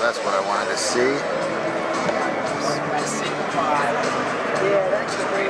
That's what I wanted to see. Yeah, that's great.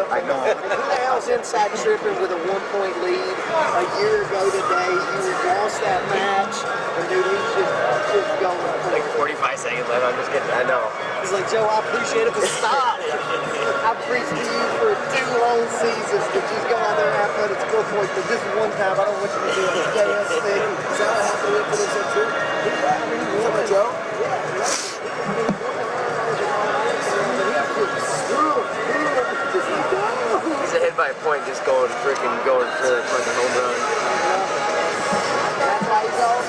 I know. Who the hell's inside tripping with a 1-point lead a year ago today? You lost that match, and dude, he's just going for like 45 seconds left. I'm just kidding. I know. He's like, Joe, I appreciate it, but stop. I've preached to you for 2 long seasons to just go out there and have fun at score points, but this one time I don't want you to do a damn thing. Is that what happened for this up too? Joe? He's ahead by a point, just going for the fucking home run. That's why he's all.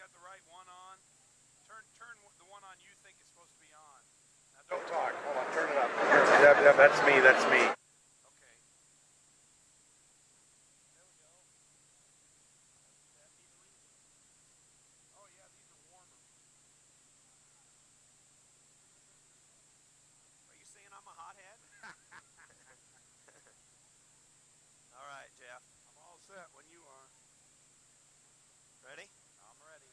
got the right one on. Turn the one on you think is supposed to be on. Now don't talk. Hold on. Turn it up. That's me. That's me. Okay. There we go. That be the reason. Oh yeah, these are warmer. Are you saying I'm a hothead? All right, Jeff. I'm all set when you are. Ready? I'm ready.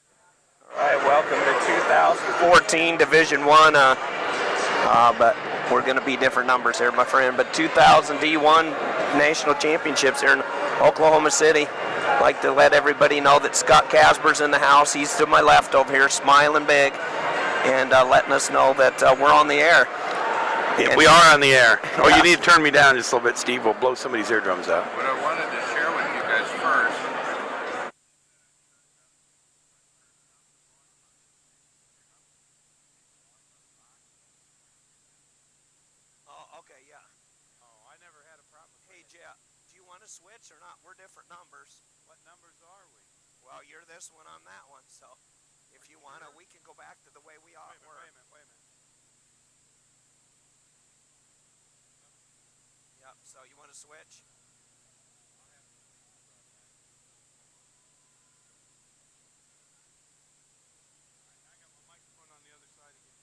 All right, welcome to 2014 Division One. But we're going to be different numbers here, my friend. But 2000 D1 National Championships here in Oklahoma City. I'd like to let everybody know that Scott Casper's in the house. He's to my left over here, smiling big, and letting us know that we're on the air. Yeah, we are on the air. Oh, you need to turn me down just a little bit, Steve. We'll blow somebody's eardrums out. What I wanted to share with you guys first. Oh, okay, yeah. Oh, I never had a problem with Hey, Jeff, do you want to switch or not? We're different numbers. What numbers are we? Well, you're this one, I'm that one, so if you want to, we can go back to the way we are. Wait a minute. Yep, so you want to switch? I got my microphone on the other side again.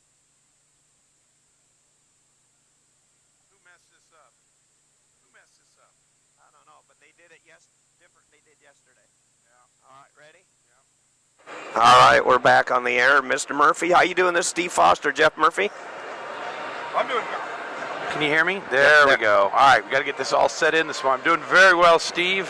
Who messed this up? I don't know, but they did it different than they did yesterday. Yeah. All right, ready? Yeah. All right, we're back on the air. Mr. Murphy, how you doing this? Steve Foster, Jeff Murphy? I'm doing good. Can you hear me? There we go. All right, we got to get this all set in this morning. I'm doing very well, Steve.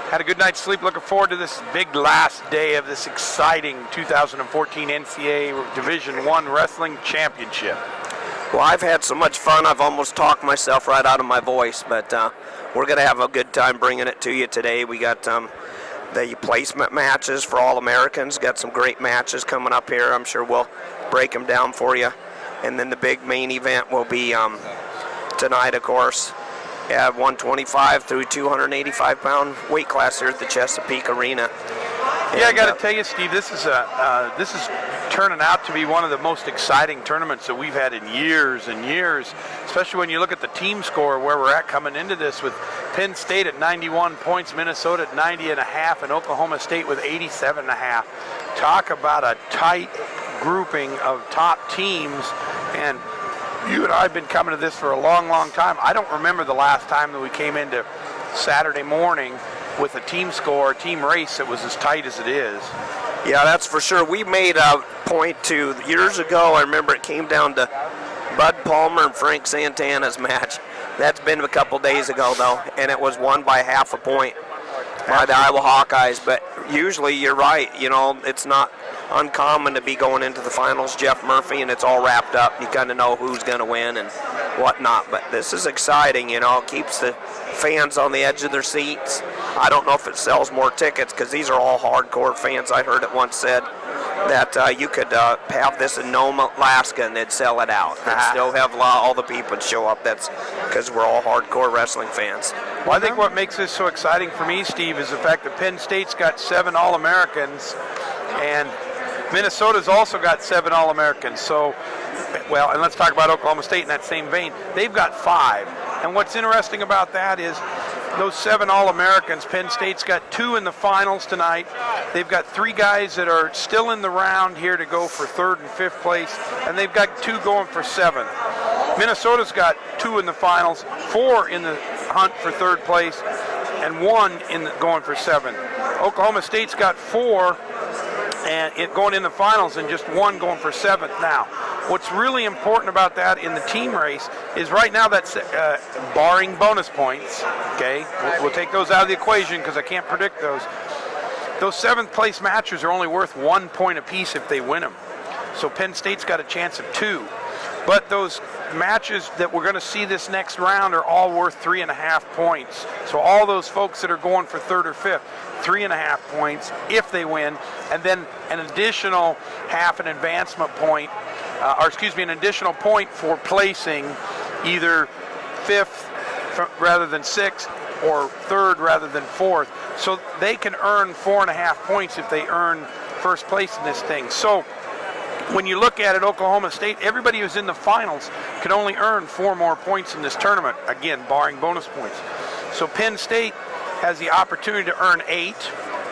Had a good night's sleep. Looking forward to this big last day of this exciting 2014 NCAA Division I Wrestling Championship. Well, I've had so much fun, I've almost talked myself right out of my voice, but we're going to have a good time bringing it to you today. We got the placement matches for All-Americans. Got some great matches coming up here. I'm sure we'll break them down for you. And then the big main event will be tonight, of course, at 125 through 285-pound weight class here at the Chesapeake Arena. Yeah, I got to tell you, Steve, this is turning out to be one of the most exciting tournaments that we've had in years and years, especially when you look at the team score where we're at coming into this with Penn State at 91 points, Minnesota at 90.5, and Oklahoma State with 87.5. Talk about a tight grouping of top teams, and you and I have been coming to this for a long, long time. I don't remember the last time that we came into Saturday morning with a team score, team race that was as tight as it is. Yeah, that's for sure. We made a point to, years ago, I remember it came down to Bud Palmer and Frank Santana's match. That's been a couple days ago, though, and it was won by half a point by the Iowa Hawkeyes. But usually, you're right, you know, it's not uncommon to be going into the finals, Jeff Murphy, and it's all wrapped up. You kind of know who's going to win and whatnot. But this is exciting, you know. It keeps the fans on the edge of their seats. I don't know if it sells more tickets because these are all hardcore fans. I heard it once said that you could have this in Nome, Alaska, and they'd sell it out. They'd still have all the people show up. That's because we're all hardcore wrestling fans. Well, I think what makes this so exciting for me, Steve, is the fact that Penn State's got 7 All-Americans, and Minnesota's also got 7 All-Americans. So, well, and let's talk about Oklahoma State in that same vein. They've got 5. And what's interesting about that is those 7 All-Americans, Penn State's got 2 in the finals tonight. They've got 3 guys that are still in the round here to go for 3rd and 5th place, and they've got 2 going for 7th. Minnesota's got 2 in the finals, 4 in the hunt for 3rd place, and 1 going for 7th. Oklahoma State's got 4 and going in the finals and just 1 going for 7th now. What's really important about that in the team race is right now that's barring bonus points, okay? We'll take those out of the equation because I can't predict those. Those 7th place matches are only worth 1 point apiece if they win them. So Penn State's got a chance of 2. But those matches that we're going to see this next round are all worth 3.5 points. So all those folks that are going for 3rd or 5th, 3.5 points if they win, and then an additional half an advancement point, an additional point for placing either 5th rather than 6th or 3rd rather than 4th. So they can earn 4.5 points if they earn first place in this thing. So when you look at it, Oklahoma State, everybody who's in the finals can only earn 4 more points in this tournament, again, barring bonus points. So Penn State has the opportunity to earn 8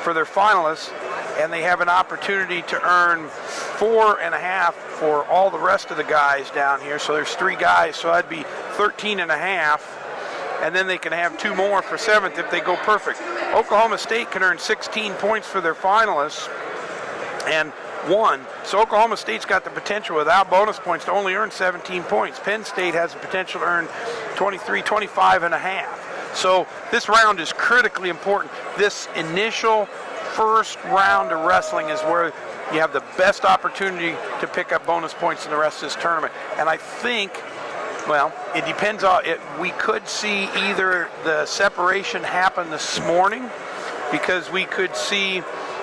for their finalists, and they have an opportunity to earn 4.5 for all the rest of the guys down here. So there's 3 guys, so that'd be 13.5, and then they can have 2 more for 7th if they go perfect. Oklahoma State can earn 16 points for their finalists and 1. So Oklahoma State's got the potential without bonus points to only earn 17 points. Penn State has the potential to earn 23, 25.5. So this round is critically important. This initial first round of wrestling is where you have the best opportunity to pick up bonus points in the rest of this tournament. And I think, well, it depends on it. We could see either the separation happen this morning, because we could see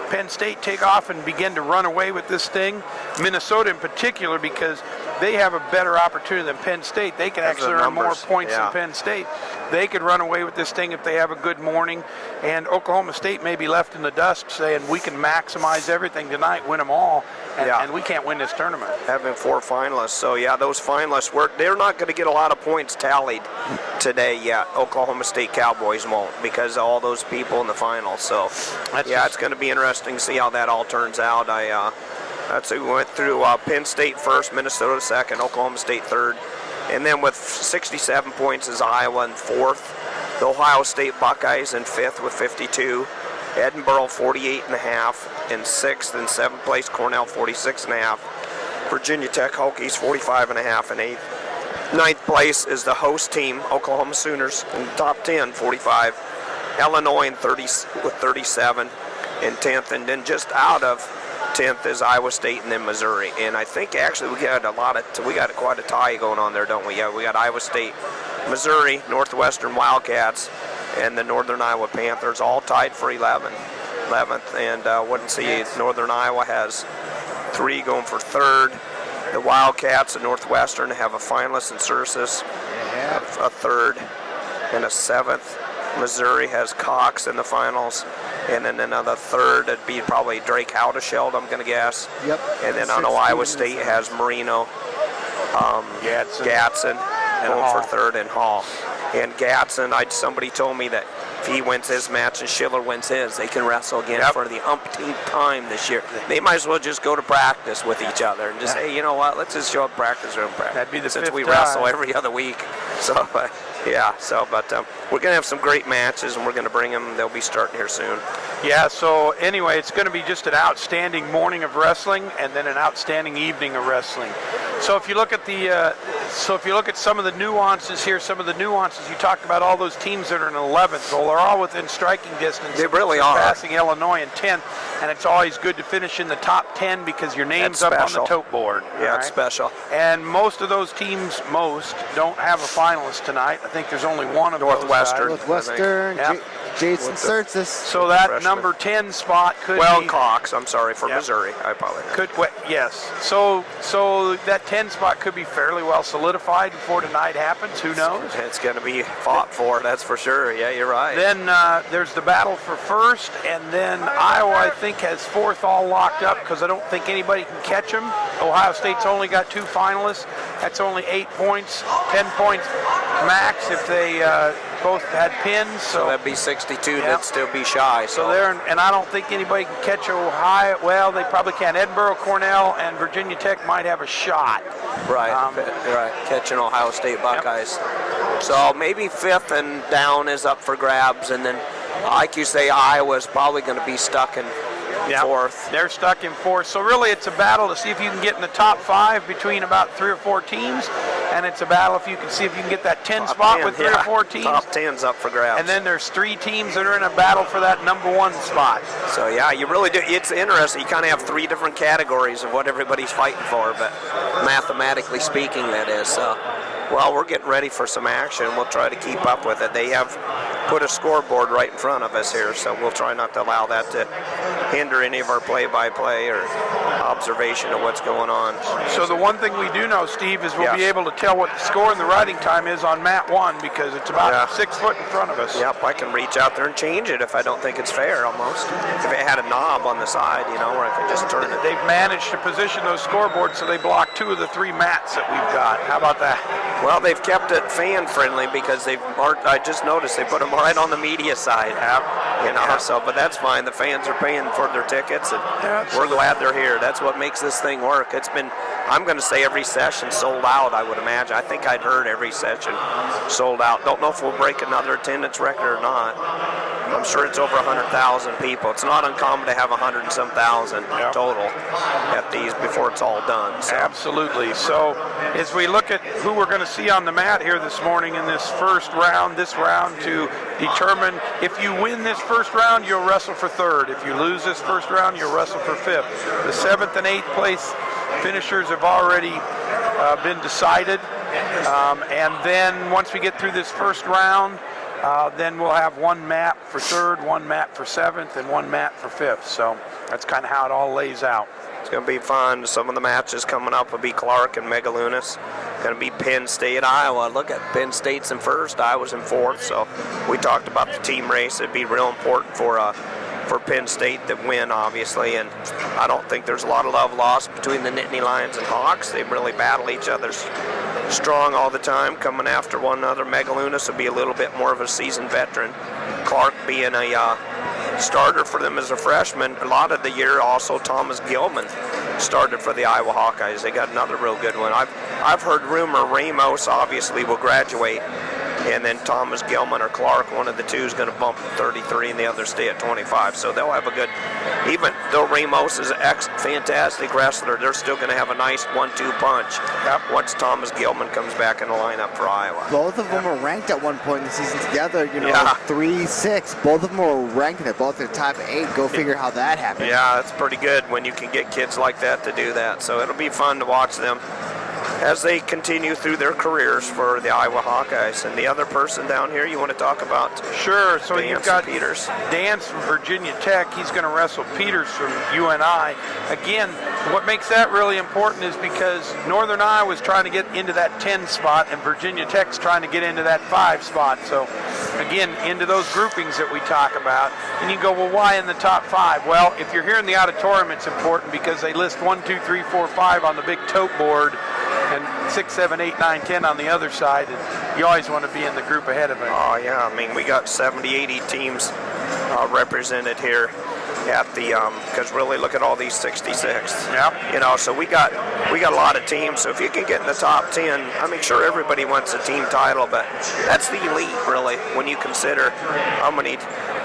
Penn State take off and begin to run away with this thing. Minnesota in particular, because they have a better opportunity than Penn State. They can actually earn more points than Penn State. They could run away with this thing if they have a good morning. And Oklahoma State may be left in the dust saying, we can maximize everything tonight, win them all, and we can't win this tournament. Having 4 finalists. So, yeah, those finalists, they're not going to get a lot of points tallied today yet. Oklahoma State Cowboys won't, because of all those people in the finals. So, it's going to be interesting to see how that all turns out. That's who went through Penn State first, Minnesota second, Oklahoma State third. And then with 67 points is Iowa in 4th. The Ohio State Buckeyes in 5th with 52. Edinburgh 48.5 in 6th, and 7th place Cornell 46.5. Virginia Tech Hokies 45.5 in 8th. 9th place is the host team, Oklahoma Sooners, in the top 10, 45. Illinois in 30 with 37 in 10th, and then just out of 10th is Iowa State and then Missouri. And I think actually we got quite a tie going on there, don't we? Yeah, we got Iowa State, Missouri, Northwestern Wildcats, and the Northern Iowa Panthers all tied for 11th. And wouldn't see Northern Iowa has 3 going for 3rd. The Wildcats and Northwestern have a finalist in Sursus, a 3rd and a 7th. Missouri has Cox in the finals, and then another 3rd. It'd be probably Drake Howdesheld, I'm going to guess. Yep. And then I know Iowa State has Marino, Gatson going for 3rd, and Hall. And Gatson, somebody told me that if he wins his match and Schiller wins his, they can wrestle again for the umpteenth time this year. They might as well just go to practice with each other and just say, you know what, let's just show up practice room practice. That'd be the since 5th we time. wrestle every other week. So, but we're going to have some great matches, and we're going to bring them. They'll be starting here soon. Yeah, so anyway, it's going to be just an outstanding morning of wrestling and then an outstanding evening of wrestling. So if you look at some of the nuances here, you talked about all those teams that are in 11th. Well, they're all within striking distance. They really are. Passing Illinois in 10th, and it's always good to finish in the top 10 because your name's up on the tote board. Yeah, it's special. And most of those teams, don't have a finalist tonight. I think there's only one of Northwestern. Northwestern, Jason Surtis. So that number 10 spot could be Cox, I'm sorry, for Missouri. I apologize. Yes. So that 10 spot could be fairly well solidified before tonight happens. Who knows? It's going to be fought for, that's for sure. Yeah, you're right. Then there's the battle for 1st, and then Iowa, I think, has 4th all locked up because I don't think anybody can catch them. Ohio State's only got 2 finalists. That's only 8 points, 10 points max if they both had pins. So that'd be 62. That'd still be shy. So there, and I don't think anybody can catch Ohio. Well, they probably can. Edinburgh, Cornell, and Virginia Tech might have a shot. Right, right. Catching Ohio State Buckeyes. So maybe 5th and down is up for grabs, and then, like you say, Iowa's probably going to be stuck in 4th. They're stuck in 4th. So really it's a battle to see if you can get in the top 5 between about 3 or 4 teams, and it's a battle if you can see if you can get that 10 spot with 3 or 4 teams. Top 10's up for grabs. And then there's 3 teams that are in a battle for that number 1 spot. So yeah, you really do. It's interesting. You kind of have 3 different categories of what everybody's fighting for, but mathematically speaking, that is. Well, we're getting ready for some action. We'll try to keep up with it. They have put a scoreboard right in front of us here, so we'll try not to allow that to hinder any of our play-by-play or observation of what's going on. So the one thing we do know, Steve, is we'll be Yes. able to tell what the score and the riding time is on mat 1 because it's about 6 foot in front of us. Yep, I can reach out there and change it if I don't think it's fair, almost. If it had a knob on the side, where I could just turn it. They've managed to position those scoreboards so they block 2 of the 3 mats that we've got. How about that? Well, they've kept it fan-friendly because I just noticed they put them right on the media side. So, but that's fine. The fans are paying for their tickets, and we're glad they're here. That's what makes this thing work. It's been, I'm going to say every session sold out, I would imagine. I think I'd heard every session sold out. Don't know if we'll break another attendance record or not. I'm sure it's over 100,000 people. It's not uncommon to have 100 and some thousand total at these before it's all done. So. Absolutely. So as we look at who we're going to see on the mat here this morning in this first round, to determine if you win this first round, you'll wrestle for 3rd. If you lose this first round, you'll wrestle for 5th. The 7th and 8th place finishers have already been decided. And then once we get through this first round, then we'll have 1 mat for 3rd, 1 mat for 7th, and 1 mat for 5th. So that's kind of how it all lays out. It's going to be fun. Some of the matches coming up will be Clark and Megalunas. Going to be Penn State, Iowa. Look at Penn State's in 1st, Iowa's in 4th. So we talked about the team race. It'd be real important for Penn State that win, obviously. And I don't think there's a lot of love lost between the Nittany Lions and Hawks. They really battle each other strong all the time, coming after one another. Megalunas will be a little bit more of a seasoned veteran. Clark being a starter for them as a freshman. A lot of the year also Thomas Gilman started for the Iowa Hawkeyes. They got another real good one. I've heard rumor Ramos obviously will graduate, and then Thomas Gilman or Clark, one of the two, is going to bump to 33 and the other stay at 25. So they'll have a good, even though Ramos is a fantastic wrestler, they're still going to have a nice 1-2 punch once Thomas Gilman comes back in the lineup for Iowa. Both of them were ranked at one point in the season together, 3-6. Both of them were ranked. They're both in top 8. Go figure how that happened. Yeah, that's pretty good when you can get kids like that to do that. So it'll be fun to watch them as they continue through their careers for the Iowa Hawkeyes. And the other person down here you want to talk about? Sure. So Dan you've got Peters. Dan from Virginia Tech. He's going to wrestle Peters from UNI. Again, what makes that really important is because Northern Iowa's trying to get into that 10 spot and Virginia Tech's trying to get into that 5 spot. So again, into those groupings that we talk about. And you go, well, why in the top 5? Well, if you're here in the auditorium, it's important because they list 1, 2, 3, 4, 5 on the big tote board, and 6, 7, 8, 9, 10 on the other side, and you always want to be in the group ahead of it. Oh yeah, I mean we got 70, 80 teams represented here at the because really look at all these 66. Yeah. So we got a lot of teams. So if you can get in the top 10, I mean sure everybody wants a team title, but that's the elite really when you consider how many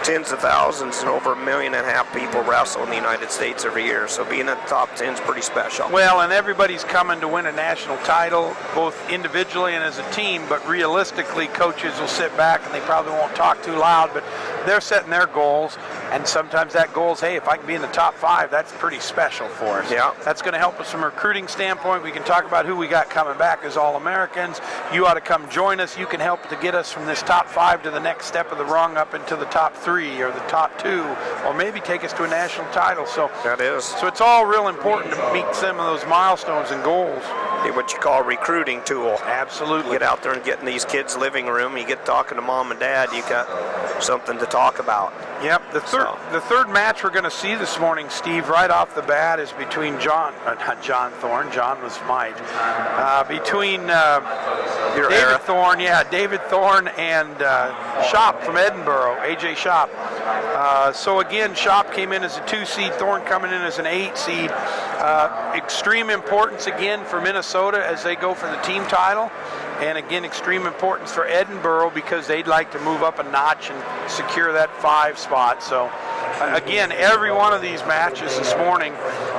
tens of thousands and over 1.5 million people wrestle in the United States every year. So being in the top 10 is pretty special. Well, and everybody's coming to win a national title, both individually and as a team, but realistically, coaches will sit back and they probably won't talk too loud, but they're setting their goals, and sometimes that goal is, hey, if I can be in the top 5, that's pretty special for us. Yeah. That's going to help us from a recruiting standpoint. We can talk about who we got coming back as All-Americans. You ought to come join us. You can help to get us from this top 5 to the next step of the rung up into the top 3 or the top 2, or maybe take us to a national title. So that is. So it's all real important to meet some of those milestones and goals. What you call a recruiting tool. Absolutely. Get out there and get in these kids' living room. You get talking to mom and dad. You got something to talk about. Yep. The third match we're going to see this morning, Steve, right off the bat, is between not John Thorne. John was my between David Thorne. Yeah, David Thorne and Shop from Edinburgh, AJ Shop. So again, Shop came in as a 2 seed. Thorne coming in as an 8 seed. Extreme importance again for Minnesota as they go for the team title, and again extreme importance for Edinburgh because they'd like to move up a notch and secure that 5 spot. So again, every one of these matches this morning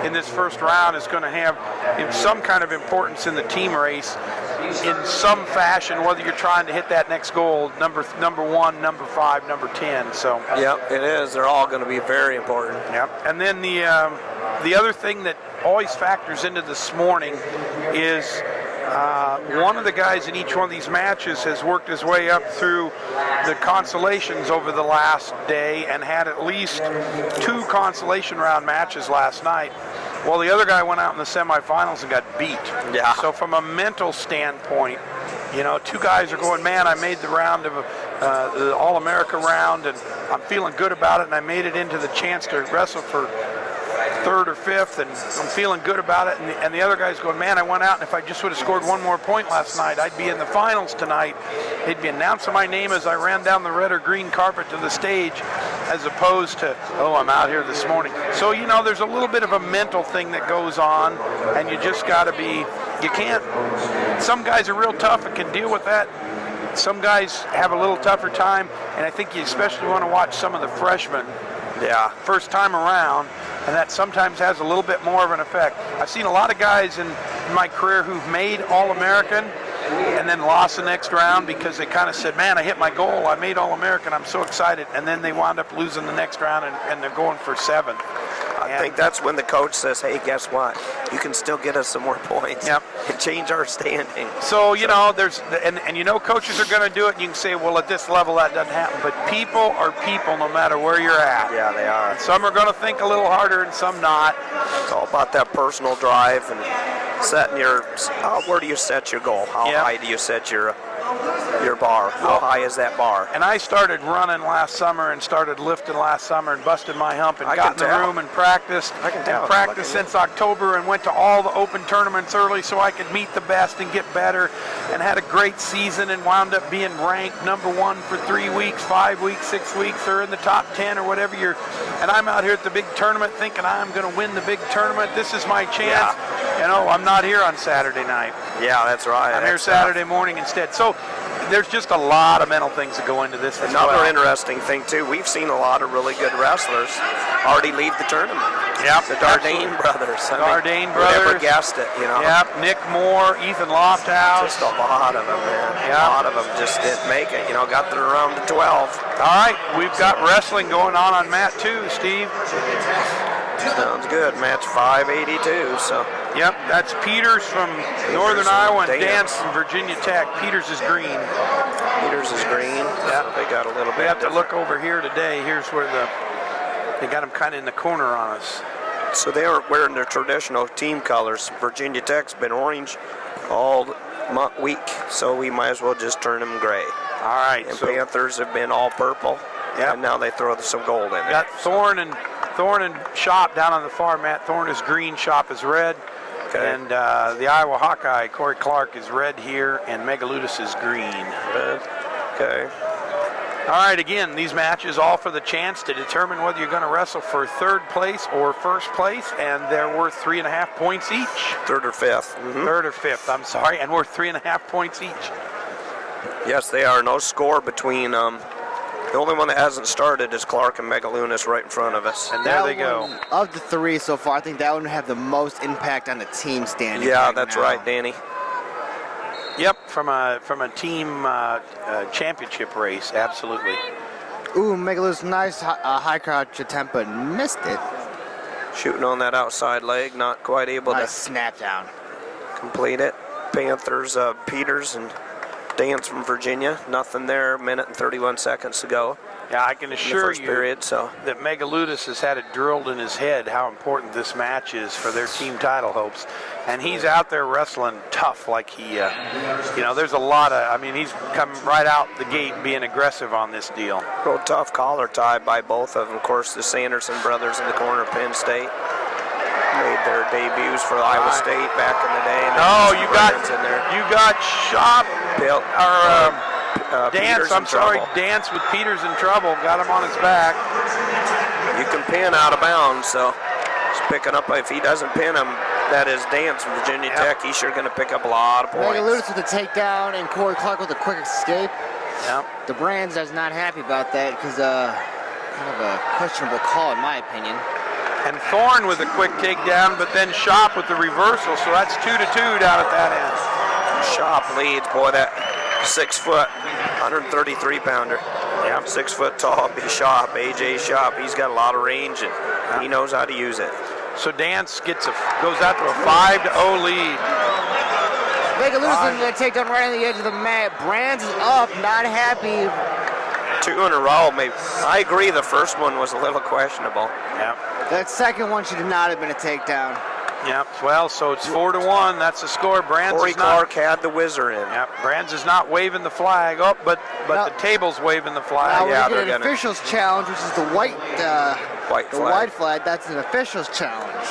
in this first round is going to have some kind of importance in the team race in some fashion, whether you're trying to hit that next goal, number 1, number 5, number 10. So yep, it is. They're all going to be very important. Yep. And then the other thing that always factors into this morning is One of the guys in each one of these matches has worked his way up through the consolations over the last day and had at least 2 consolation round matches last night. Well, the other guy went out in the semifinals and got beat. Yeah. So from a mental standpoint, 2 guys are going, man, I made the round of the All-America round, and I'm feeling good about it, and I made it into the chance to wrestle for 3rd or 5th, and I'm feeling good about it. And the other guy's going, man, I went out, and if I just would have scored 1 more point last night, I'd be in the finals tonight. They'd be announcing my name as I ran down the red or green carpet to the stage, as opposed to, oh, I'm out here this morning. So, there's a little bit of a mental thing that goes on, and you just got to be, some guys are real tough and can deal with that. Some guys have a little tougher time, and I think you especially want to watch some of the freshmen. Yeah. First time around, and that sometimes has a little bit more of an effect. I've seen a lot of guys in my career who've made All-American and then lost the next round because they kind of said, man, I hit my goal, I made All-American, I'm so excited, and then they wound up losing the next round and they're going for 7th. I think that's when the coach says, hey, guess what? You can still get us some more points. Yep. And change our standing. So, there's, and coaches are going to do it, and you can say, well, at this level that doesn't happen. But people are people no matter where you're at. Yeah, they are. And some are going to think a little harder and some not. It's all about that personal drive and setting where do you set your goal? How high do you set your bar? How high is that bar? And I started running last summer and started lifting last summer and busted my hump and got in the room and practiced. I can tell. And practiced since October and went to all the open tournaments early so I could meet the best and get better, and had a great season and wound up being ranked #1 for 3 weeks, 5 weeks, 6 weeks, or in the top 10 or whatever and I'm out here at the big tournament thinking I'm going to win the big tournament. This is my chance. I'm not here on Saturday night. Yeah, that's right. I'm here Saturday morning instead. So there's just a lot of mental things that go into this. Another interesting thing, too, we've seen a lot of really good wrestlers already leave the tournament. Yep. The Dardane brothers. Dardane brothers. Whoever guessed it, Yep. Nick Moore, Ethan Lofthouse. Just a lot of them, man. Yep. A lot of them just didn't make it. Got to around the 12. All right, we've got wrestling going on mat 2, Steve. Sounds good. Match 582. So. Yep, that's Peters from Northern Iowa and Dance from Virginia Tech. Peters is green. Peters is green. Yep. So they got a little bit. We have to look over here today. Here's where they got them kind of in the corner on us. So they are wearing their traditional team colors. Virginia Tech's been orange all week, so we might as well just turn them gray. All right. And so Panthers have been all purple. Yep. And now they throw some gold in there. Got Thorne and Shop down on the far mat. Thorne is green, Shop is red. Okay. And the Iowa Hawkeye, Corey Clark, is red here, and Megaludis is green. Red. Okay. All right, again, these matches all for the chance to determine whether you're going to wrestle for 3rd place or 1st place, and they're worth 3.5 points each. 3rd or 5th. Mm-hmm. 3rd or 5th, I'm sorry, and worth 3.5 points each. Yes, they are. No score between the only one that hasn't started is Clark and Megalunas right in front of us. And there they go. Of the 3 so far, I think that one would have the most impact on the team standing. Yeah, that's right, Danny. Yep, from a team championship race, absolutely. Ooh, Megalus, nice high crouch attempt, but missed it. Shooting on that outside leg, not quite able nice to snap down. Complete it. Panthers, Peters and Dance from Virginia. Nothing there. Minute and 31 seconds to go. Yeah, I can assure you period, that Megaludis has had it drilled in his head how important this match is for their team title hopes. And he's out there wrestling tough like he, there's a lot of, he's coming right out the gate being aggressive on this deal. Real tough collar tie by both of them. Of course, the Sanderson brothers in the corner of Penn State made their debuts for Iowa State back in the day. No, you got Shop, Bill, Dance, I'm sorry, Dance with Peters in trouble, got him on his back. You can pin out of bounds, so he's picking up. If he doesn't pin him, that is Dance from Virginia Tech. He's sure going to pick up a lot of points. Megaludis with the takedown and Corey Clark with a quick escape. Yep. The Brands is not happy about that because kind of a questionable call in my opinion. And Thorne with a quick takedown, but then Shop with the reversal, so that's 2-2 down at that end. Shop leads, boy, that 6 foot, 133 pounder. Yeah, 6 foot tall, big Shop, AJ Shop. He's got a lot of range and he knows how to use it. So Dance goes out to a 5-0 lead. Megalutis is going to take down right on the edge of the mat. Brands is up, not happy. 2 in a row, maybe. I agree, the first one was a little questionable. Yep. That second one should not have been a takedown. Yep. Well, so it's 4-1. That's the score. Brands Corey is not. Clark had the whizzer in. Yep. Brands is not waving the flag. Oh, but No. the table's waving the flag. Now yeah, we're they're going to get an gonna- officials challenge, which is the white White the flag. white flag. That's an officials challenge.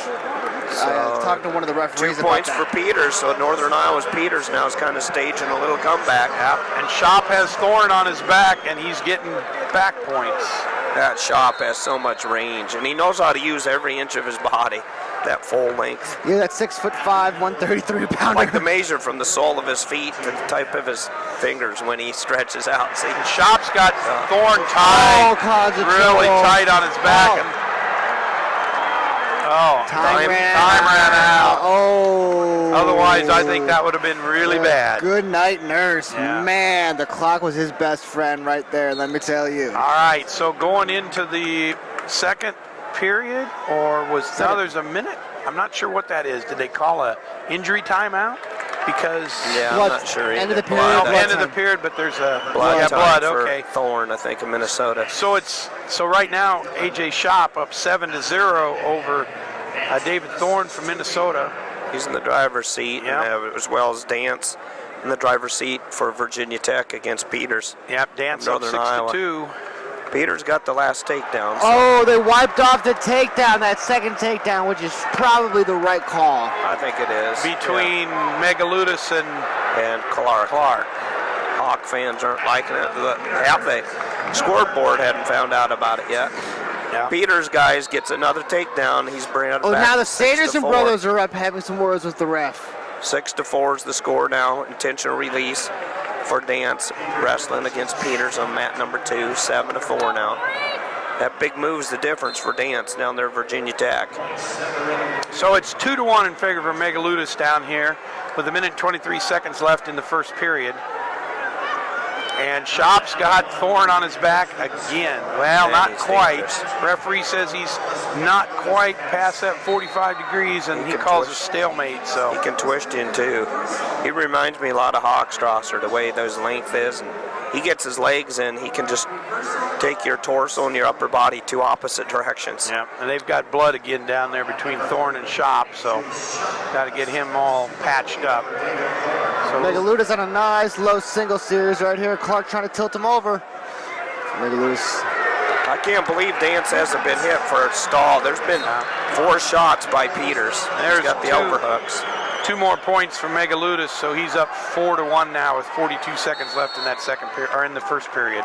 I was talking to one of the 2 referees about points that. for Peters, so Northern Iowa's Peters now is kind of staging a little comeback. Yep. And Shop has Thorne on his back, and he's getting back points. That Shop has so much range, and he knows how to use every inch of his body, that full length. Yeah, that's 6'5", 133 pounder. Like the measure from the sole of his feet to the type of his fingers when he stretches out. See, Shop's got Thorne tied, All kinds of really trouble. tight on his back. Oh. And, Time ran out. Oh. Otherwise, I think that would have been really bad. Good night, nurse. Yeah. Man, the clock was his best friend right there, let me tell you. All right, so going into the second period, or now there's a minute? I'm not sure what that is. Did they call a injury timeout? Because yeah, Blood- I'm not sure. end of the either. period, Blood, blood end of the time. period, but there's a blood time blood. for Okay. Thorne, I think, in Minnesota. So right now, AJ Shop up 7-0 over David Thorne from Minnesota. He's in the driver's seat, Yeah. and as well as Dance in the driver's seat for Virginia Tech against Peters. Yep, dance up Northern Iowa. 6-2. Peters got the last takedown. So Oh, they wiped off the takedown, that second takedown, which is probably the right call. I think it is. Between Megalutis and And Clark. Hawk fans aren't liking it. The scoreboard hadn't found out about it yet. Yeah. Peters, guys, gets another takedown. He's bringing it Oh, back now the to Sanderson 6-4. brothers are up having some words with the ref. 6-4 is the score now. Intentional release for Dance wrestling against Peters on mat number 2. 7-4 now. That big move's the difference for Dance down there at Virginia Tech. So it's 2-1 in favor of Megalutis down here with 1 minute and 23 seconds left in the first period. And Shop's got Thorne on his back again. Well, Man, not he's quite. dangerous. Referee says he's not quite past that 45 degrees, and he can calls a twist. stalemate. He So can twist in too. He reminds me a lot of Hochstrasser, the way his length is. And he gets his legs in, he can just take your torso and your upper body 2 opposite directions. yeah, and they've got blood again down there between Thorne and Shop, so got to get him all patched up. So Megalutis on a nice low single series right here. Clark trying to tilt him over. Megalutis. I can't believe Dance hasn't been hit for a stall. There's been 4 shots by Peters. There's He's got the 2. overhooks. 2 more points for Megalutis, so he's up 4-1 now with 42 seconds left in that second period, or in the first period.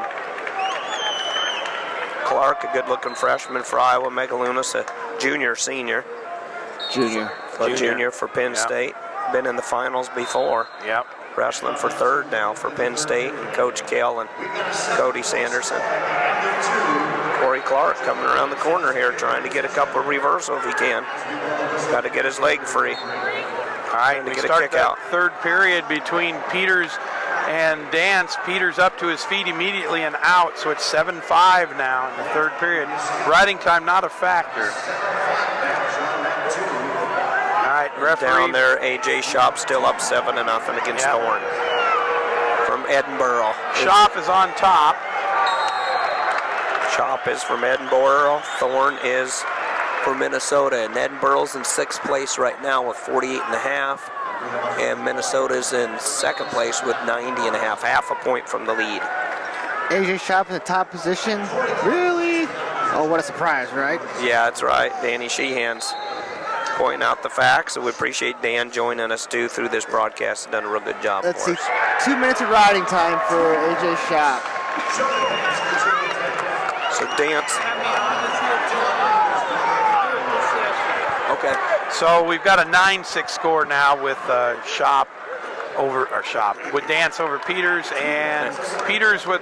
Clark, a good-looking freshman for Iowa. Megalutis, a senior Junior. for Penn Yeah. State. Been in the finals before. Yep. Wrestling for 3rd now for Penn State and Coach Kell and Cody Sanderson. Corey Clark coming around the corner here trying to get a couple of reversal if he can. Got to get his leg free. All right, to we get a start kick that out. third period between Peters and Dance. Peters up to his feet immediately and out, so it's 7-5 now in the third period. Riding time not a factor. All right, referee. Down there, AJ Shop still up 7-0 against Yeah. Thorne from Edinburgh. Shop is on top. Shop is from Edinburgh. Thorne is for Minnesota, and Edinburgh's in 6th place right now with 48.5, and Minnesota's in 2nd place with 90.5, half a point from the lead. AJ Shop in the top position. Really? Oh, what a surprise, right? Yeah, that's right. Danny Sheehan's pointing out the facts, and we appreciate Dan joining us too through this broadcast. He's done a real good job Let's for see. us. 2 minutes of riding time for AJ Shop. So Dance. Okay. So we've got a 9-6 score now with Shop with Dance over Peters, and Peters with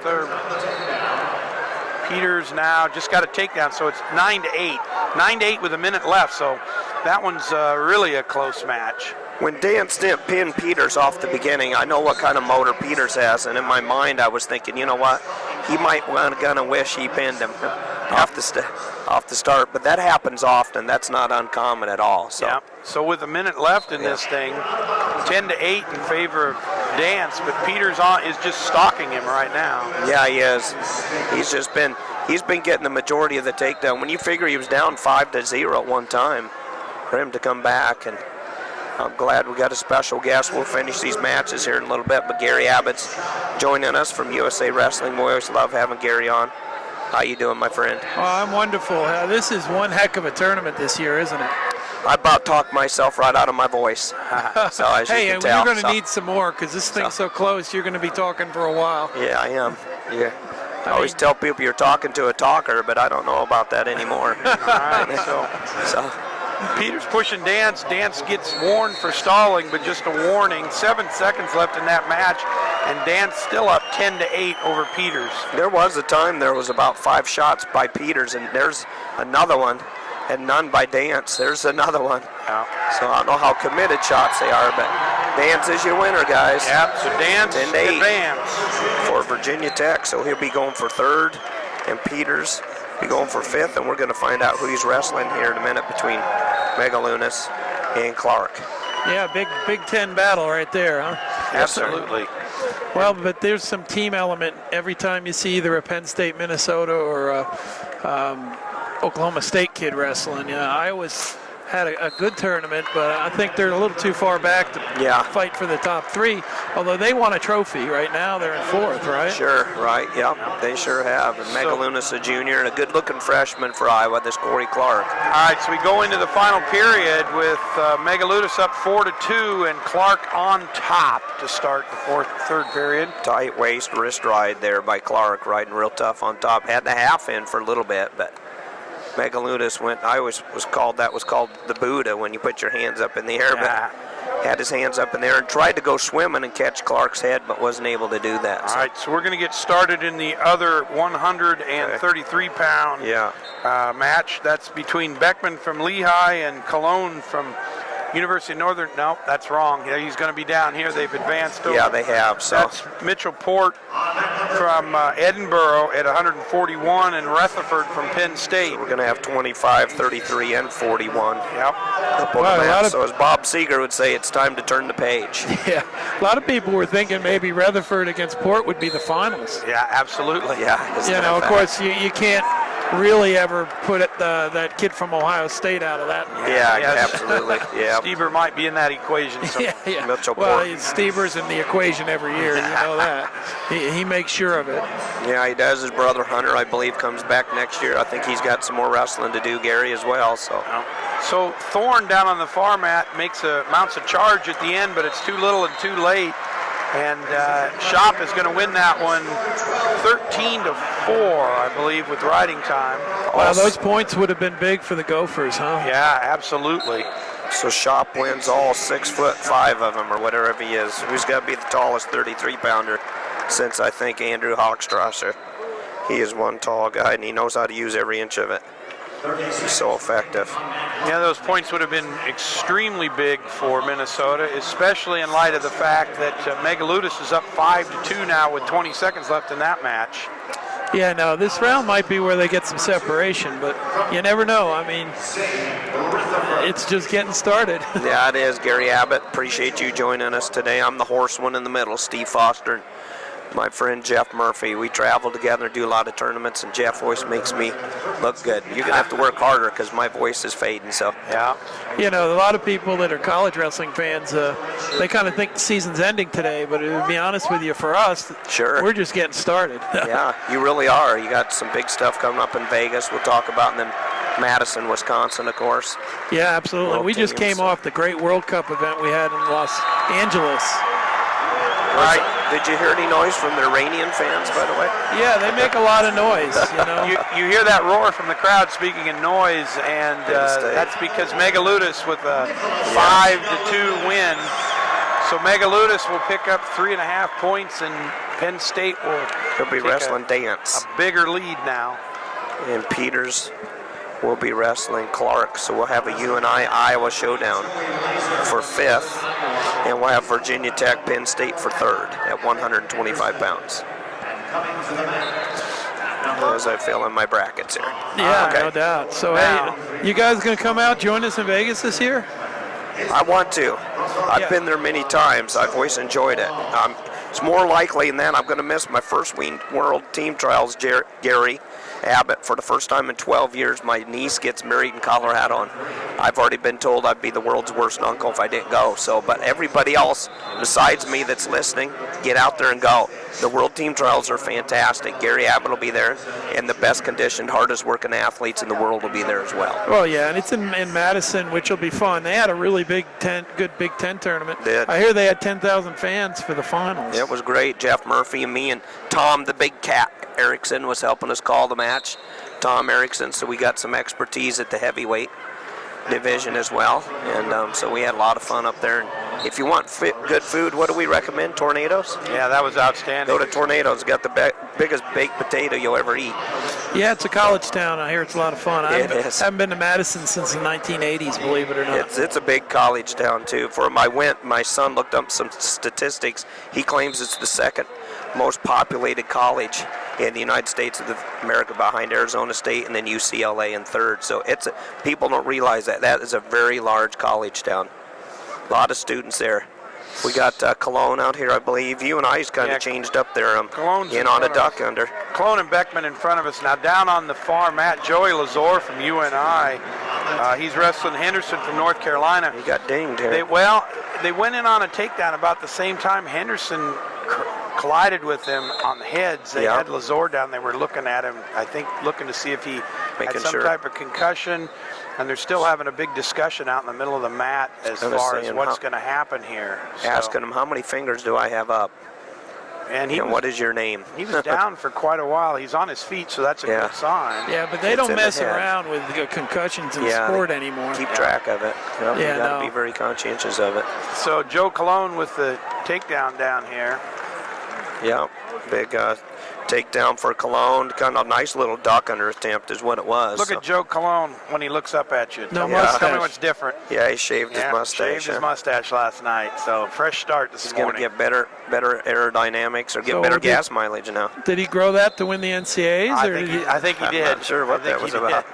Peters now just got a takedown, so it's 9-8. 9-8 with a minute left, so that one's really a close match. When Dance didn't pin Peters off the beginning, I know what kind of motor Peters has, and in my mind I was thinking, you know what, he might gonna wish he pinned him. off the start, but that happens often. That's not uncommon at all. So. Yeah. So with a minute left in this thing, 10-8 in favor of Dance, but Peters is just stalking him right now. Yeah, he is. He's been getting the majority of the takedown. When you figure he was down 5-0 at one time, for him to come back, and I'm glad we got a special guest. We'll finish these matches here in a little bit, but Gary Abbott's joining us from USA Wrestling. We always love having Gary on. How you doing, my friend? Oh, I'm wonderful. This is one heck of a tournament this year, isn't it? I about talked myself right out of my voice. So as hey, you can tell, you're going to need some more because this thing's so close. You're going to be talking for a while. Yeah, I am. Yeah. I always tell people you're talking to a talker, but I don't know about that anymore. All right, so Peters pushing Dance. Dance gets warned for stalling, but just a warning. 7 seconds left in that match, and Dance still up 10-8 over Peters. There was a time there was about 5 shots by Peters, and there's another one, and none by Dance. There's another one. Yeah. So I don't know how committed shots they are, but Dance is your winner, guys. Yep, so Dance 10-8 advance for Virginia Tech, so he'll be going for third, and Peters be going for fifth, and we're going to find out who he's wrestling here in a minute between Megalunas and Clark. Yeah, Big Ten battle right there, huh? Yes, sir. Absolutely. Well, but there's some team element every time you see either a Penn State, Minnesota, or a Oklahoma State kid wrestling. Yeah, Iowa's had a good tournament, but I think they're a little too far back to fight for the top 3. Although they won a trophy right now, they're in 4th, right? Sure, right. Yep, they sure have. And Megalunas, a junior, and a good-looking freshman for Iowa. This Corey Clark. All right, so we go into the final period with Megalunas up 4-2 and Clark on top to start the third period. Tight waist wrist ride there by Clark, riding real tough on top. Had the half in for a little bit, but Megalunas went. I always was called the Buddha when you put your hands up in the air, but had his hands up in the air and tried to go swimming and catch Clark's head, but wasn't able to do that. All right, so we're going to get started in the other 133-pound match. That's between Beckman from Lehigh and Cologne from University of Northern. No, that's wrong. Yeah, he's going to be down here. They've advanced over. Yeah, they have. So that's Mitchell Port from Edinburgh at 141 and Rutherford from Penn State. So we're going to have 25, 33, and 41. Yep. So as Bob Seeger would say, it's time to turn the page. Yeah, a lot of people were thinking maybe Rutherford against Port would be the finals. Yeah, absolutely. Yeah. Of course, you can't really ever put that kid from Ohio State out of that. Yeah, absolutely. Yeah. Stieber might be in that equation. Yeah. Mitchell Well, Port. Stieber's in the equation every year. You know that. He makes sure of it. Yeah, he does. His brother Hunter, I believe, comes back next year. I think he's got some more wrestling to do, Gary, as well. So Thorne down on the far mat mounts a charge at the end, but it's too little and too late. And Shop is going to win that one 13-4, I believe, with riding time. Wow, those points would have been big for the Gophers, huh? Yeah, absolutely. So Shop wins all 6'5" of them, or whatever he is. Who's got to be the tallest 33-pounder since, I think, Andrew Hochstrasser. He is one tall guy, and he knows how to use every inch of it. He's so effective. Yeah, those points would have been extremely big for Minnesota, especially in light of the fact that Megalunas is up 5-2 now with 20 seconds left in that match. Yeah, no, this round might be where they get some separation, but you never know. I mean, it's just getting started. Yeah, it is. Gary Abbott, appreciate you joining us today. I'm the horse one in the middle, Steve Foster, and my friend Jeff Murphy. We travel together, do a lot of tournaments, and Jeff always makes me look good. You're going to have to work harder because my voice is fading. So yeah. You know, a lot of people that are college wrestling fans, they kind of think the season's ending today, but to be honest with you, for us, we're just getting started. Yeah, you really are. You got some big stuff coming up in Vegas we'll talk about, and then Madison, Wisconsin, of course. Yeah, absolutely. We just came off the great World Cup event we had in Los Angeles. Right. Did you hear any noise from the Iranian fans, by the way? Yeah, they make a lot of noise. You know, you hear that roar from the crowd. Speaking of noise, and that's because Megalunas with a 5-2 win. So Megalunas will pick up 3.5 points, and Penn State will be wrestling Dance. A bigger lead now. And Peters will be wrestling Clark. So we'll have a UNI Iowa showdown for 5th. And we'll have Virginia Tech, Penn State for 3rd at 125 pounds. as I fill in my brackets here. Yeah, Okay. no doubt. So, Now- hey, you guys going to come out, join us in Vegas this year? I want to. I've Yeah. been there many times. I've always enjoyed it. It's more likely than that I'm going to miss my first World Team Trials, Gary Abbott, for the first time in 12 years. My niece gets married in Colorado, and I've already been told I'd be the world's worst uncle if I didn't go. So, but everybody else besides me that's listening, get out there and go. The World Team Trials are fantastic. Gary Abbott will be there, and the best conditioned, hardest working athletes in the world will be there as well. Well, yeah, and it's in Madison, which will be fun. They had a really good Big Ten tournament. Did. I hear they had 10,000 fans for the finals. It was great. Jeff Murphy and me and Tom, the big cat Erickson, was helping us call the match. Tom Erickson, so we got some expertise at the heavyweight division as well, and so we had a lot of fun up there. And if you want good food, what do we recommend? Tornadoes? Yeah, that was outstanding. Go to Tornadoes. Got the biggest baked potato you'll ever eat. Yeah, it's a college town. I hear it's a lot of fun. I It is. haven't been to Madison since the 1980s, believe it or not. It's a big college town too. My son looked up some statistics. He claims it's the second most populated college in the United States of America, behind Arizona State and then UCLA in third. So people don't realize that is a very large college town. A lot of students there. We got Cologne out here, I believe. You and I's kind of changed up there. Cologne's in in on a front of duck under. Clone and Beckman in front of us. Now down on the far mat, Joey Lazor from UNI. He's wrestling Henderson from North Carolina. He got dinged here. They went in on a takedown about the same time Henderson collided with him on the heads. They had Lazor down. They were looking at him, I think, looking to see if he had some type of concussion. And they're still having a big discussion out in the middle of the mat as far as what's going to happen here. Asking him, how many fingers do I have up? And what is your name? He was down for quite a while. He's on his feet, so that's a good sign. Yeah, but they It's don't in the mess head. around with sport anymore. Keep track of it. You got to be very conscientious of it. So Joe Cologne with the takedown down here. Yeah, big takedown for Cologne. Kind of a nice little duck under attempt is what it was. Look at Joe Cologne when he looks up at you. No Tell mustache. me what's different. Yeah, he shaved his mustache. Shaved his mustache last night. So fresh start this He's going to morning. get better aerodynamics or get So better did- gas mileage now. Did he grow that to win the NCAAs? I or think did he, he, I think he I'm did. not sure what I think that was he about. did.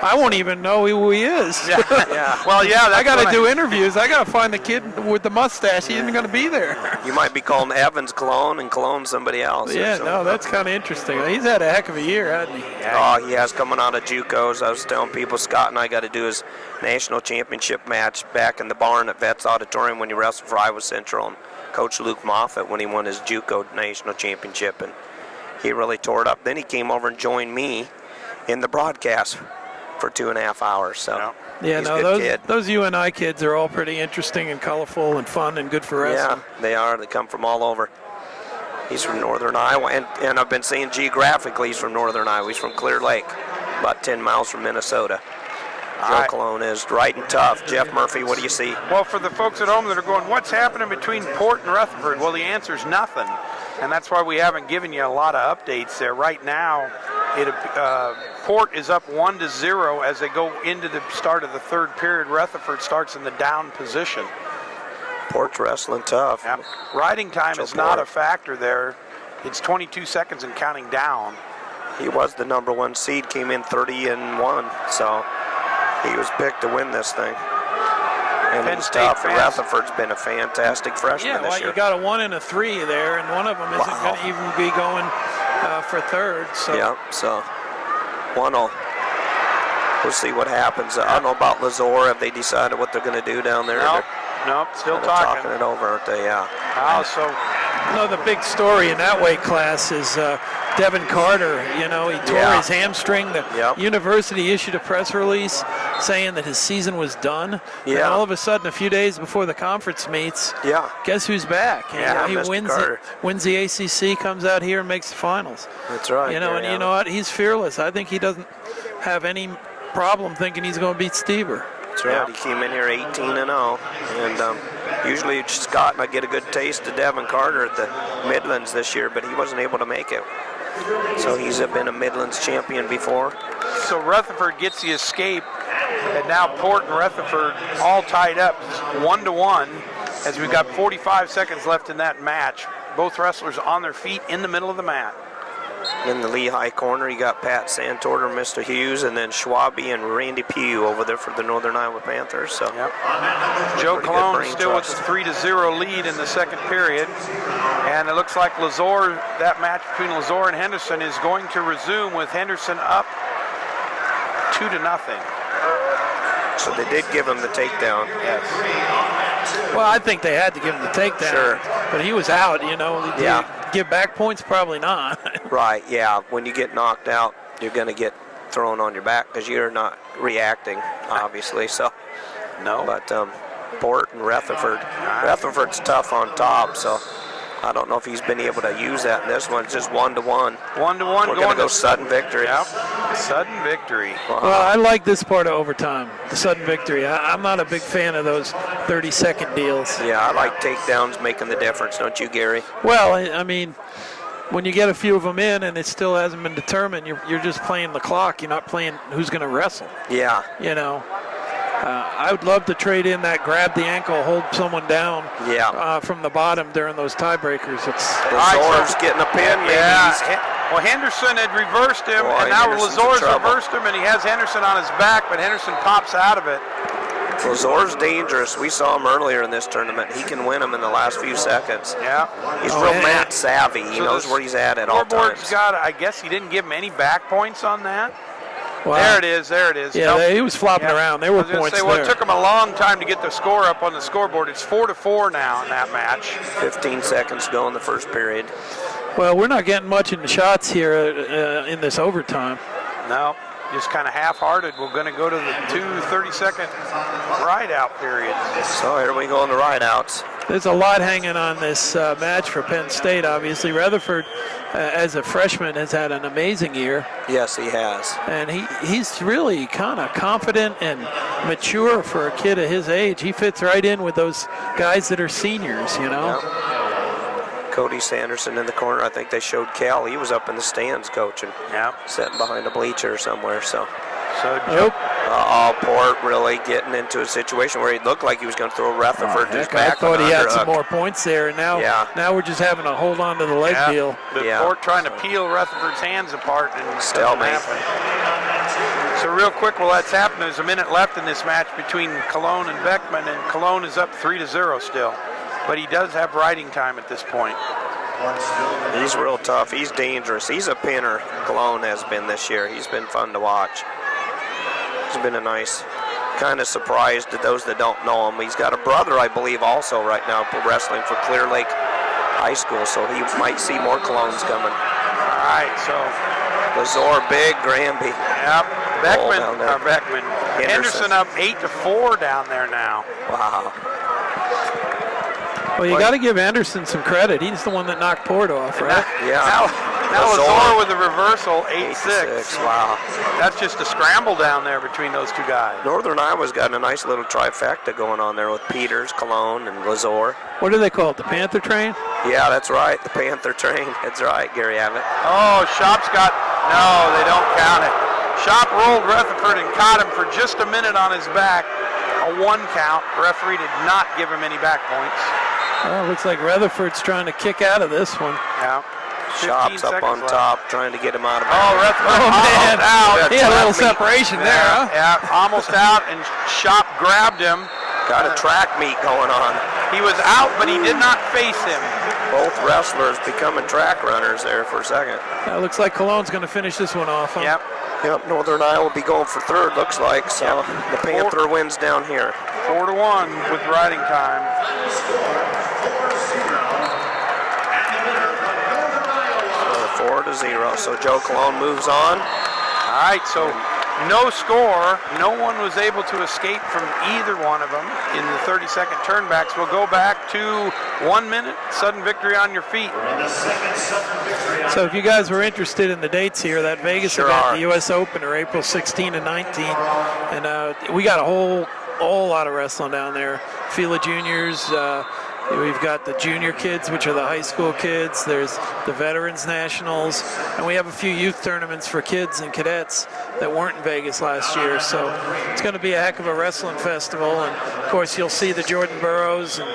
I won't even know who he is. Yeah. Yeah. Well, yeah, I that's got to what do interviews. I got to find the kid with the mustache. He isn't going to be there. You might be calling Evans Cologne and Cologne somebody else. or Yeah, something. no, that's kind of interesting. He's had a heck of a year, hasn't he? Oh, he has coming out of JUCOs. I was telling people, Scott and I got to do his national championship match back in the barn at Vets Auditorium when he wrestled for Iowa Central, and Coach Luke Moffitt when he won his JUCO national championship, and he really tore it up. Then he came over and joined me in the broadcast for 2.5 hours. So Yeah, he's a no, good kid. those UNI kids are all pretty interesting and colorful and fun and good for wrestling. Yeah, they are. They come from all over. He's from northern Iowa, and I've been saying geographically he's from northern Iowa. He's from Clear Lake, about 10 miles from Minnesota. Joe Cologne is right and tough. Jeff Murphy, what do you see? Well, for the folks at home that are going, what's happening between Port and Rutherford? Well, the answer is nothing. And that's why we haven't given you a lot of updates there. Right now, Port is up 1-0 as they go into the start of the third period. Rutherford starts in the down position. Port's wrestling tough. Yeah. Riding time Joe is not Port. a factor there. It's 22 seconds and counting down. He was the number 1 seed, came in 30-1, so he was picked to win this thing. And Penn he's State tough. fans- Rutherford's been a fantastic freshman Yeah, well, this year. you got a 1 and a 3 there, and one of them isn't Wow. going to even be going for third. So Yeah, so we'll see what happens. I don't know about Lazor. Have they decided what they're going to do down there? Nope, still They're talking. it over, aren't they? Yeah. So the big story in that weight class is Devin Carter. He tore his hamstring. The university issued a press release saying that his season was done. Yeah. And all of a sudden, a few days before the conference meets, guess who's back? Yeah, he Mr. Carter. wins the ACC, comes out here and makes the finals. That's right. And you know what? He's fearless. I think he doesn't have any problem thinking he's going to beat Stever. That's right. He came in here 18-0, and usually Scott and I get a good taste of Devin Carter at the Midlands this year, but he wasn't able to make it. So he's been a Midlands champion before. So Rutherford gets the escape, and now Port and Rutherford all tied up 1-1 as we've got 45 seconds left in that match. Both wrestlers on their feet in the middle of the mat. In the Lehigh corner, you got Pat Santorder, Mr. Hughes, and then Schwabe and Randy Pugh over there for the Northern Iowa Panthers. So, yep. Joe pretty good Cologne brain still with trust. a 3-0 lead in the second period. And it looks like Lazor, that match between Lazor and Henderson is going to resume with Henderson up 2-0. So they did give him the takedown. Yes. Well, I think they had to give him the takedown. Sure. But he was out, you know. Do Yeah. you give back points? Probably not. Right, yeah. When you get knocked out, you're going to get thrown on your back because you're not reacting, obviously. So, No. but Port and Rutherford. Rutherford's tough on top, so I don't know if he's been able to use that in this one. It's just 1-1. 1-1 We're going to go sudden victory. Yep. Sudden victory. Well, I like this part of overtime, the sudden victory. I'm not a big fan of those 30-second deals. Yeah, I like takedowns making the difference, don't you, Gary? Well, I mean, when you get a few of them in and it still hasn't been determined, you're just playing the clock. You're not playing who's going to wrestle. Yeah. You know, I would love to trade in that grab the ankle, hold someone down from the bottom during those tiebreakers. Lazor's getting a pin, maybe. Well, Henderson had reversed him, Boy, and now Henderson's in Lazor's trouble. reversed him, and he has Henderson on his back, but Henderson pops out of it. Lazor's dangerous. We saw him earlier in this tournament. He can win them in the last few seconds. Yeah. He's real mat savvy. He So knows the where he's at all Scoreboard's times. got, I guess he didn't give him any back points on that. Wow. There it is. Yeah, Nope. he was flopping around. There were I was gonna points say, well, there. it took him a long time to get the score up on the scoreboard. It's 4-4 now in that match. 15 seconds to go in the first period. Well, we're not getting much in the shots here in this overtime. No, just kind of half-hearted. We're going to go to the 2 30-second ride-out periods. So here we go in the ride-outs. There's a lot hanging on this match for Penn State, obviously. Rutherford, as a freshman, has had an amazing year. Yes, he has. And he's really kind of confident and mature for a kid of his age. He fits right in with those guys that are seniors, you know. Yep. Cody Sanderson in the corner. I think they showed Cal. He was up in the stands coaching. Yeah. Sitting behind a bleacher somewhere. So Nope. Port really getting into a situation where he looked like he was going to throw Rutherford to his I back. thought on he an had some underhook. more points there, and now we're just having a hold on to the leg deal. The Yeah. Port trying to peel Rutherford's hands apart and it doesn't Stalemate. happen. So real quick, while that's happening, there's a minute left in this match between Cologne and Beckman, and Cologne is up 3-0 still. But he does have riding time at this point. He's real tough. He's dangerous. He's a pinner. Cologne has been this year. He's been fun to watch. He's been a nice kind of surprise to those that don't know him. He's got a brother, I believe, also right now wrestling for Clear Lake High School, so he might see more Colognes coming. All right, so Lazor, big, Granby. yep, Beckman. Henderson. Henderson up 8-4 down there now. Wow. Well, you got to give Anderson some credit. He's the one that knocked Port off, right? Yeah. Now Lazor. Lazor with the reversal, 8-6. Wow. That's just a scramble down there between those two guys. Northern Iowa's got a nice little trifecta going on there with Peters, Cologne, and Lazor. What do they call it, the Panther train? Yeah, that's right, the Panther train. That's right, Gary Abbott. Oh, Shop's got, no, they don't count it. Shop rolled Rutherford and caught him for just a minute on his back. A 1 count. Referee did not give him any back points. Well, looks like Rutherford's trying to kick out of this one. Yeah. 15 Shop's up seconds on left. top, trying to get him out of Oh, Rutherford man. almost out. He had a little Trap meet. separation there, huh? Yeah, almost out, and Shop grabbed him. Got a track meet going on. He was out, but he did not face him. Both wrestlers becoming track runners there for a second. Looks like Cologne's going to finish this one off. Huh? Yep. Yep, Northern Iowa will be going for third, looks like. So the Panther wins down here. 4-1 with riding time. So 4-0. So Joe Cologne moves on. All right, so no score. No one was able to escape from either one of them in the 30-second turnbacks. We'll go back to 1 minute, sudden victory on your feet. So if you guys were interested in the dates here, that Vegas Sure event, are. the U.S. Open, are April 16 and 19. And we got a whole lot of wrestling down there. Fila Juniors, we've got the junior kids, which are the high school kids. There's the Veterans Nationals. And we have a few youth tournaments for kids and cadets that weren't in Vegas last year. So it's going to be a heck of a wrestling festival. And, of course, you'll see the Jordan Burroughs and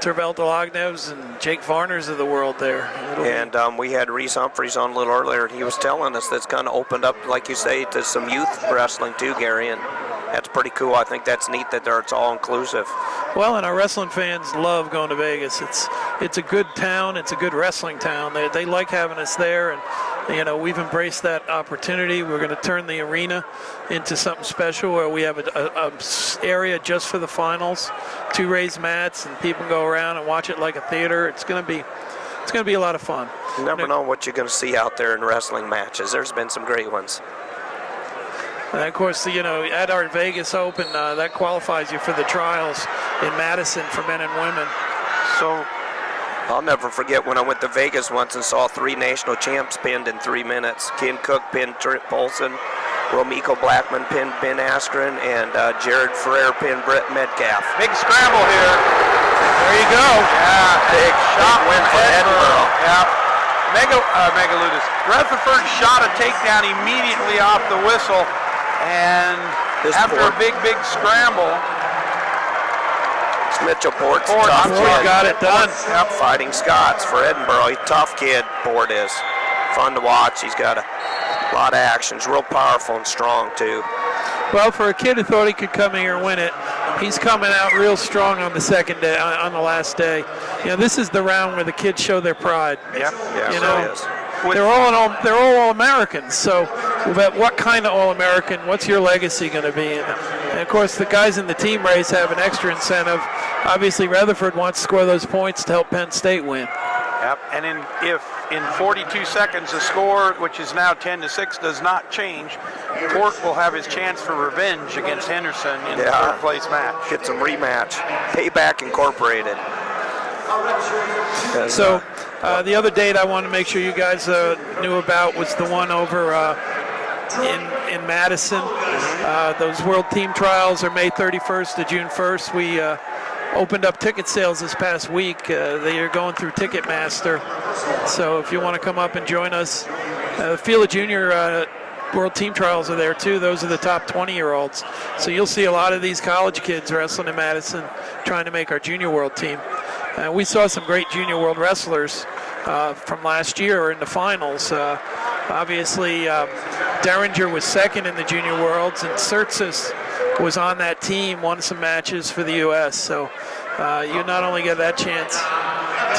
Tervel Delagnevs and Jake Varners of the world there. And we had Reese Humphreys on a little earlier, and he was telling us that's kind of opened up, like you say, to some youth wrestling too, Gary, and that's pretty cool. I think that's neat that it's all inclusive. Well, and our wrestling fans love going to Vegas. It's a good town. It's a good wrestling town. They like having us there, and we've embraced that opportunity. We're going to turn the arena into something special where we have a area just for the finals, 2 raised mats, and people can go around and watch it like a theater. It's going to be a lot of fun. You never know what you're going to see out there in wrestling matches. There's been some great ones. And of course, at our Vegas Open, that qualifies you for the trials in Madison for men and women. So I'll never forget when I went to Vegas once and saw 3 national champs pinned in 3 minutes. Ken Cook pinned Trent Polson, Romiko Blackman pinned Ben Askren, and Jared Ferrer pinned Brett Metcalf. big scramble here. There you go. Yeah, Big win for Edinburgh. Yeah. Megaludis. Rutherford shot a takedown immediately off the whistle, and after a big scramble, it's Mitchell Port's Port tough kid. got it done. Yep, fighting Scots for Edinburgh. He's a tough kid, Port is. Fun to watch. He's got a lot of actions. Real powerful and strong, too. Well, for a kid who thought he could come here and win it, he's coming out real strong on the second day, on the last day. This is the round where the kids show their pride. Yep. Yeah, it is. They're all Americans. So, but what kind of All-American? What's your legacy going to be? And of course, the guys in the team race have an extra incentive. Obviously, Rutherford wants to score those points to help Penn State win. Yep. And if in 42 seconds the score, which is now 10-6, does not change, Port will have his chance for revenge against Henderson in the third place match. Get some rematch. Payback Incorporated. So the other date I wanted to make sure you guys knew about was the one over in Madison. Those World Team Trials are May 31st to June 1st. We opened up ticket sales this past week. They are going through Ticketmaster. So if you want to come up and join us, the Fila Junior World Team Trials are there too. Those are the top 20-year-olds. So you'll see a lot of these college kids wrestling in Madison trying to make our junior world team. We saw some great junior world wrestlers from last year in the finals. Obviously, Derringer was second in the junior worlds, and Sertzis was on that team, won some matches for the U.S. So you not only get that chance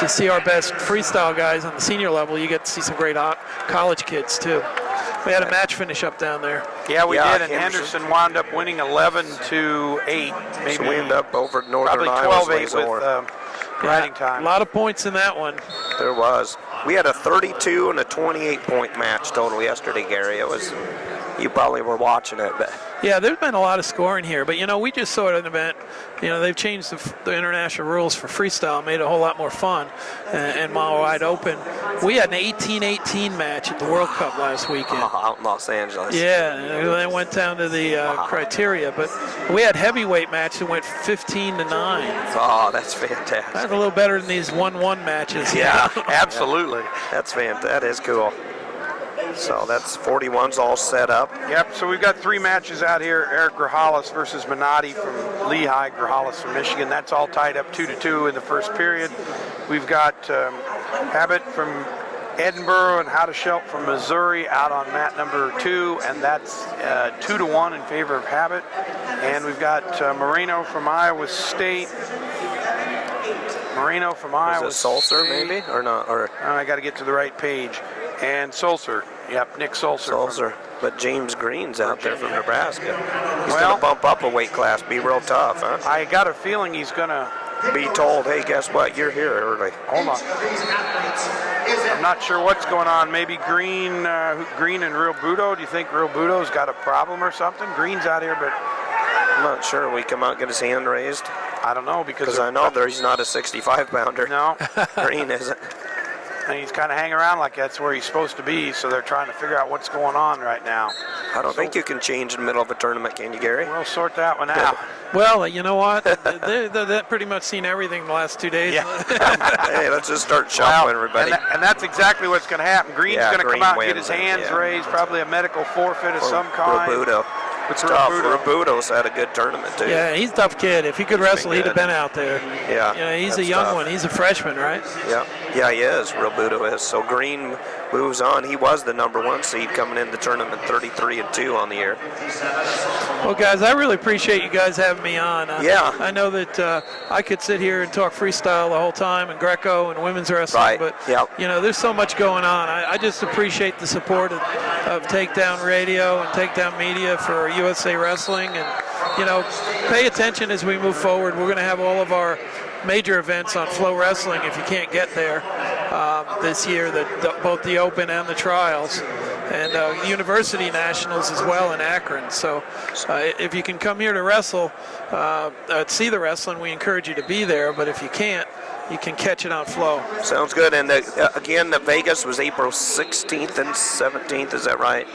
to see our best freestyle guys on the senior level, you get to see some great college kids too. We had a match finish up down there. Yeah, we did, and Henderson wound up winning 11-8. Maybe So we ended up over Northern probably Iowa's 12-8 with riding time. A lot of points in that one. There was. We had a 32 and a 28-point match total yesterday, Gary. It was. You probably were watching it, but. Yeah, there's been a lot of scoring here, but we just saw an event. They've changed the international rules for freestyle, made it a whole lot more fun and more wide open. We had an 18-18 match at the World Cup last weekend. Out in Los Angeles. Yeah, they went down to the criteria, but we had heavyweight match that went 15-9. Oh, that's fantastic. That's a little better than these 1-1 matches. Yeah, absolutely. That's fantastic. That is cool. So that's 41's all set up. Yep, so we've got 3 matches out here. Eric Grajales versus Minotti from Lehigh, Grajales from Michigan. That's all tied up 2-2 in the first period. We've got Habit from Edinburgh and How to Shelp from Missouri out on mat number 2, and that's 2-1 in favor of Habit. And we've got Moreno from Iowa State. Is it Sulzer maybe or not? Or I got to get to the right page. And Sulzer. Yep, Nick Sulzer. But James Green's out there from Nebraska. He's Well, going to bump up a weight class, be real tough, huh? I got a feeling he's going to Be told, hey, guess what? You're here early. hold on. I'm not sure what's going on. Maybe Green and Real Budo. Do you think Real Budo's got a problem or something? Green's out here, but I'm not sure. We come out and get his hand raised. I don't know because I know he's not a 65-pounder. No, Green isn't. and he's kind of hanging around like that's where he's supposed to be. So they're trying to figure out what's going on right now. I don't think you can change in the middle of a tournament, can you, Gary? We'll sort that one out. Well, you know what? They've pretty much seen everything the last 2 days. Yeah. Hey, let's just start shuffling, Well, everybody. and that's exactly what's going to happen. Green's going to Green come out and get wins his it, hands yeah. raised, probably a medical forfeit of some kind. Robuto. It's tough. Robuto's had a good tournament, too. Yeah, he's a tough kid. If he could wrestle, he'd have been out there. Yeah. You know, he's a that's young tough. one. He's a freshman, right? Yeah. Yeah, he is. Robuto is. So Green moves on. He was the number 1 seed coming in the tournament, 33-2 on the year. Well, guys, I really appreciate you guys having me on. Yeah. I know that I could sit here and talk freestyle the whole time and Greco and women's wrestling, Right. but Yep. you know, there's so much going on. I just appreciate the support of Takedown Radio and Takedown Media for USA Wrestling, and you know, pay attention as we move forward. We're going to have all of our major events on Flow Wrestling if you can't get there this year, both the Open and the Trials, and University Nationals as well in Akron. So if you can come here to wrestle, see the wrestling, we encourage you to be there, but if you can't, you can catch it on Flow. Sounds good. And again, the Vegas was April 16th and 17th, is that right?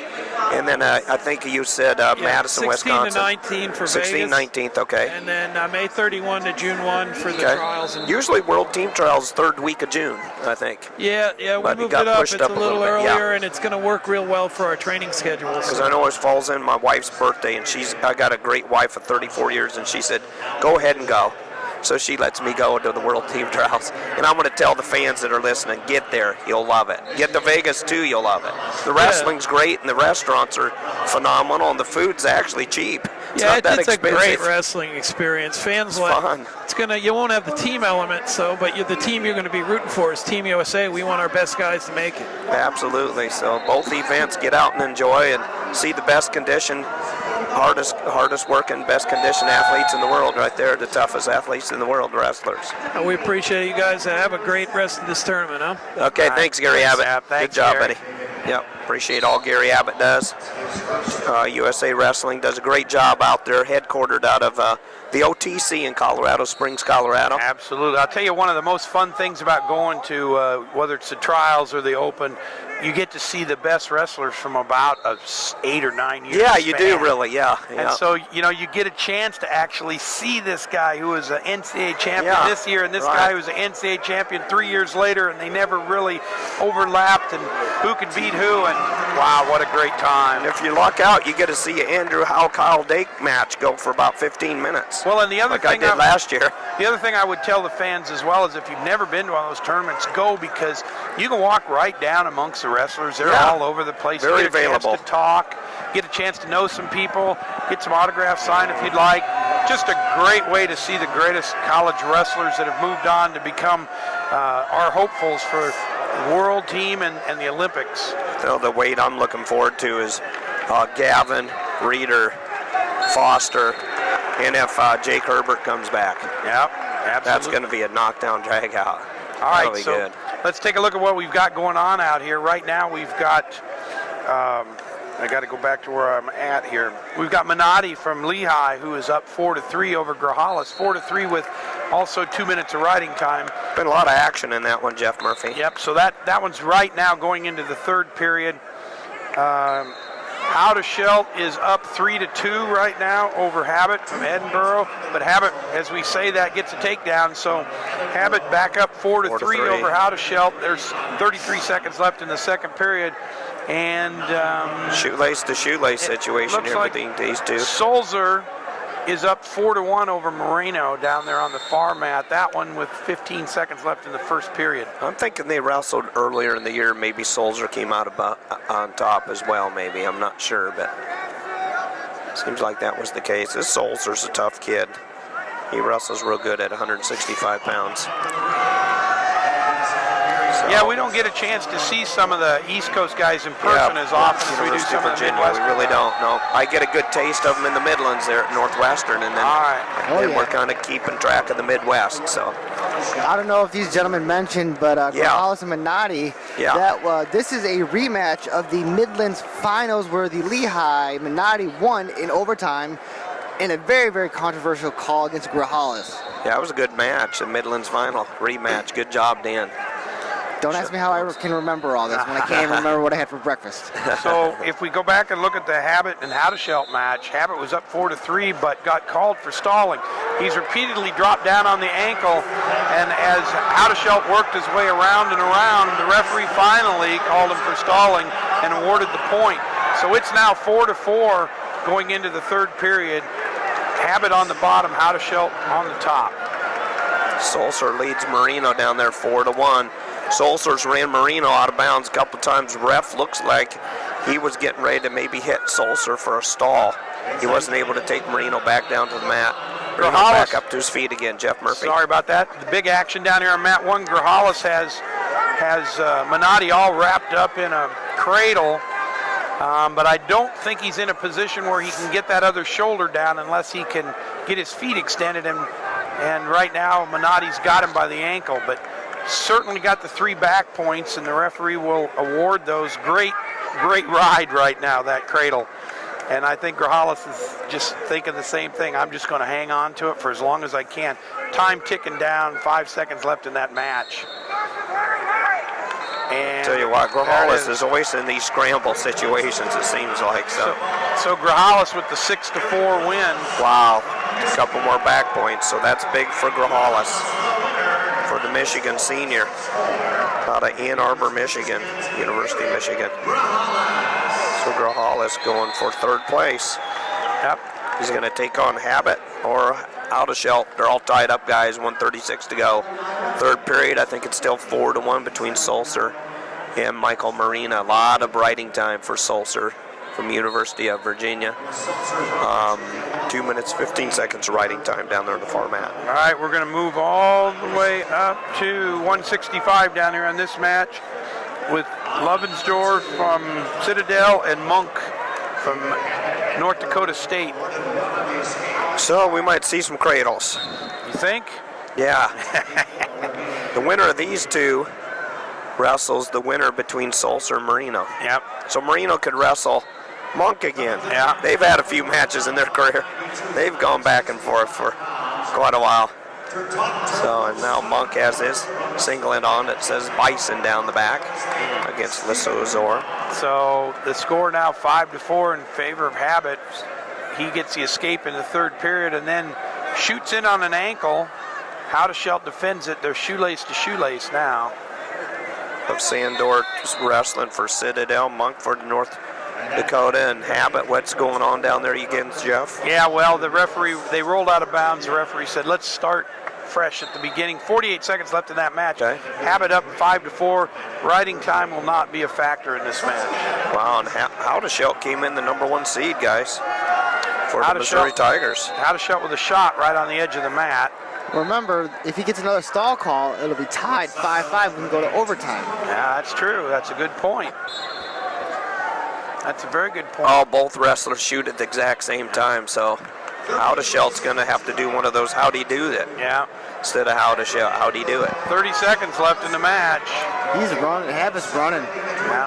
And then I think you said Madison, 16 Wisconsin. 16 to 19 for 16, Vegas. 19th, okay. And then May 31 to June 1 for the trials. And usually World Team Trials third week of June, I think. yeah, we But it moved got it up. pushed It's up a a little little bit, earlier, yeah. and it's going to work real well for our training schedules. Because I know it falls in my wife's birthday, and I got a great wife of 34 years, and she said, go ahead and go. So she lets me go to the World Team Trials. And I'm going to tell the fans that are listening, get there, you'll love it. Get to Vegas, too, you'll love it. The wrestling's great, and the restaurants are phenomenal, and the food's actually cheap. It's not that it's a expensive. great wrestling experience. Fans fun. You won't have the team element, but the team you're going to be rooting for is Team USA. We want our best guys to make it. Absolutely. So both events, get out and enjoy and see the best condition, hardest working, best conditioned athletes in the world right there, the toughest athletes in the world, wrestlers. We appreciate you guys, and have a great rest of this tournament, huh? Okay, thanks, Gary Abbott. Thanks, good job, Gary. buddy. Yep, appreciate all Gary Abbott does. USA Wrestling does a great job out there, headquartered out of the OTC in Colorado Springs, Colorado. Absolutely. I'll tell you, one of the most fun things about going to, whether it's the trials or the Open, you get to see the best wrestlers from about 8 or 9 years. Yeah, you do span. really, yeah. And so, you get a chance to actually see this guy who was an NCAA champion this year and this guy who was an NCAA champion 3 years later, and they never really overlapped, and who could beat who, and wow, what a great time. And if you luck out, you get to see Andrew Kyle Dake match go for about 15 minutes. Well, and the other thing I did last year. The other thing I would tell the fans as well is if you've never been to one of those tournaments, go, because you can walk right down amongst the wrestlers. They're all over the place. Very you get a available. chance to talk, get a chance to know some people, get some autographs signed if you'd like. Just a great way to see the greatest college wrestlers that have moved on to become our hopefuls for the world team and the Olympics. So the weight I'm looking forward to is Gavin, Reeder, Foster, and if Jake Herbert comes back. Yep, absolutely. That's going to be a knockdown drag out. All right, That'll be so good. let's take a look at what we've got going on out here. Right now we've got, I got to go back to where I'm at here. We've got Minotti from Lehigh, who is up 4-3 over Grajales, 4-3 with also 2 minutes of riding time. Been a lot of action in that one, Jeff Murphy. Yep, so that one's right now going into the third period. How to Schelt is up 3-2 right now over Habit from Edinburgh, but Habit, as we say that, gets a takedown, so Habit back up 4-3 over How to Schelt. There's 33 seconds left in the second period, and Shoelace to shoelace situation here like between these two. Sulzer is up 4-1 over Moreno down there on the far mat. That one with 15 seconds left in the first period. I'm thinking they wrestled earlier in the year. Maybe Sulzer came out on top as well, maybe. I'm not sure, but seems like that was the case. This Sulzer's a tough kid. He wrestles real good at 165 pounds. Yeah, we don't get a chance to see some of the East Coast guys in person as often as we do some of the Virginia, Midwest. we really don't. No, I get a good taste of them in the Midlands there at Northwestern, and then we're kind of keeping track of the Midwest. So I don't know if these gentlemen mentioned, but Grajales and Minotti, that this is a rematch of the Midlands finals where the Lehigh Minotti won in overtime in a very, very controversial call against Grajales. Yeah, it was a good match, the Midlands final rematch. Good job, Dan. Don't ask me how I can remember all this when I can't even remember what I had for breakfast. So if we go back and look at the Habit and How to Schelt match, Habit was up 4-3 but got called for stalling. He's repeatedly dropped down on the ankle, and as How to Schelt worked his way around and around, the referee finally called him for stalling and awarded the point. So it's now 4-4 going into the third period. Habit on the bottom, Howdeshelt on the top. Sulzer leads Marino down there 4-1. Sulzer's ran Marino out of bounds a couple times. Ref looks like he was getting ready to maybe hit Sulzer for a stall. He wasn't able to take Marino back down to the mat. Marino back up to his feet again, Jeff Murphy. Sorry about that. The big action down here on mat 1. Grijalles has Minotti all wrapped up in a cradle, but I don't think he's in a position where he can get that other shoulder down unless he can get his feet extended. And right now, Minotti's got him by the ankle, but certainly got the 3 back points, and the referee will award those. Great ride right now, that cradle. And I think Grijalles is just thinking the same thing. I'm just going to hang on to it for as long as I can. Time ticking down, 5 seconds left in that match. And tell you what, Grijalles is always in these scramble situations, it seems like. So Grijalles with the 6-4 win. Wow, a couple more back points, so that's big for Grijalles, for the Michigan senior out of Ann Arbor, Michigan, University of Michigan. So Grijalles going for third place. Yep. He's going to take on Habit or Howdeshelt. They're all tied up, guys. 1:36 to go. Third period, I think it's still 4-1 between Sulzer and Michael Marina. A lot of riding time for Sulzer from University of Virginia. 2 minutes, 15 seconds riding time down there in the far mat. All right, we're going to move all the way up to 165 down here on this match with Lovensdorf from Citadel and Monk from North Dakota State. So we might see some cradles. You think? Yeah. The winner of these two wrestles the winner between Sulzer and Marino. Yep. So Marino could wrestle Monk again. Yeah. They've had a few matches in their career. They've gone back and forth for quite a while. So, and now Monk has his singlet on that says Bison down the back against Lesozor. So the score now 5-4 in favor of Habit. He gets the escape in the third period and then shoots in on an ankle. Howdeshelt defends it. They're shoelace to shoelace now. Of Sandor wrestling for Citadel, Monk for North Dakota, and Habit. What's going on down there against Jeff? Yeah, well, the referee, they rolled out of bounds. The referee said, let's start fresh at the beginning. 48 seconds left in that match. Okay. Habit up 5-4. Riding time will not be a factor in this match. Wow, and Howdeshelt came in the #1 seed, guys, for the Missouri Tigers. Howdeshelt with a shot right on the edge of the mat. Remember, if he gets another stall call, it'll be tied 5-5. We can go to overtime. Yeah, that's true. That's a good point. That's a very good point. Oh, both wrestlers shoot at the exact same time, so Howdeshelt's going to have to do one of those howdy do it. Yeah. Instead of Howdeshelt, howdy do it. 30 seconds left in the match. He's running. Habit's running. Yeah.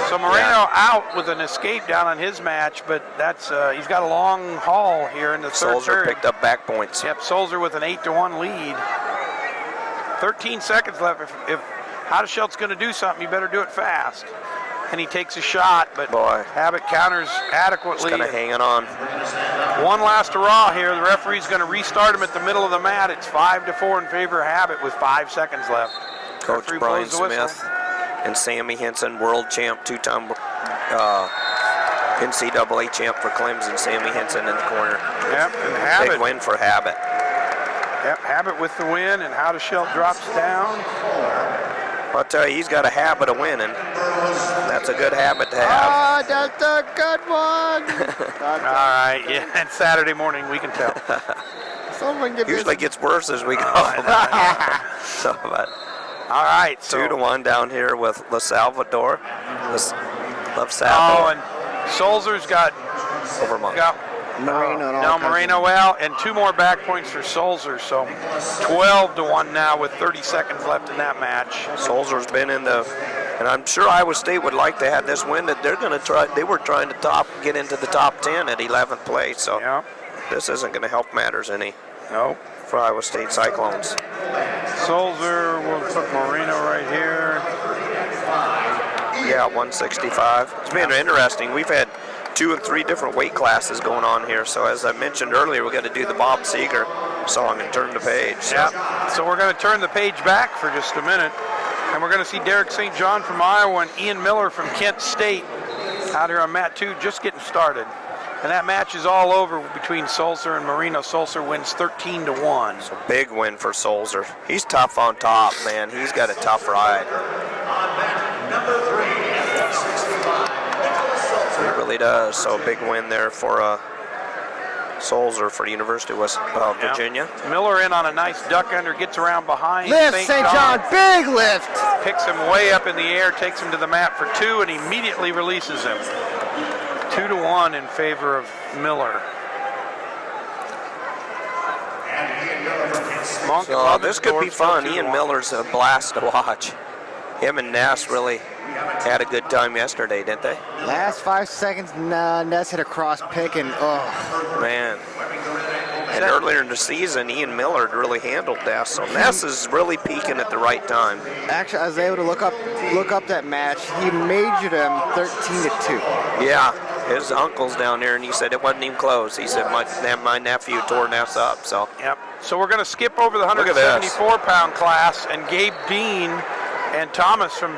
So Moreno out with an escape down on his match, but that's he's got a long haul here in the third Sulzer period. picked up back points. Yep, Sulzer with an 8-1 lead. 13 seconds left. If Howdeshelt's going to do something, you better do it fast. And he takes a shot, but Boy. Habit counters adequately. Kind of hanging on. One last hurrah here. The referee's going to restart him at the middle of the mat. It's 5-4 in favor of Habit with 5 seconds left. Coach Referee Brian blows the whistle. Smith and Sammy Henson, world champ, two-time NCAA champ for Clemson. Sammy Henson in the corner. Yep, and Habit. Big win for Habit. Yep, Habit with the win, and Howdeshelt drops down. I'll tell you, he's got a habit of winning. That's a good habit to have. Oh, that's a good one. All right, yeah, it's Saturday morning, we can tell. Someone get Usually gets worse as we go. So, but All right, so 2-1 down here with La Salvador. La oh, Salvador and Sulzer's got over Monk. Marino and all now kinds Moreno well, and 2 more back points for Sulzer, so 12-1 now with 30 seconds left in that match. Sulzer's been in the, and I'm sure Iowa State would like to have this win. That they're going to try. They were trying to get into the top 10 at 11th place. So Yeah, this isn't going to help matters any no. for Iowa State Cyclones. Sulzer will put Moreno right here. Yeah, 165. It's been interesting. We've had 2 and 3 different weight classes going on here. So as I mentioned earlier, we're going to do the Bob Seger song and turn the page. So. Yeah, so we're going to turn the page back for just a minute, and we're going to see Derek St. John from Iowa and Ian Miller from Kent State out here on mat 2 just getting started. And that match is all over between Sulzer and Marino. Sulzer wins 13-1. So big win for Sulzer. He's tough on top, man. He's got a tough ride. He really does. So big win there for Sulzer for the University of West Virginia. Yep. Miller in on a nice duck under, gets around behind. Lift, St. John, big lift. Picks him way up in the air, takes him to the mat for 2, and immediately releases him. 2-1 in favor of Miller. Monk So this could be Loversdorf fun. still Ian 2-1. Miller's a blast to watch. Him and Ness really had a good time yesterday, didn't they? Last 5 seconds, Ness hit a cross pick, and Man. And earlier in the season, Ian Miller had really handled Ness. So Ness is really peaking at the right time. actually, I was able to look up that match. He majored him 13-2. Yeah, his uncle's down there, and he said it wasn't even close. He said my nephew tore Ness up. So Yep. So we're going to skip over the Look at this. 174-pound class, and Gabe Dean and Thomas from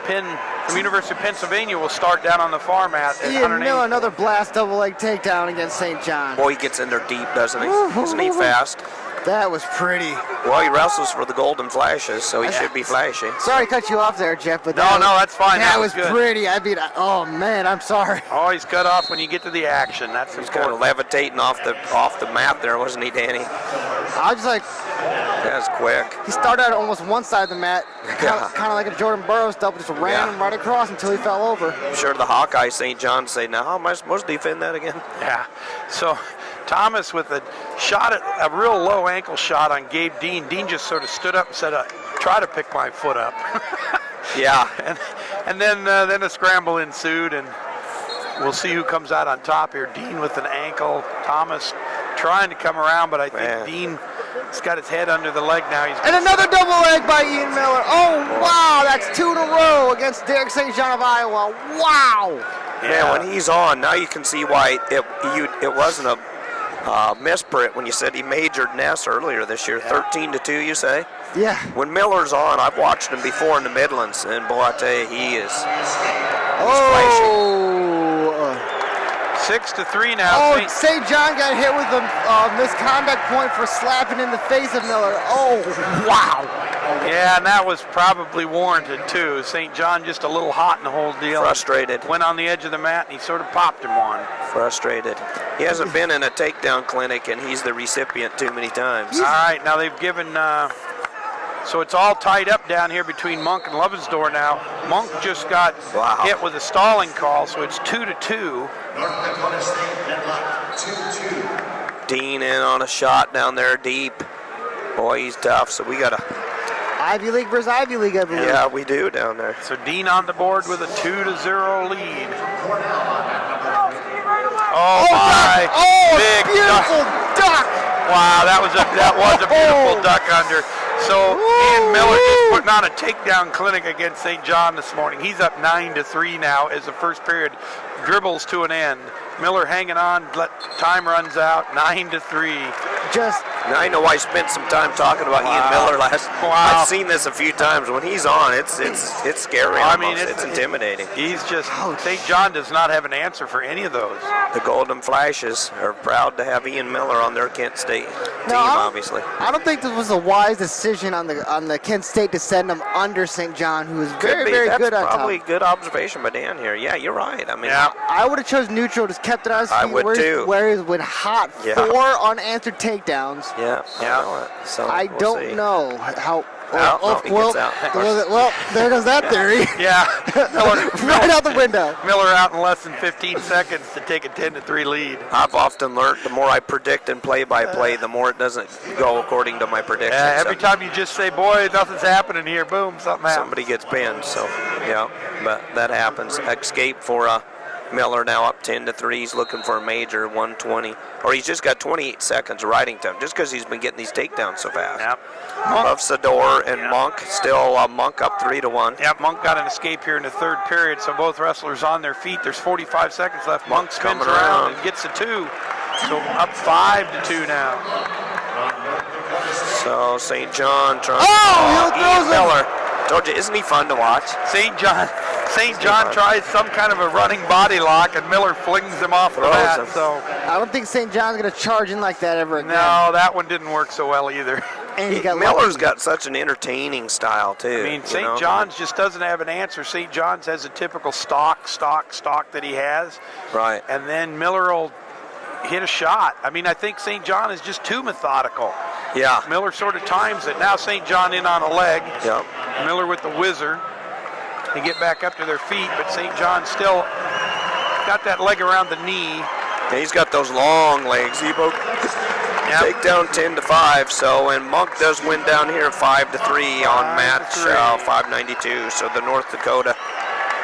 University of Pennsylvania will start down on the far mat at Ian 180. Miller, another blast double leg takedown against St. John. boy, he gets in there deep, doesn't he? Isn't he fast? That was pretty. Well, he wrestles for the Golden Flashes, so he should be flashy. Sorry to cut you off there, Jeff, but No, that's fine. That That was was good. pretty. I mean, oh man, I'm sorry. Always cut off when you get to the action. That's He's kind of important. levitating off the mat there, wasn't he, Danny? I was just like, That was quick. he started out almost one side of the mat, kind of like a Jordan Burroughs double, just ran him right across until he fell over. I'm sure the Hawkeye St. John say, now how am I supposed to defend that again? Yeah. So Thomas with a real low ankle shot on Gabe Dean. Dean just sort of stood up and said, try to pick my foot up. Yeah. And then a scramble ensued, and we'll see who comes out on top here. Dean with an ankle. Thomas trying to come around, but I think Dean has got his head under the leg now. And another double leg by Ian Miller. Oh, wow, that's 2 in a row against Derek St. John of Iowa. Wow. Yeah, when he's on, now you can see why it wasn't a misprint when you said he majored Ness earlier this year. 13-2, you say? Yeah. When Miller's on, I've watched him before in the Midlands, and boy, I tell you, he's flashy. Oh. 6-3 now. Oh, St. John got hit with a misconduct point for slapping in the face of Miller. Oh, wow. Yeah, and that was probably warranted too. St. John just a little hot in the whole deal. Frustrated. Went on the edge of the mat and he sort of popped him one. Frustrated. He hasn't been in a takedown clinic, and he's the recipient too many times. All right, now they've given, so it's all tied up down here between Monk and Loversdorf now. Monk just got hit with a stalling call, so it's 2-2. Dean in on a shot down there deep. Boy, he's tough, so we got to... Ivy League versus Ivy League, I believe. Yeah, we do down there. So Dean on the board with a 2-0 lead. Oh my! Oh, big beautiful duck. Wow, that was a beautiful duck under. So Ian Miller is putting on a takedown clinic against St. John this morning. He's up 9-3 now as the first period dribbles to an end. Miller hanging on, time runs out, 9-3. Now I know I spent some time talking about Ian Miller last. Wow. I've seen this a few times. When he's on, it's scary. I mean, it's intimidating. He's just St. John does not have an answer for any of those. The Golden Flashes are proud to have Ian Miller on their Kent State team, obviously. I don't think this was a wise decision on the Kent State to send him under St. John, who is very good on top. That's probably good observation by Dan here. Yeah, you're right. I mean, I would have chose neutral, just kept it on his feet. I would too. Where he's been hot, 4 unanswered takedowns. Yeah. So I we'll don't see. know how. He gets out. Well, there goes that theory. Yeah. Right out the window. Miller out in less than 15 seconds to take a 10-3 lead. I've often learned the more I predict and play by play, the more it doesn't go according to my predictions. Every time you just say, boy, nothing's happening here, boom, something happens. Somebody gets pinned, so yeah, but that happens. Escape for Miller now up 10-3. He's looking for a major 120, or he's just got 28 seconds of riding time, just because he's been getting these takedowns so fast. Yep. Above Sador and Monk, still Monk up 3-1. Yeah, Monk got an escape here in the third period, so both wrestlers on their feet. There's 45 seconds left. Monk spins coming around around. and gets a 2, so up 5-2 now. So St. John trying. He throws Ian Miller. Told you, isn't he fun to watch? St. St. John tries some kind of a running body lock, and Miller flings him off the mat. him. So I don't think St. John's going to charge in like that ever again. no, that one didn't work so well either. And he got Miller's lucky. got such an entertaining style too. I mean, St. John's just doesn't have an answer. St. John's has a typical stock that he has. Right. And then Miller will hit a shot. I mean, I think St. John is just too methodical. Yeah. Miller sort of times it. Now St. John in on a leg. Yeah. Miller with the whizzer. They get back up to their feet, but St. John still got that leg around the knee. Yeah, he's got those long legs. He broke. Take down 10-5. So, and Monk does win down here 5-3 on match 592. So the North Dakota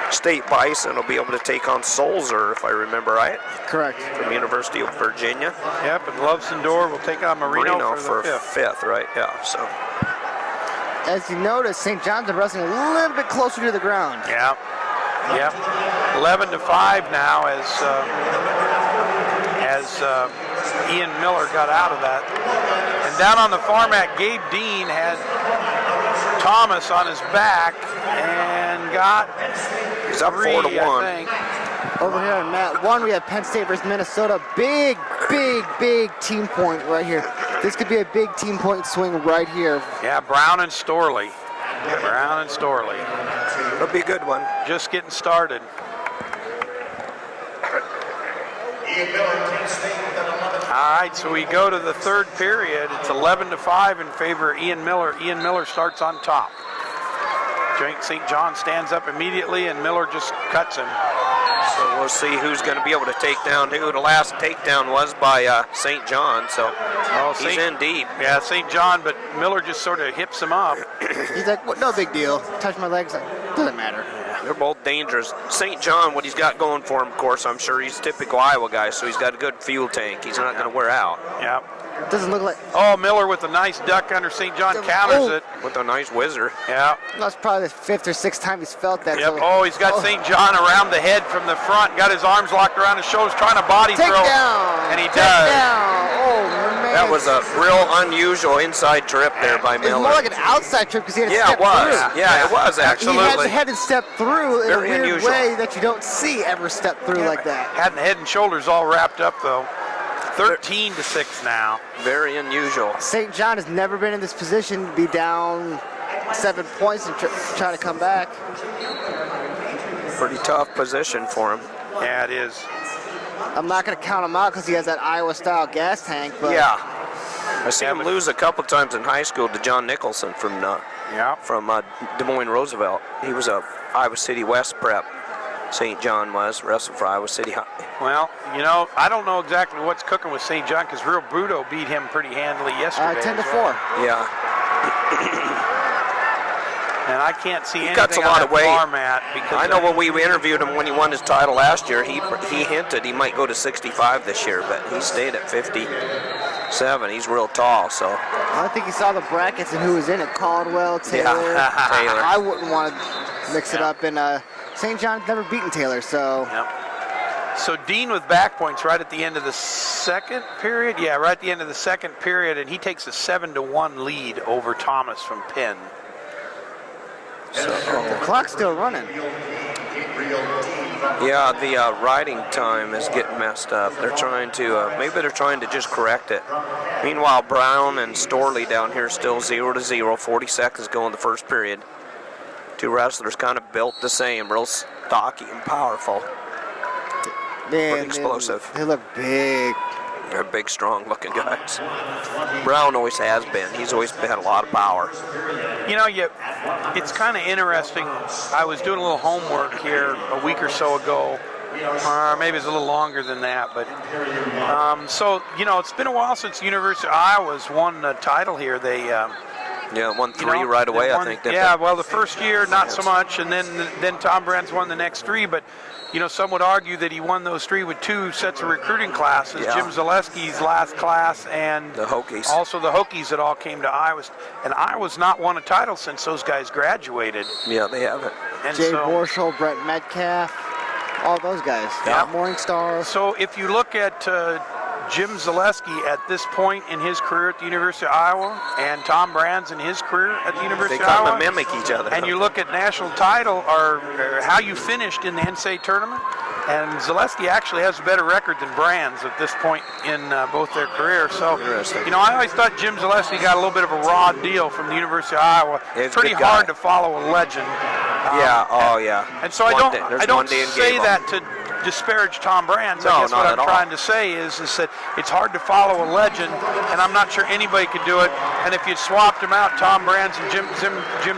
State Bison will be able to take on Sulzer, if I remember right. Correct. From University of Virginia. Yep, and Lovesendor will take on Marino for the fifth. right? Yeah. So. As you notice, St. John's are wrestling a little bit closer to the ground. Yeah. Yep. 11-5 now as Ian Miller got out of that. And down on the far mat, Gabe Dean had Thomas on his back and got He's up 3, 4-1. I think. Over here on mat 1, we have Penn State versus Minnesota. Big team point right here. This could be a big team point swing right here. Yeah, Brown and Storley. That'll be a good one. Just getting started. All right, so we go to the third period. It's 11-5 in favor of Ian Miller. Ian Miller starts on top. St. John stands up immediately, and Miller just cuts him. So we'll see who's going to be able to take down who. The last takedown was by St. John, so he's in deep. Yeah, St. John, but Miller just sort of hips him up. He's like, well, no big deal. Touch my legs, doesn't matter. They're both dangerous. St. John, what he's got going for him, of course, I'm sure he's a typical Iowa guy, so he's got a good fuel tank. He's not going to wear out. Yeah. Doesn't look like. Oh, Miller with a nice duck under St. John counters it. With a nice whizzer. Yeah. That's probably the 5th or 6th time he's felt that. Yep. So, Oh, he's got St. John around the head from the front, got his arms locked around his shoulders, trying to body take throw. down. And he take does. Down. Oh, man. That was a real unusual inside trip there by It's Miller. more like an outside trip because he had to step it was. through. Yeah, it was Absolutely. He had to step through in Very a weird unusual. way that you don't see ever step through like that. Had the head and shoulders all wrapped up, though. 13-6 now. Very unusual. St. John has never been in this position to be down 7 points and try to come back. Pretty tough position for him. Yeah, it is. I'm not going to count him out because he has that Iowa-style gas tank. But Yeah. I seen him lose a couple times in high school to John Nicholson from Des Moines Roosevelt. He was a Iowa City West prep. St. John wrestled for Iowa City High. Well, you know, I don't know exactly what's cooking with St. John because Real Bruto beat him pretty handily yesterday. 10-4. Yeah. And I can't see anything cuts a on lot that of weight. bar mat because I know when we interviewed him when he won his title last year, he hinted he might go to 65 this year, but he stayed at 57. He's real tall, so. I think he saw the brackets and who was in it. Caldwell, Taylor. Yeah, Taylor. I wouldn't want to mix it up. And St. John's never beaten Taylor, so. Yep. So Dean with back points right at the end of the second period. Yeah, right at the end of the second period, and he takes a 7-1 lead over Thomas from Penn. So the clock's still running. Yeah, the riding time is getting messed up. They're trying to, maybe they're trying to just correct it. Meanwhile, Brown and Storley down here still 0-0, 40 seconds go in the first period. Two wrestlers kind of built the same, real stocky and powerful. Man, Pretty explosive. They look big. They're big, strong-looking guys. Brown always has been. He's always had a lot of power. You know, it's kind of interesting. I was doing a little homework here a week or so ago, or maybe it's a little longer than that. But so, you know, it's been a while since University of Iowa's won the title here. They won three right away, I think. Yeah, well, the first year, not so much, and then Tom Brands won the next three. But, you know, some would argue that he won those three with two sets of recruiting classes, Jim Zaleski's last class and the Hokies. Also the Hokies that all came to Iowa. And Iowa's not won a title since those guys graduated. Yeah, they haven't. And Jay Borschel, Brett Metcalf, all those guys. Yeah. Morning Stars. So if you look at Jim Zaleski at this point in his career at the University of Iowa and Tom Brands in his career at the University They of Iowa. kind of mimic each other. And you look at national title or how you finished in the NCAA tournament, and Zaleski actually has a better record than Brands at this point in both their careers. So, Interesting. you know, I always thought Jim Zaleski got a little bit of a raw deal from the University of Iowa. He's It's pretty a good guy. hard to follow a legend. Yeah, oh yeah. And so I There's don't one day in say Gable. that to disparage Tom Brands. No, I guess not what at I'm all. trying to say is that it's hard to follow a legend, and I'm not sure anybody could do it. And if you swapped them out, Tom Brands and Jim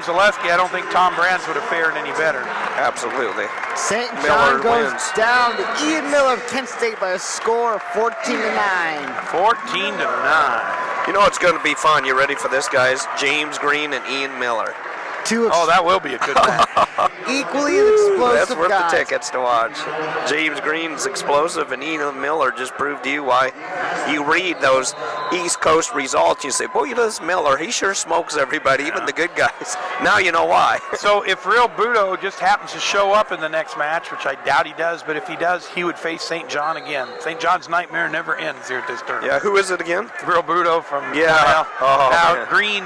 Zaleski, I don't think Tom Brands would have fared any better. Absolutely. St. Miller John goes wins. down to Ian Miller of Kent State by a score of 14-9. 14-9. You know it's going to be fun. You ready for this, guys? James Green and Ian Miller. Two Oh, that will be a good match. equally explosive That's worth guys. the tickets to watch. James Green's explosive, and Ian Miller just proved to you why you read those East Coast results. You say, boy, this Miller, he sure smokes everybody, even the good guys. Now you know why. So if Real Budo just happens to show up in the next match, which I doubt he does, but if he does, he would face St. John again. St. John's nightmare never ends here at this tournament. Yeah, who is it again? Real Budo from Yeah. Cornell. Oh, now man. Green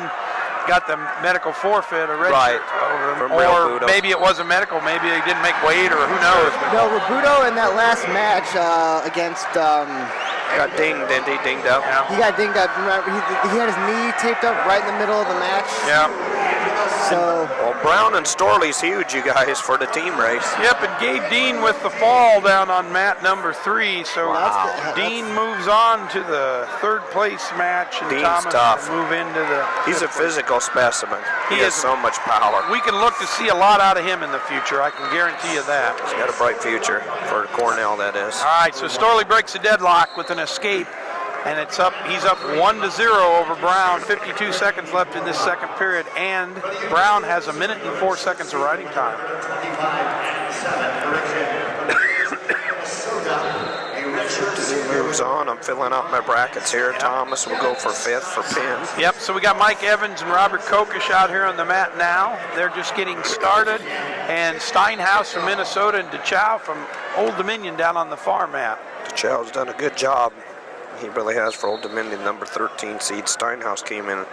got the medical forfeit, a red Right. shirt over him. From Real Or Budo. maybe it wasn't medical, maybe they didn't make weight, or who knows. But No, Robuto in that last match against, Got dinged, didn't he? Dinged up. yeah. he got dinged up. Remember, he had his knee taped up right in the middle of the match. Yeah. So, Well, Brown and Storley's huge, you guys, for the team race. Yep, and Gabe Dean with the fall down on mat number 3. So Wow. Dean moves on to the third place match, and Dean's Thomas tough. will move into the. He's a physical specimen. He He has is. so much power. We can look to see a lot out of him in the future. I can guarantee you that. He's got a bright future for Cornell, that is. All right, so Storley breaks the deadlock with an escape, and it's up. He's up 1-0 over Brown. 52 seconds left in this second period, and Brown has 1 minute and 4 seconds of riding time. He moves on. I'm filling out my brackets here. Thomas will go for 5th for Penn. Yep, so we got Mike Evans and Robert Kokish out here on the mat now. They're just getting started. And Steinhaus from Minnesota and DeChow from Old Dominion down on the far mat. Chow's done a good job. He really has for Old Dominion, number 13 seed. Steinhaus came in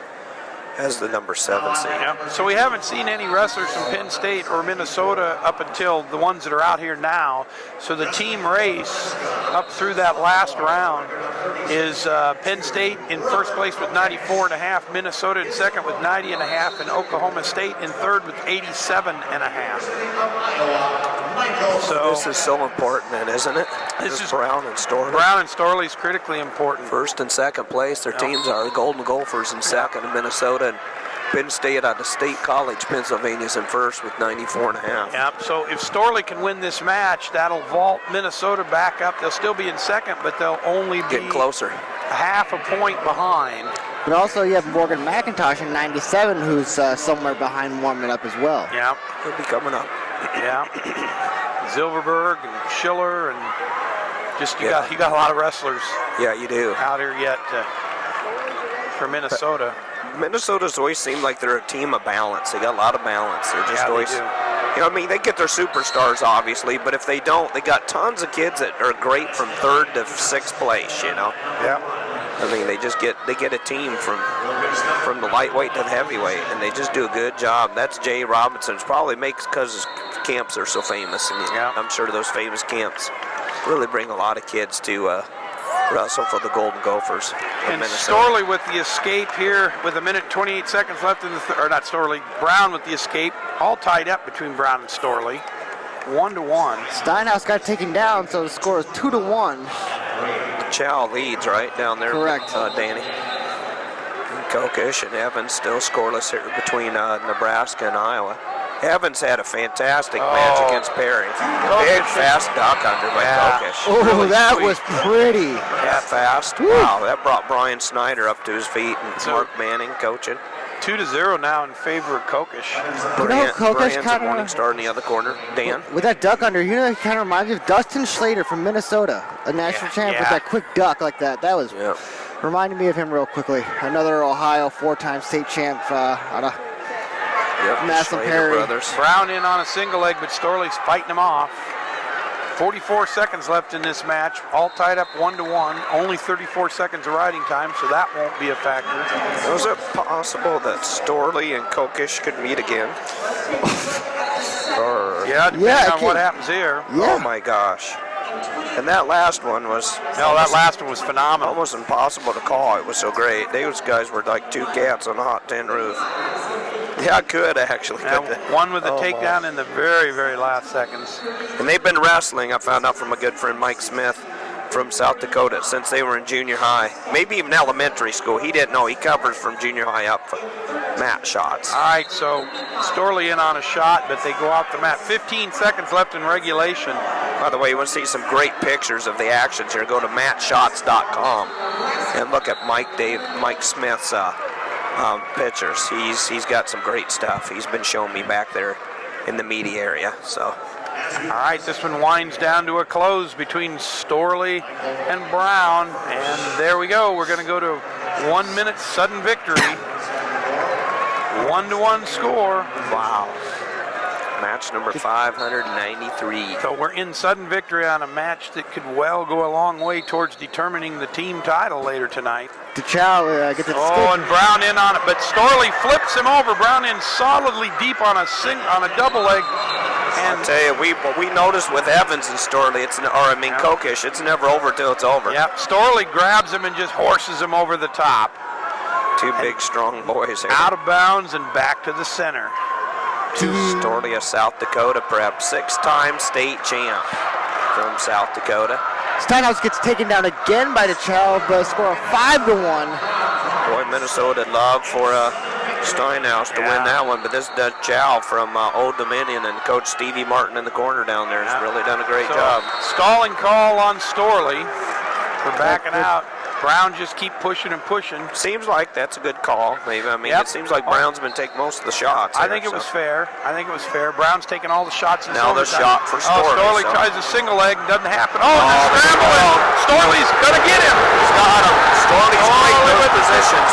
as the number 7 seed. Yep. So we haven't seen any wrestlers from Penn State or Minnesota up until the ones that are out here now. So the team race up through that last round is Penn State in first place with 94.5, Minnesota in second with 90.5, and Oklahoma State in third with 87.5. So This is so important then, isn't it? This is- Brown and Storley. Brown and Storley is critically important. First and second place. Their teams are the Golden Gophers in second, and Minnesota and Penn State out of State College, Pennsylvania, is in first with 94.5. Yep. So if Storley can win this match, that'll vault Minnesota back up. They'll still be in second, but they'll only be Getting closer. half a point behind. but also you have Morgan McIntosh in 97, who's somewhere behind warming up as well. Yeah. He'll be coming up. Yeah. Zilverberg and Schiller and just you Yeah. got a lot of wrestlers Yeah, you do. out here yet for Minnesota. Minnesota's always seemed like they're a team of balance. They got a lot of balance. They're just Yeah, they always, do. you know, I mean, they get their superstars obviously, but if they don't, they got tons of kids that are great from 3rd to 6th place. You know, Yeah. I mean, they get a team from the lightweight to the heavyweight, and they just do a good job. That's Jay Robinson's probably makes because his camps are so famous, and Yeah. I'm sure those famous camps really bring a lot of kids to wrestle for the Golden Gophers of And Minnesota. Storley with the escape here with 1 minute and 28 seconds left in the or not Storley, Brown with the escape, all tied up between Brown and Storley. 1-1. Steinhaus got taken down, so the score is 2-1. Chow leads right down there. Correct. Danny. And Kokish and Evans still scoreless here between Nebraska and Iowa. Evans had a fantastic match against Perry. Big, fast duck under by Yeah. Kokish. Oh, Really that sweet. was pretty. Yeah, fast. Wow, that brought Brian Snyder up to his feet, and So- Mark Manning coaching. 2-0 now in favor of Kokish. Kokish Brian's a kinda- Morning Star in the other corner. Dan. With that duck under, you know, it kind of reminds me of Dustin Schlater from Minnesota, a national champ with yeah. that quick duck like that. That was Yeah. reminded me of him real quickly. Another Ohio 4-time state champ out of Yep. Massillon Schlater Perry. brothers. Brown in on a single leg, but Storley's fighting him off. 44 seconds left in this match, all tied up 1-1. Only 34 seconds of riding time, so that won't be a factor. Was it possible that Storley and Kokish could meet again? Or Yeah, depending on what happens here. oh my gosh! And that last one was that last one was phenomenal. almost impossible to call. It was so great. Those guys were like two cats on a hot tin roof. Yeah, good actually. One with a takedown in the very, very last seconds. And they've been wrestling, I found out from a good friend, Mike Smith, from South Dakota, since they were in junior high. Maybe even elementary school. He didn't know. He covers from junior high up for mat shots. All right, so Storley in on a shot, but they go off the mat. 15 seconds left in regulation. By the way, you want to see some great pictures of the actions here, go to matshots.com and look at Mike Smith's pictures. He's got some great stuff. He's been showing me back there in the media area. So, all right, this one winds down to a close between Storley and Brown, and there we go. We're going to go to 1 minute sudden victory. 1-1 score. wow. Match number 593. So we're in sudden victory on a match that could well go a long way towards determining the team title later tonight. DeChao gets it. And Brown in on it, but Storley flips him over. Brown in solidly deep on a double leg. And I'll tell you, we noticed with Evans and Storley, Kokish, it's never over till it's over. Yep, Storley grabs him and just horses him over the top. Two big, strong boys here. Out of bounds and back to the center. Storley of South Dakota prep, 6-time state champ from South Dakota. Steinhaus gets taken down again by DeChao, but score of 5-1. Boy, Minnesota love for Steinhaus to win that one, but this is DeChao from Old Dominion, and Coach Stevie Martin in the corner down there has really done a great job. Stalling call on Storley for backing out. Brown just keep pushing and pushing. Seems like that's a good call. Maybe it seems like Brown's been taking most of the shots. I think it was fair. Brown's taking all the shots. Now the shot for Storley. Storley tries a single leg, doesn't happen. Scrambling. Storley's gonna get him. He's got him. Storley's right in those positions.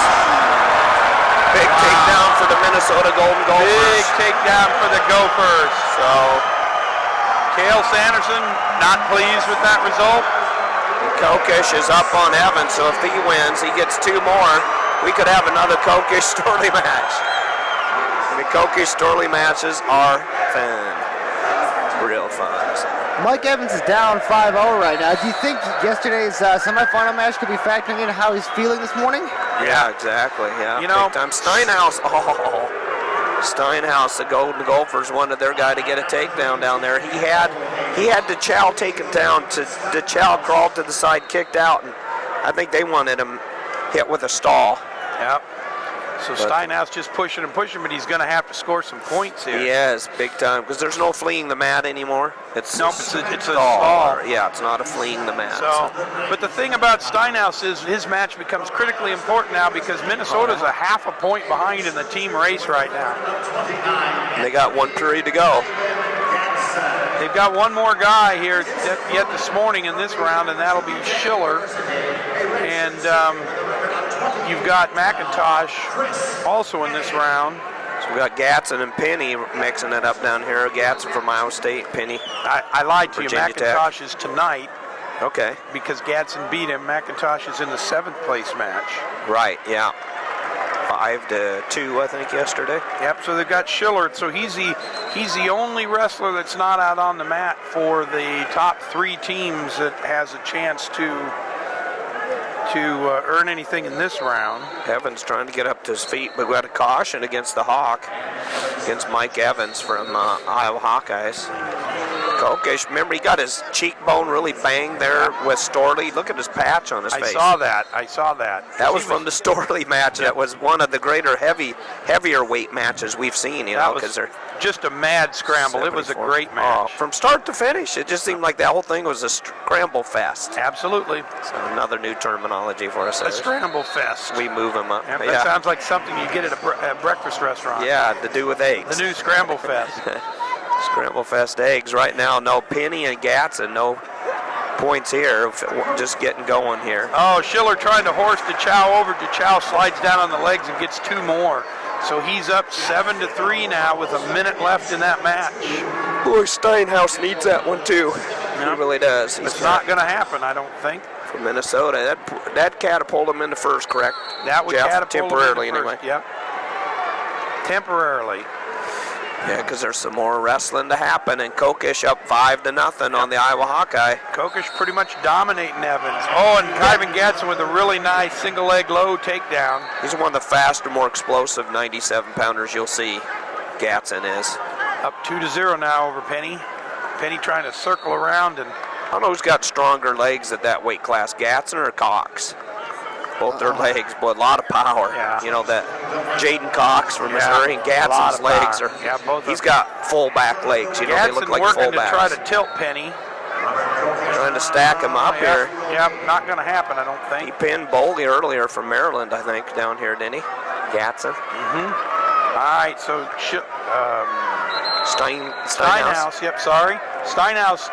Big takedown for the Minnesota Golden Gophers. Big takedown for the Gophers. So Cale Sanderson not pleased with that result. Kokish is up on Evans, so if he wins, he gets 2 more. We could have another Kokish-Storley match. The Kokish-Storley matches are fun. Real fun. Mike Evans is down 5-0 right now. Do you think yesterday's semifinal match could be factoring in how he's feeling this morning? Yeah, exactly. Yeah, you know, big time. Steinhaus, the Golden Gophers, wanted their guy to get a takedown down there. He had DeChao taken down. DeChao crawled to the side, kicked out, and I think they wanted him hit with a stall. Yep. So Steinhaus just pushing and pushing, but he's going to have to score some points here. He is, big time, because there's no fleeing the mat anymore. It's a stall. Yeah, it's not a fleeing the mat. But the thing about Steinhaus is his match becomes critically important now because Minnesota's a half a point behind in the team race right now. And they got 1 period to go. They've got one more guy here yet this morning in this round, and that'll be Schiller. And you've got McIntosh also in this round. So we got Gatson and Penny mixing it up down here. Gatson from Iowa State, Penny. I lied to Virginia you. McIntosh is tonight. Okay. Because Gatson beat him. McIntosh is in the 7th place match. Right, yeah. 5-2, I think, yesterday. Yep, so they've got Schiller. So he's the only wrestler that's not out on the mat for the top 3 teams that has a chance to earn anything in this round. Evans trying to get up to his feet, but we got a caution against the Hawk, against Mike Evans from Iowa Hawkeyes. Kokish, remember, he got his cheekbone really banged there with Storley. Look at his patch on his face. I saw that. That was from the Storley match. That was one of the greater heavier weight matches we've seen, because they're just a mad scramble. It was a great match. From start to finish, it just seemed like that whole thing was a scramble fest. Absolutely. So another new terminology for us. A scramble fest. We move them up. That sounds like something you get at a breakfast restaurant. Yeah, to do with eggs. The new scramble fest. Scramble fest eggs right now. No Penny and Gatson, no points here. Just getting going here. Oh, Schiller trying to horse DeChao over. DeChao slides down on the legs and gets 2 more. So he's up 7-3 now with a minute left in that match. Boy, Steinhaus needs that one too. He really does. It's not going to happen, I don't think. From Minnesota. That catapulted him into first, correct? That would Jeff, catapult temporarily him into anyway. first. Yep. Temporarily. Yeah, because there's some more wrestling to happen, and Kokish up 5-0 on the Iowa Hawkeye. Kokish pretty much dominating Evans. Oh, and Kyvan Gatson with a really nice single leg low takedown. He's one of the faster, more explosive 97-pounders you'll see. Gatson is. Up 2-0 now over Penny. Penny trying to circle around and. I don't know who's got stronger legs at that weight class, Gatson or Cox. Both their legs, but a lot of power. Yeah. You know that Jaden Cox from Missouri and Gatson's legs are. Yeah, both. He's got full back legs. You know, they look like working fullbacks. to try to tilt Penny. Trying to stack him up here. Yeah, not going to happen, I don't think. He pinned Boley earlier from Maryland, I think, down here, didn't he? Gatson. All right, so Steinhaus. Yep, sorry. Steinhaus.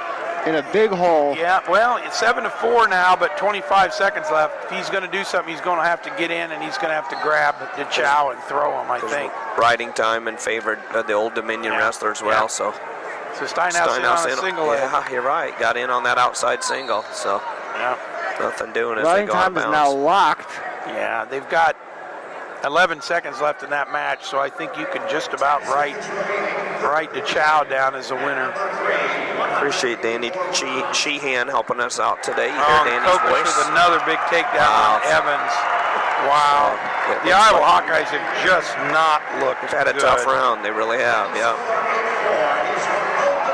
In a big hole. Yeah, well, it's 7-4 now, but 25 seconds left. If he's going to do something, he's going to have to get in, and he's going to have to grab the chow and throw him, I think. Riding time and favored the Old Dominion wrestler as well. So Steinhaus in on a single leg. Yeah, you're right. Got in on that outside single. So nothing doing as they Riding go out of time is bounds. now locked. Yeah, they've got 11 seconds left in that match, so I think you can just about write the chow down as a winner. Appreciate Danny Sheehan helping us out today. You Oh, hear Danny's Kokish voice? with another big takedown on Evans. Wow. The Iowa Hawkeyes have just not looked They've had a good. tough round. They really have, yeah.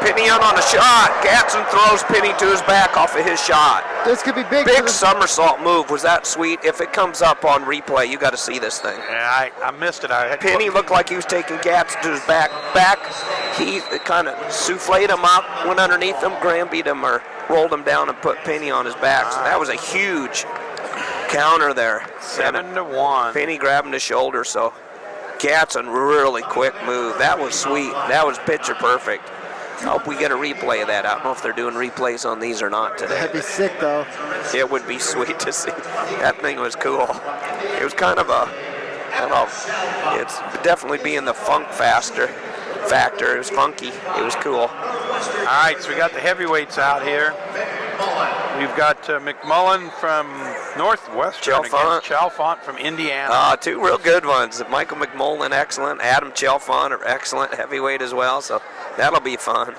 Penny out on a shot. Gatson throws Penny to his back off of his shot. This could be big. Big somersault move. Was that sweet? If it comes up on replay, you got to see this thing. Yeah, I missed it. Penny looked like he was taking Gatson to his back. He kind of souffled him up, went underneath him, Grambied him, or rolled him down and put Penny on his back. So that was a huge counter there. 7-1. Penny grabbing the shoulder, so Gatson really quick move. That was sweet. That was picture perfect. I hope we get a replay of that. I don't know if they're doing replays on these or not today. That'd be sick, though. It would be sweet to see. That thing was cool. It was kind of a, I don't know, it's definitely being the funk factor. It was funky. It was cool. All right, so we got the heavyweights out here. We've got McMullen from Northwestern against Chalfont from Indiana. Two real good ones. Michael McMullen, excellent. Adam Chalfont, are excellent heavyweight as well. So that'll be fun.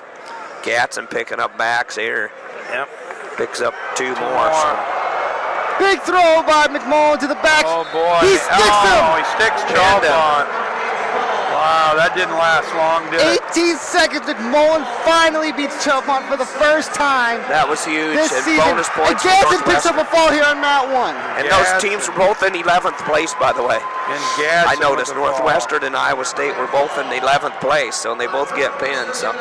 Gatson picking up backs here. Yep. Picks up two more. So. Big throw by McMullen to the back. Oh, boy. He sticks him. He sticks Chalfont. Wow, that didn't last long, did it? 18 seconds. McMullen finally beats Chalfont for the first time That was huge. this And season. bonus points And for Gatson picks up Northwestern. a fall here on that one. And those teams were both in 11th place, by the way. And Gadsden I noticed with the ball. Northwestern and Iowa State were both in 11th place, so they both get pinned. So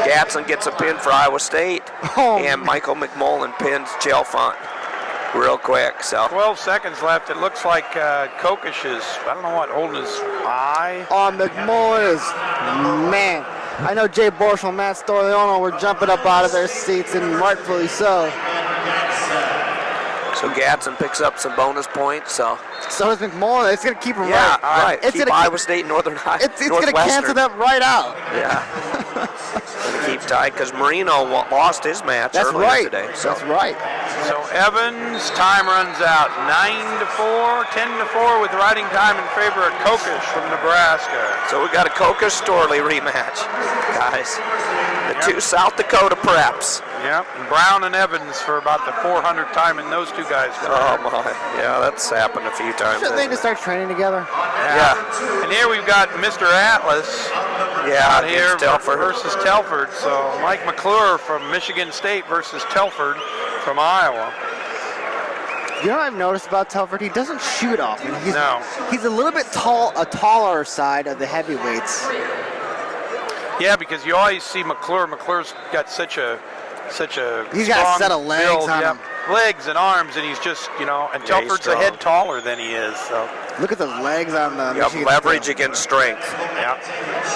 Gatson gets a pin for Iowa State, and Michael McMullen pins Chalfont real quick. So 12 seconds left. It looks like Kokish is, I don't know what, holding his eye. McMullen is, man. I know Jay Borschel and Matt Storiano were jumping up out of their seats, and rightfully so. So Gatson picks up some bonus points. So is McMullen. It's going to keep him yeah, right. right. Keep Iowa State, Northern It's going to cancel that right out. Yeah. Gonna keep tight because Marino lost his match earlier today. So. That's right. So Evans, time runs out. 9-4, 10-4 with riding time in favor of Kokish from Nebraska. So we got a Kokish-Storley rematch, guys. The two South Dakota preps. Yep, and Brown and Evans for about the 400th time in those two guys. Oh my, yeah, that's happened a few times. Shouldn't they just start training together? Yeah. And here we've got Mr. Atlas out here versus Telford. So Mike McClure from Michigan State versus Telford from Iowa. You know what I've noticed about Telford? He doesn't shoot often. He's a little bit taller side of the heavyweights. Yeah, because you always see McClure. McClure's got such a He's got a set of legs build, on him. Legs and arms, and he's just, and Telford's a head taller than he is. So look at those legs on the you have leverage against strength. Yeah.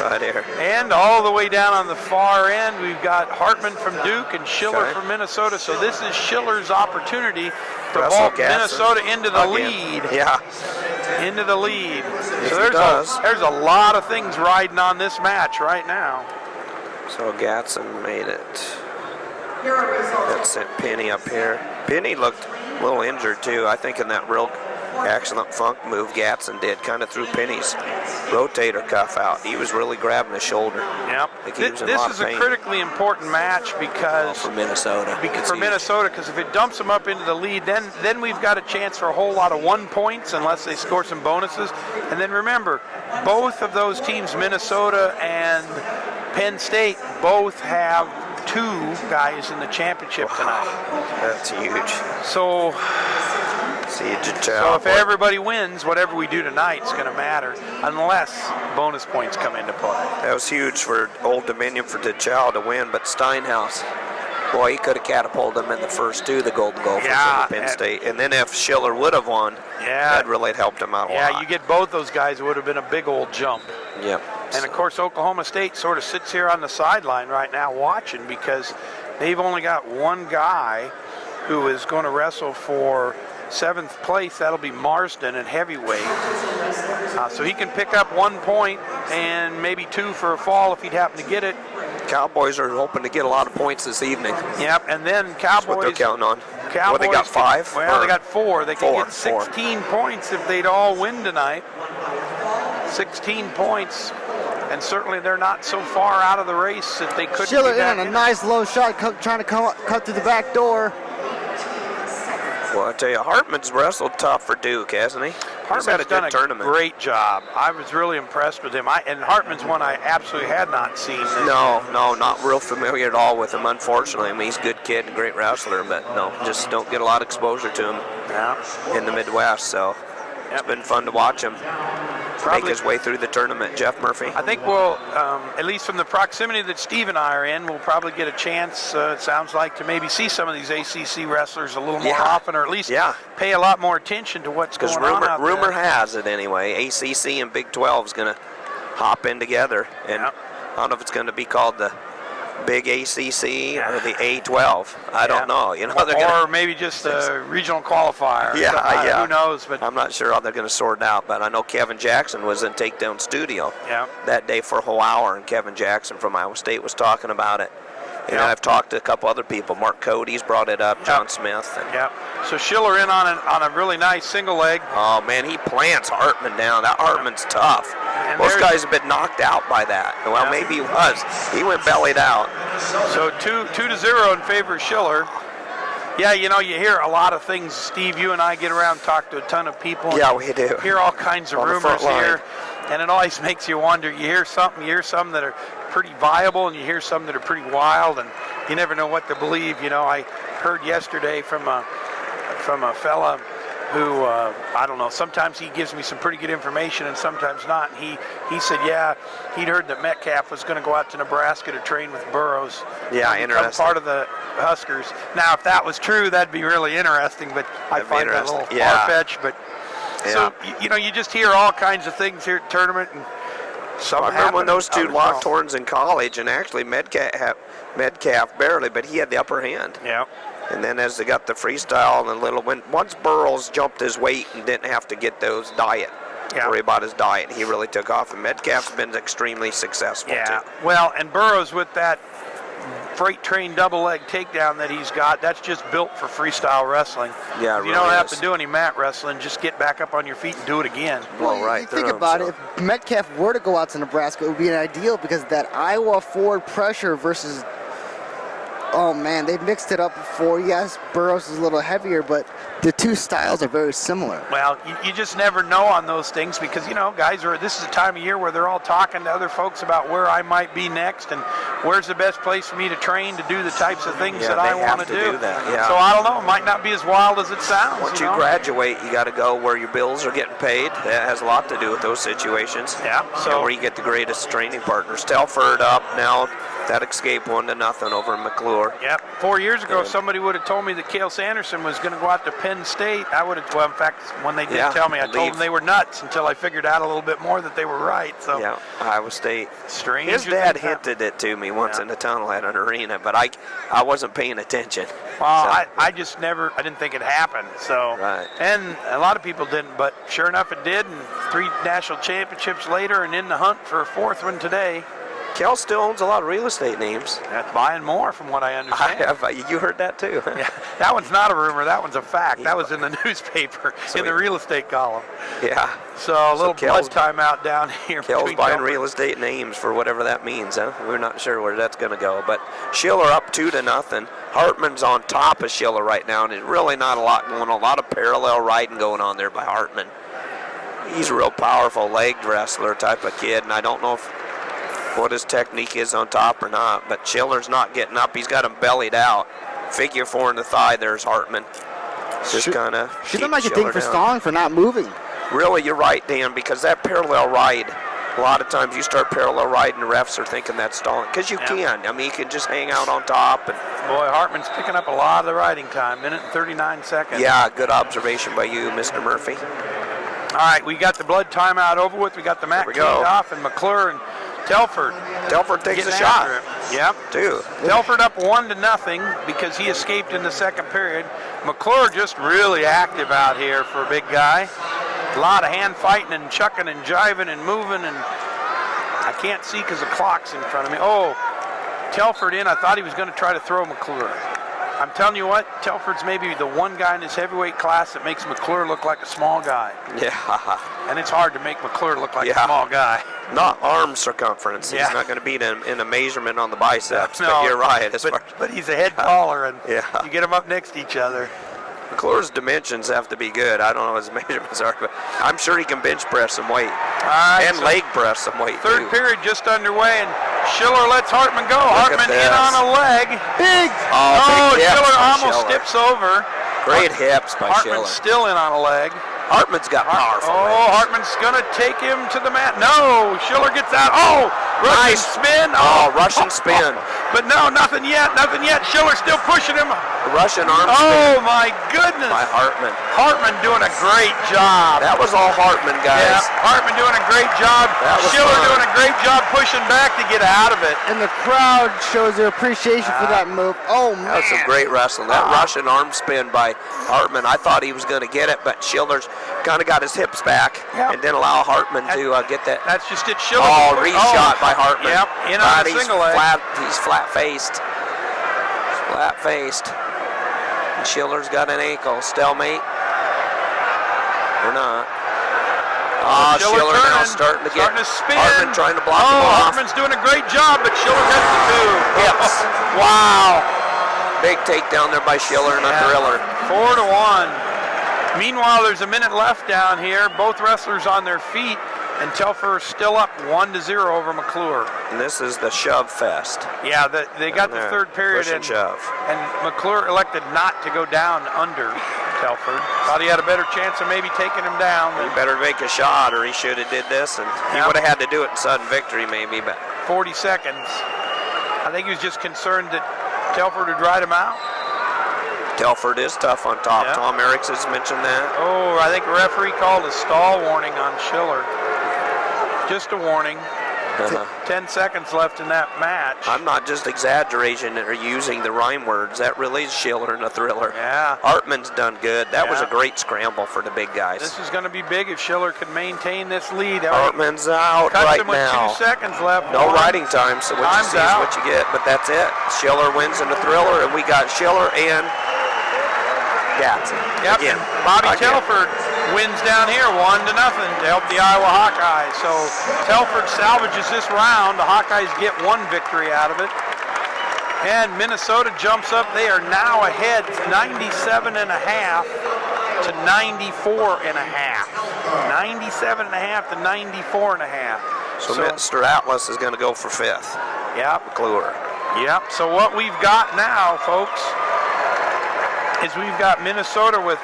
Right here. And all the way down on the far end, we've got Hartman from Duke and Schiller from Minnesota. So this is Schiller's opportunity to vault Minnesota into the lead. Yeah. Into the lead. Yes, So there's a lot of things riding on this match right now. So Gatson made it. That sent Penny up here. Penny looked a little injured too. I think in that real excellent funk move Gatson did, kind of threw Penny's rotator cuff out. He was really grabbing his shoulder. Yep. This is a critically important match because for Minnesota. Because if it dumps them up into the lead, then we've got a chance for a whole lot of 1 points unless they score some bonuses. And then remember, both of those teams, Minnesota and Penn State, both have 2 guys in the championship tonight. That's huge. So if everybody wins, whatever we do tonight is going to matter, unless bonus points come into play. That was huge for Old Dominion for DeChao to win, but Steinhaus, boy, he could have catapulted them in the first 2, the Golden Gophers and Penn State. And then if Schiller would have won, that really helped him out a lot. Yeah, you get both those guys, it would have been a big old jump. Yep. And, of course, Oklahoma State sort of sits here on the sideline right now watching because they've only got one guy who is going to wrestle for 7th place. That'll be Marsden at heavyweight. So he can pick up 1 point and maybe 2 for a fall if he'd happen to get it. Cowboys are hoping to get a lot of points this evening. Yep, and then Cowboys. That's what they're counting on. Cowboys, they got 5? Well, they got 4. They could get 4. 16 points if they'd all win tonight. 16 points. And certainly they're not so far out of the race that they couldn't. Schiller in on a nice low shot, trying to cut through the back door. Well, I tell you, Hartman's wrestled tough for Duke, hasn't he? He's had a good tournament. Great job. I was really impressed with him. And Hartman's one I absolutely had not seen. No, not real familiar at all with him, unfortunately. I mean, he's a good kid and great wrestler, but no, just don't get a lot of exposure to him in the Midwest. So it's been fun to watch him make his way through the tournament. Jeff Murphy. I think we'll, at least from the proximity that Steve and I are in, we'll probably get a chance, it sounds like, to maybe see some of these ACC wrestlers a little more often, or at least pay a lot more attention to what's going on out there. Rumor has it anyway, ACC and Big 12 is going to hop in together, and I don't know if it's going to be called the Big ACC or the A12. I don't know. You know, or maybe just a regional qualifier. Who knows? But I'm not sure how they're going to sort it out. But I know Kevin Jackson was in Takedown Studio that day for a whole hour, and Kevin Jackson from Iowa State was talking about it. And I've talked to a couple other people. Mark Cody's brought it up. John Smith. So Schiller in on a really nice single leg. Oh man, he plants Hartman down. That Hartman's tough. And most guys have been knocked out by that. Well, maybe he was. He went bellied out. So 2-0 in favor of Schiller. Yeah, you know, you hear a lot of things. Steve, you and I get around, talk to a ton of people. Yeah, we do. Hear all kinds of rumors here, and it always makes you wonder. You hear some that are pretty viable, and you hear some that are pretty wild, and you never know what to believe. You know, I heard yesterday from a fella who, I don't know, sometimes he gives me some pretty good information and sometimes not. He said, he'd heard that Metcalf was going to go out to Nebraska to train with Burroughs. Yeah, interesting. Part of the Huskers. Now, if that was true, that'd be really interesting, but I find that a little far-fetched. But so, you know, you just hear all kinds of things here at tournament, and some I remember when those two locked horns in college, and actually Metcalf barely, but he had the upper hand. Yeah. And then as they got the freestyle and once Burroughs jumped his weight and didn't have to get those worry about his diet, he really took off. And Metcalf's been extremely successful too. Well, and Burroughs with that freight train double leg takedown that he's got, that's just built for freestyle wrestling. Yeah, you don't have to do any mat wrestling, just get back up on your feet and do it again. Well, right. Think about it. If Metcalf were to go out to Nebraska, it would be an ideal because that Iowa forward pressure versus, oh man, they've mixed it up before. Yes, Burroughs is a little heavier, but the two styles are very similar. Well, you just never know on those things because, you know, guys this is a time of year where they're all talking to other folks about where I might be next and where's the best place for me to train to do the types of things that I want to do. So I don't know, it might not be as wild as it sounds. Once you graduate, you got to go where your bills are getting paid. That has a lot to do with those situations. Yeah. So where you get the greatest training partners. Telford up now. That escaped 1-0 over in McClure. Yep. 4 years ago, somebody would have told me that Cale Sanderson was going to go out to Penn State. I would have, well, in fact, when they did tell me, I told them they were nuts until I figured out a little bit more that they were right. So Iowa State. Strange. His dad hinted it to me once in the tunnel at an arena, but I wasn't paying attention. Well, I just never, I didn't think it happened. So, and a lot of people didn't, but sure enough, it did. And 3 national championships later, and in the hunt for a 4th one today. Kel still owns a lot of real estate names. That's buying more from what I understand. You heard that too. Yeah, that one's not a rumor. That one's a fact. That was in the newspaper, So in the real estate column. Yeah. So a little Kel's- blood timeout down here. Kel's between buying Telford. real estate names for whatever that means, huh? We're not sure where that's going to go. But Schiller up 2-0. Hartman's on top of Schiller right now, and there's really not a lot going on. A lot of parallel riding going on there by Hartman. He's a real powerful legged wrestler type of kid, and I don't know what his technique is on top or not. But Schiller's not getting up. He's got him bellied out. Figure 4 in the thigh. There's Hartman. Just kind of. She doesn't like a thing for stalling for not moving. Really, you're right, Dan, because that parallel ride, a lot of times you start parallel riding, the refs are thinking that's stalling. Because you can. I mean, you can just hang out on top. And Boy, Hartman's picking up a lot of the riding time. Minute and 39 seconds. yeah, good observation by you, Mr. Murphy. All right, we got the blood timeout over with. We got the mat There we cleaned go. off, and McClure and Telford Telford takes getting a shot, after it. Yep. too. Telford up 1-0 because he escaped in the second period. McClure just really active out here for a big guy. A lot of hand fighting and chucking and jiving and moving, and I can't see because the clock's in front of me. Oh, Telford in. I thought he was going to try to throw McClure. I'm telling you what, Telford's maybe the one guy in this heavyweight class that makes McClure look like a small guy. Yeah. And it's hard to make McClure look like Yeah. a small guy. Not arm circumference. Yeah. He's not going to beat him in a measurement on the biceps. No, but you're right. As far but he's a head taller, and Yeah. you get them up next to each other. McClure's dimensions have to be good. I don't know what his measurements are, but I'm sure he can bench press some weight. All right, And so leg press some weight, third too. period just underway, and Schiller lets Hartman go. at Hartman in this. on a leg. Big! Oh, big hips Schiller by almost Schiller. steps over. Great hips by Hartman's Schiller. still in on a leg. Hartman's got powerful Oh, legs. Hartman's going to take him to the mat. No, Schiller gets out. Oh, Russian Nice. spin. Oh, Russian spin. But no, nothing yet, nothing yet. Schiller still pushing him. Russian arm Oh, spin my goodness. by Hartman. Hartman doing a great job. That was all Hartman, guys. Yeah, Hartman doing a great job. That was Schiller fun. doing a great job pushing back to get out of it. And the crowd shows their appreciation for that move. Oh, man. That was some great wrestling. That Russian arm spin by Hartman, I thought he was going to get it, but Schiller's kind of got his hips back Yep. and didn't allow Hartman to get that. That's just it. Schiller. Oh, reshot by Hartman. Yep, in on But the single leg. He's flat-faced. Flat-faced. And Schiller's got an ankle. Stalemate. Or not. Ah, Schiller now starting to spin. Hartman trying to block him Oh, off. Hartman's doing a great job, but Schiller gets the two. Hips. Wow. Big takedown there by Schiller and a thriller. 4-1. Meanwhile, there's a minute left down here. Both wrestlers on their feet, and Telfer still up 1-0 over McClure. And this is the shove fest. Yeah, they got the There. third period, Push and shove. and McClure elected not to go down under Telford. Thought he had a better chance of maybe taking him down. He better make a shot, or he should have did this, and he Yep. would have had to do it in sudden victory, maybe. But 40 seconds. I think he was just concerned that Telford would ride him out. Telford is tough on top. Yeah. Tom Eriks has mentioned that. Oh, I think the referee called a stall warning on Schiller. Just a warning. 10 seconds left in that match. I'm not just exaggerating or using the rhyme words. That really is Schiller and a thriller. Yeah. Hartman's done good. That was Yeah. a great scramble for the big guys. This is going to be big if Schiller could maintain this lead. Hartman's out Cuts right him with now. 2 seconds left. No One. riding time, so what you Time's see is out. what you get, but that's it. Schiller wins in the thriller, and we got Schiller and Gadsden. Yep. Again. Bobby Again. Telford wins down here 1-0 to help the Iowa Hawkeyes. So Telford salvages this round. The Hawkeyes get one victory out of it. And Minnesota jumps up. They are now ahead 97.5 to 94.5. 97.5 to 94.5. So Mr. Atlas is going to go for fifth. Yep. McClure. Yep. So what we've got now, folks, is we've got Minnesota with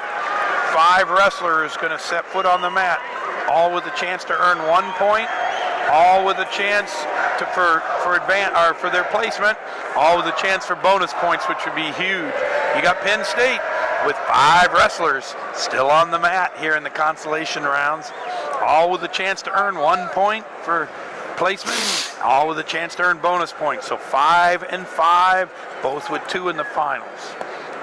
5 wrestlers going to set foot on the mat, all with a chance to earn 1 point, all with a chance to for their placement, all with a chance for bonus points, which would be huge. You got Penn State with 5 wrestlers still on the mat here in the consolation rounds, all with a chance to earn 1 point for placement, all with a chance to earn bonus points. So 5 and 5, both with 2 in the finals.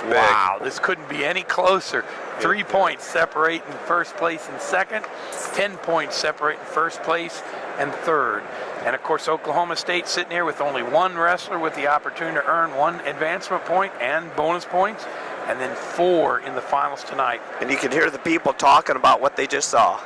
Big. Wow, this couldn't be any closer. 3 points separate in first place and second, 10 points separate in first place and third. And of course, Oklahoma State sitting here with only one wrestler with the opportunity to earn one advancement point and bonus points, and then 4 in the finals tonight. And you can hear the people talking about what they just saw.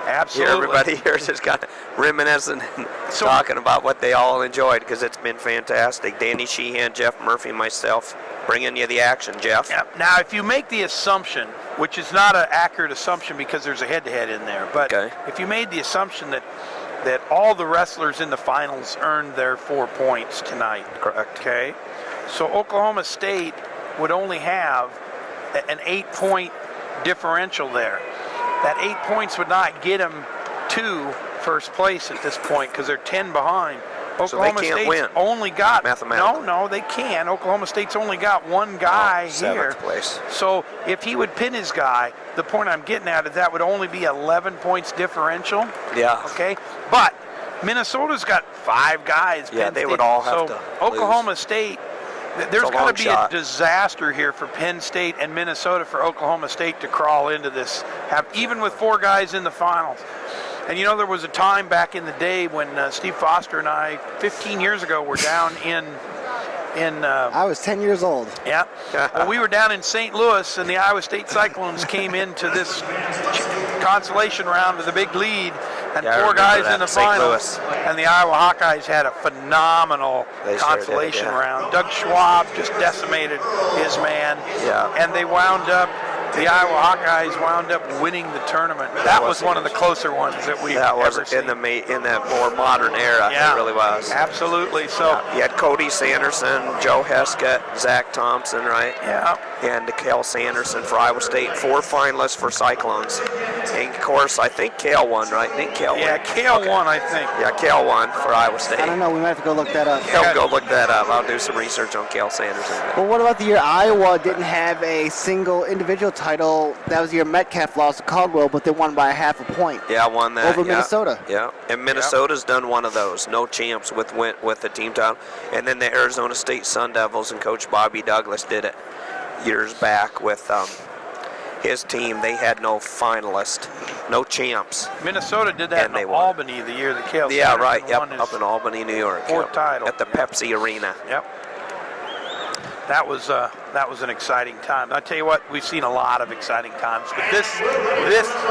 Absolutely. Everybody here is just kind of reminiscing and talking about what they all enjoyed, because it's been fantastic. Danny Sheehan, Jeff Murphy, myself, bringing you the action, Jeff. Yeah. Now, if you make the assumption, which is not an accurate assumption because there's a head-to-head in there, but if you made the assumption that all the wrestlers in the finals earned their 4 points tonight. Correct. Okay. So Oklahoma State would only have an 8-point differential there. That 8 points would not get them to first place at this point because they're 10 behind. Oklahoma State's win. Only got No, they can. Oklahoma State's only got one guy here. 7th place. So if he would pin his guy, the point I'm getting at is that would only be 11 points differential. Yeah. Okay. But Minnesota's got 5 guys. Yeah, Penn they State. would all have so to Oklahoma lose. State. There's got to be shot. a disaster here for Penn State and Minnesota for Oklahoma State to crawl into this, even with 4 guys in the finals. And you know, there was a time back in the day when Steve Foster and I, 15 years ago, were down in I was 10 years old. Yeah. Well, we were down in St. Louis, and the Iowa State Cyclones came into this consolation round with a big lead, and 4 guys in the finals. And the Iowa Hawkeyes had a phenomenal consolation round. Doug Schwab just decimated his man, and they wound up. The Iowa Hawkeyes wound up winning the tournament. That was one of the closer ones that we've ever seen. In that more modern era. Yeah, it really was. Absolutely. So you had Cody Sanderson, Joe Heskett, Zach Thompson, right? Yeah. And Cale Sanderson for Iowa State. 4 finalists for Cyclones. And of course, I think Cale won, right? Cale won, I think. Yeah, Cale won for Iowa State. I don't know. We might have to go look that up. Go look that up. I'll do some research on Cale Sanderson. Well, what about the year Iowa didn't have a single individual title? That was the year Metcalf lost to Caldwell, but they won by 0.5 point. Yeah, won that. Over Minnesota. Yeah, and Minnesota's done one of those. No champs with the team title. And then the Arizona State Sun Devils and Coach Bobby Douglas did it years back with his team. They had no finalist, no champs. Minnesota did that in Albany the year that Cale Sanderson won Yep, up in Albany, New York. 4th title. At the Pepsi Arena. Yep. That was an exciting time. I tell you what, we've seen a lot of exciting times, but this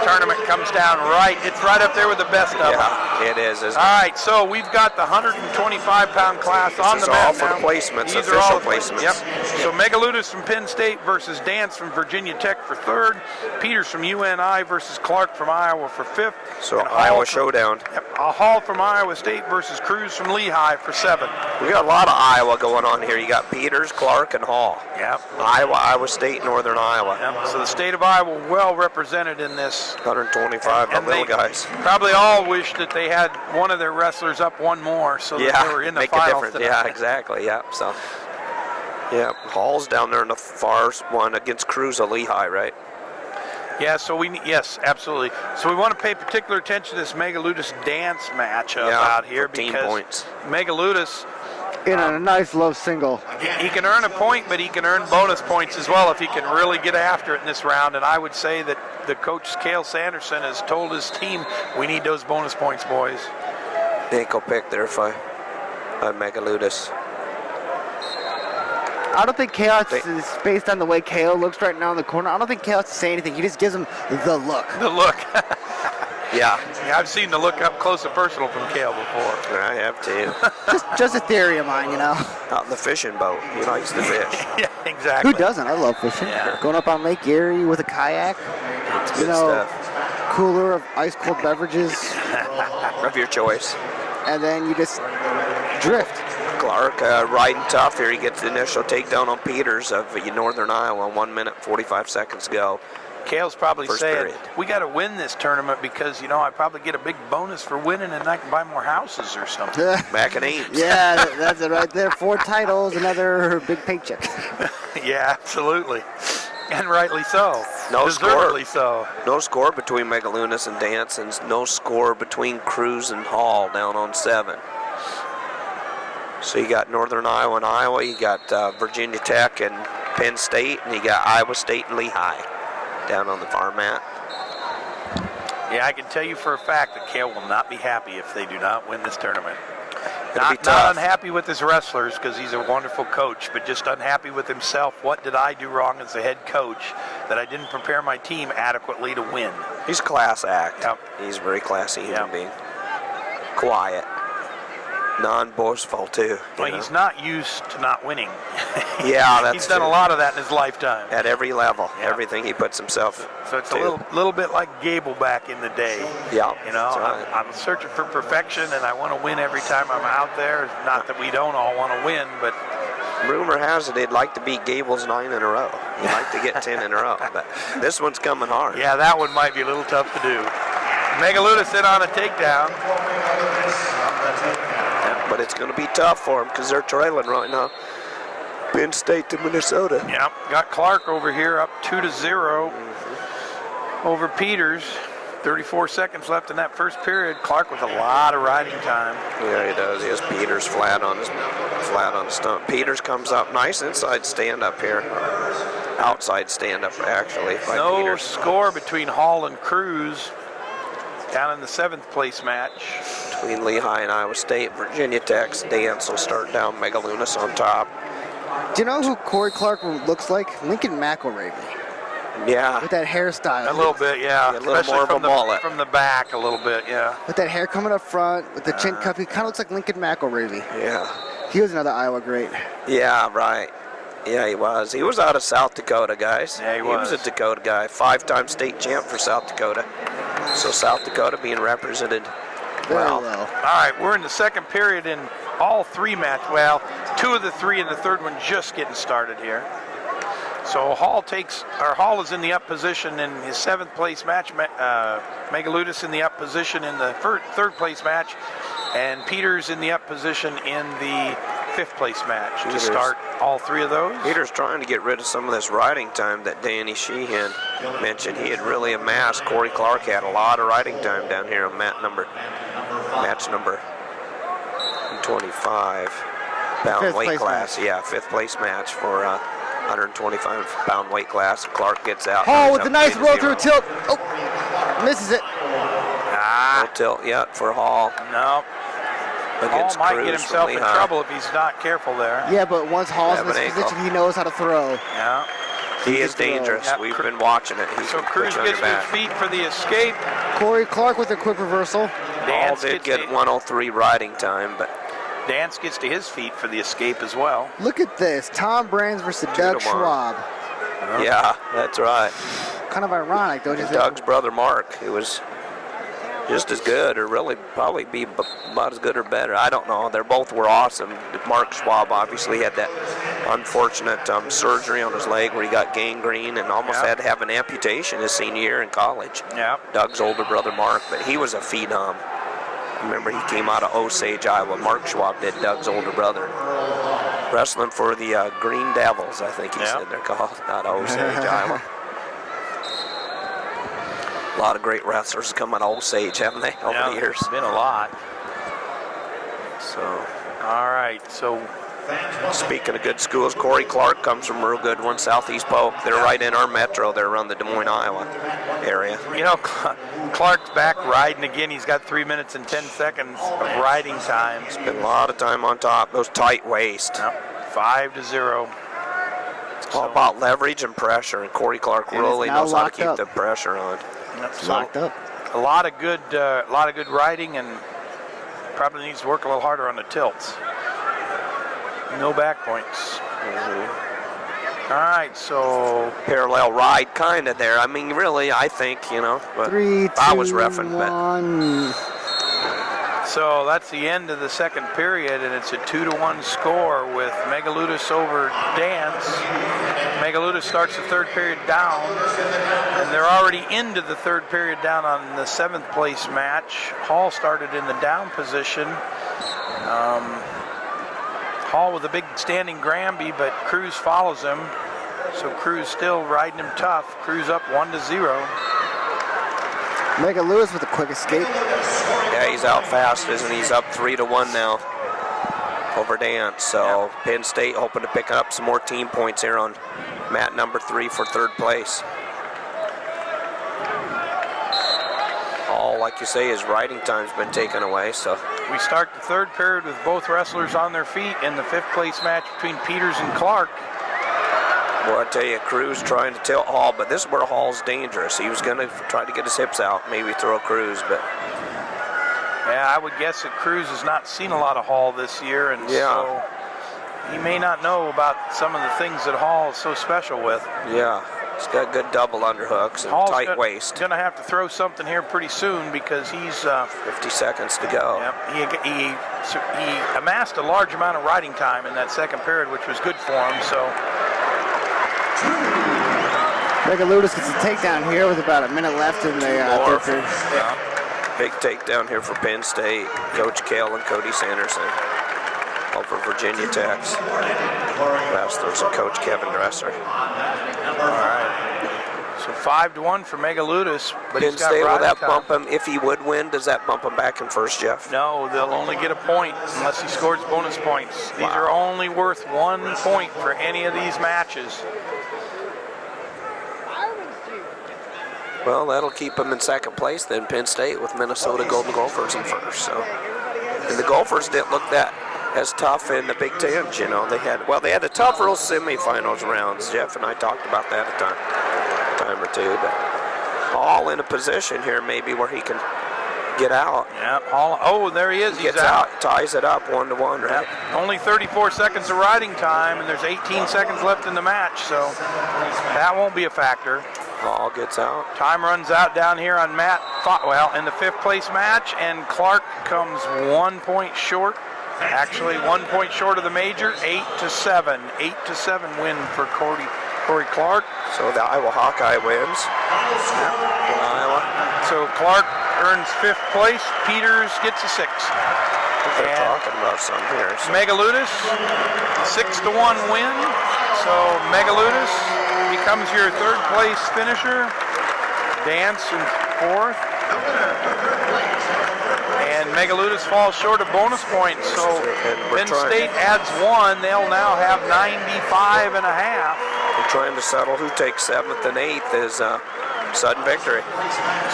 tournament comes down right. It's right up there with the best of them. Yeah, it is. All right, so we've got the 125-pound class on the mat now. These are all for placements, These official are all placements. Yep. So Megaludis from Penn State versus Dance from Virginia Tech for 3rd. Peters from UNI versus Clark from Iowa for 5th. So Iowa showdown. Yep. Hall from Iowa State versus Cruz from Lehigh for 7th. We got a lot of Iowa going on here. You got Peters, Clark, and Hall. Yep. Iowa State, Northern Iowa. Yep. So the state of Iowa well represented in this. 125 and little guys. Probably all wish that they had one of their wrestlers up one more so that they were in the make finals a difference. tonight. Yeah, exactly. Yeah. So, yeah, Hall's down there in the far one against Cruz of Lehigh, right? Yeah, so yes, absolutely. So we want to pay particular attention to this Megaludis Dance matchup out here because points. Megaludis In a nice low single. he can earn a point, but he can earn bonus points as well if he can really get after it in this round. And I would say that the coach, Cale Sanderson, has told his team, we need those bonus points, boys. Ankle pick there by Megaludis. I don't think Chaos is based on the way KO looks right now in the corner. I don't think Chaos is saying anything. He just gives him the look. The look. Yeah, I've seen the look up close and personal from Cale before. I have too. just a theory of mine, you know. Out in the fishing boat. He likes to fish. Yeah, exactly. Who doesn't? I love fishing. Yeah. Going up on Lake Erie with a kayak. It's You good know, stuff. cooler of ice cold beverages, Of your choice. and then you just drift. Clark riding tough here. He gets the initial takedown on Peters of Northern Iowa. 1 minute, 45 seconds ago. Cale's probably First saying, period. we got to win this tournament because, I probably get a big bonus for winning and I can buy more houses or something. Back in Ames. Yeah, that's it right there. 4 titles, another big paycheck. Yeah, absolutely. And rightly so. No Deservedly score. so. No score between Megalunas and Dance, and no score between Cruz and Hall down on 7. So you got Northern Iowa and Iowa, you got Virginia Tech and Penn State, and you got Iowa State and Lehigh down on the far mat. Yeah, I can tell you for a fact that Cale will not be happy if they do not win this tournament. It'll be Not tough. unhappy with his wrestlers because he's a wonderful coach, but just unhappy with himself. What did I do wrong as a head coach that I didn't prepare my team adequately to win? He's a class act. Yep. He's a very classy human Yep. being. Quiet. Non-boastful, too. Well, you know? he's not used to not winning. Yeah, that's He's done true. a lot of that in his lifetime. At every level, Yeah. everything he puts himself So it's to. a little bit like Gable back in the day. Yeah, You know, that's right. I'm searching for perfection, and I want to win every time I'm out there. Not that we don't all want to win, but Rumor has it he'd like to beat Gable's 9 in a row. He'd like to get 10 in a row, but this one's coming hard. yeah, that one might be a little tough to do. Megaludis in on a takedown. But it's going to be tough for them because they're trailing right now. Penn State to Minnesota. Yep, got Clark over here up 2-0 over Peters. 34 seconds left in that first period. Clark with a lot of riding time. Yeah, he does. He has Peters flat on the stump. Peters comes up nice inside stand up here. Outside stand up actually by No Peters. score between Hall and Cruz down in the 7th place match. Between Lehigh and Iowa State, Virginia Tech's dance will start down. Megalunas on top. Do you know who Corey Clark looks like? Lincoln McElravy. Yeah, With that hairstyle. A little bit, yeah. A little Especially more of a from the, mullet. from the back a little bit, yeah. With that hair coming up front, with the chin cuff, he kind of looks like Lincoln McElravy. yeah, He was another Iowa great. yeah, right. Yeah, he was. He was out of South Dakota, guys. Yeah, he He was a was. Dakota guy, 5-time state champ for South Dakota. So South Dakota being represented Very well. well. All right, we're in the second period in all three matches. Well, 2 of the 3 and the third one just getting started here. So Hall is in the up position in his 7th place match. Megaludis in the up position in the 3rd place match, and Peters in the up position in the 5th place match to Peters. start all 3 of those. Peter's trying to get rid of some of this riding time that Danny Sheehan mentioned. He had really amassed. Corey Clark had a lot of riding time down here on match number 25 pound Fifth weight place class. Yeah, 5th place match for 125 pound weight class. Clark gets out. Hall He's with a up nice 3-0. roll through tilt. Oh, misses it. No tilt yet for Hall No, Hall against might Cruz get himself from in Lehigh. trouble if he's not careful there. Yeah, but once Hall's in Have this an ankle. position, he knows how to throw. Yeah. He is dangerous. Yeah, We've been watching it. He So can Cruz put you on gets your to his back. feet for the escape. Corey Clark with a quick reversal. Hall Dance did gets get to- 103 riding time, but Dance gets to his feet for the escape as well. Look at this. Tom Brands versus 2 Doug to 1. Schwab. yeah, that's right. Kind of ironic, don't you think? Doug's brother Mark, who was just as good, or really probably be about as good or better. I don't know. They both were awesome. Mark Schwab obviously had that unfortunate surgery on his leg where he got gangrene and almost Yeah. had to have an amputation his senior year in college. Yeah. Doug's older brother Mark, but he was a phenom. Remember, he came out of Osage, Iowa. Mark Schwab did, Doug's older brother. Wrestling for the Green Devils, I think he Yeah. said they're called, out of Osage, Iowa. A lot of great wrestlers come out of Osage, haven't they, over Yeah, the years? Been a lot. So, All right, so speaking of good schools, Corey Clark comes from a real good one, Southeast Polk. They're right in our metro. They're around the Des Moines, Iowa area. you know, Clark's back riding again. He's got 3 minutes and 10 seconds of riding time. Spent a lot of time on top. Those tight waist. Yep, 5-0. It's all about leverage and pressure, and Corey Clark And really it's now knows how to locked keep up. the pressure on. So, Locked up. a lot of good riding, and probably needs to work a little harder on the tilts. No back points. All right, so Parallel ride kind of there. I mean, really, I think, but 3, 2, I was reffing, but 1. So that's the end of the second period, and it's a 2-1 score with Megaludis over Dance. Megaludis starts the third period down, and they're already into the third period down on the 7th place match. Hall started in the down position. Hall with a big standing Granby, but Cruz follows him. So Cruz still riding him tough. Cruz up 1-0. Mega Lewis with a quick escape. yeah, he's out fast, isn't he? He's up 3-1 now over Dance. So Penn State hoping to pick up some more team points here on mat number 3 for third place. Hall, like you say, his riding time's been taken away. So We start the third period with both wrestlers on their feet in the 5th place match between Peters and Clark. well, I tell you, Cruz trying to tilt Hall, but this is where Hall's dangerous. He was going to try to get his hips out, maybe throw Cruz, but Yeah, I would guess that Cruz has not seen a lot of Hall this year, and so he may not know about some of the things that Hall is so special with. yeah, he's got good double underhooks and Hall's tight waist. Going to have to throw something here pretty soon because he's 50 seconds to go. Yep, he amassed a large amount of riding time in that second period, which was good for him. So Megaludis gets a takedown here with about a minute left in the third period. Big takedown here for Penn State. Coach Kale and Cody Sanderson. Over Virginia Tech's wrestlers and Coach Kevin Dresser. all right, so 5-1 for Megaludis, but Penn he's got State, will riding that time. bump him? If he would win, does that bump him back in first, Jeff? No, they'll only get a point unless he scores bonus points. These are only worth 1 point for any of these matches. Well, that'll keep him in second place then, Penn State, with Minnesota Golden Gophers in first. So, and the Gophers didn't look that as tough in the Big Ten. You know, they had a tough real semifinals rounds. Jeff and I talked about that a time or two, but all in a position here maybe where he can get out. Yeah, oh, there he is. He He's gets out, ties it up 1-1, right? Yep. Only 34 seconds of riding time, and there's 18 seconds left in the match, so that won't be a factor. Hall gets out. Time runs out down here on Matt Thotwell in the 5th place match, and Clark comes 1 point short. Actually, 1 point short of the major, 8-7. 8-7 win for Corey Clark. So the Iowa Hawkeye wins. Iowa. So Clark earns 5th place. Peters gets a 6th. They're And talking about some here. So. Megaludis, 6-1 win. So Megaludis becomes your 3rd place finisher. Dance in 4th. And Megaludis falls short of bonus points. So Penn State adds 1. They'll now have 95.5. We're trying to settle who takes 7th and 8th is sudden victory.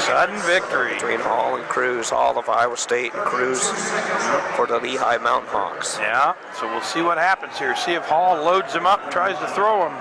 Sudden victory. Between Hall and Cruz. Hall of Iowa State and Cruz for the Lehigh Mountain Hawks. Yeah, so we'll see what happens here. See if Hall loads him up and tries to throw him.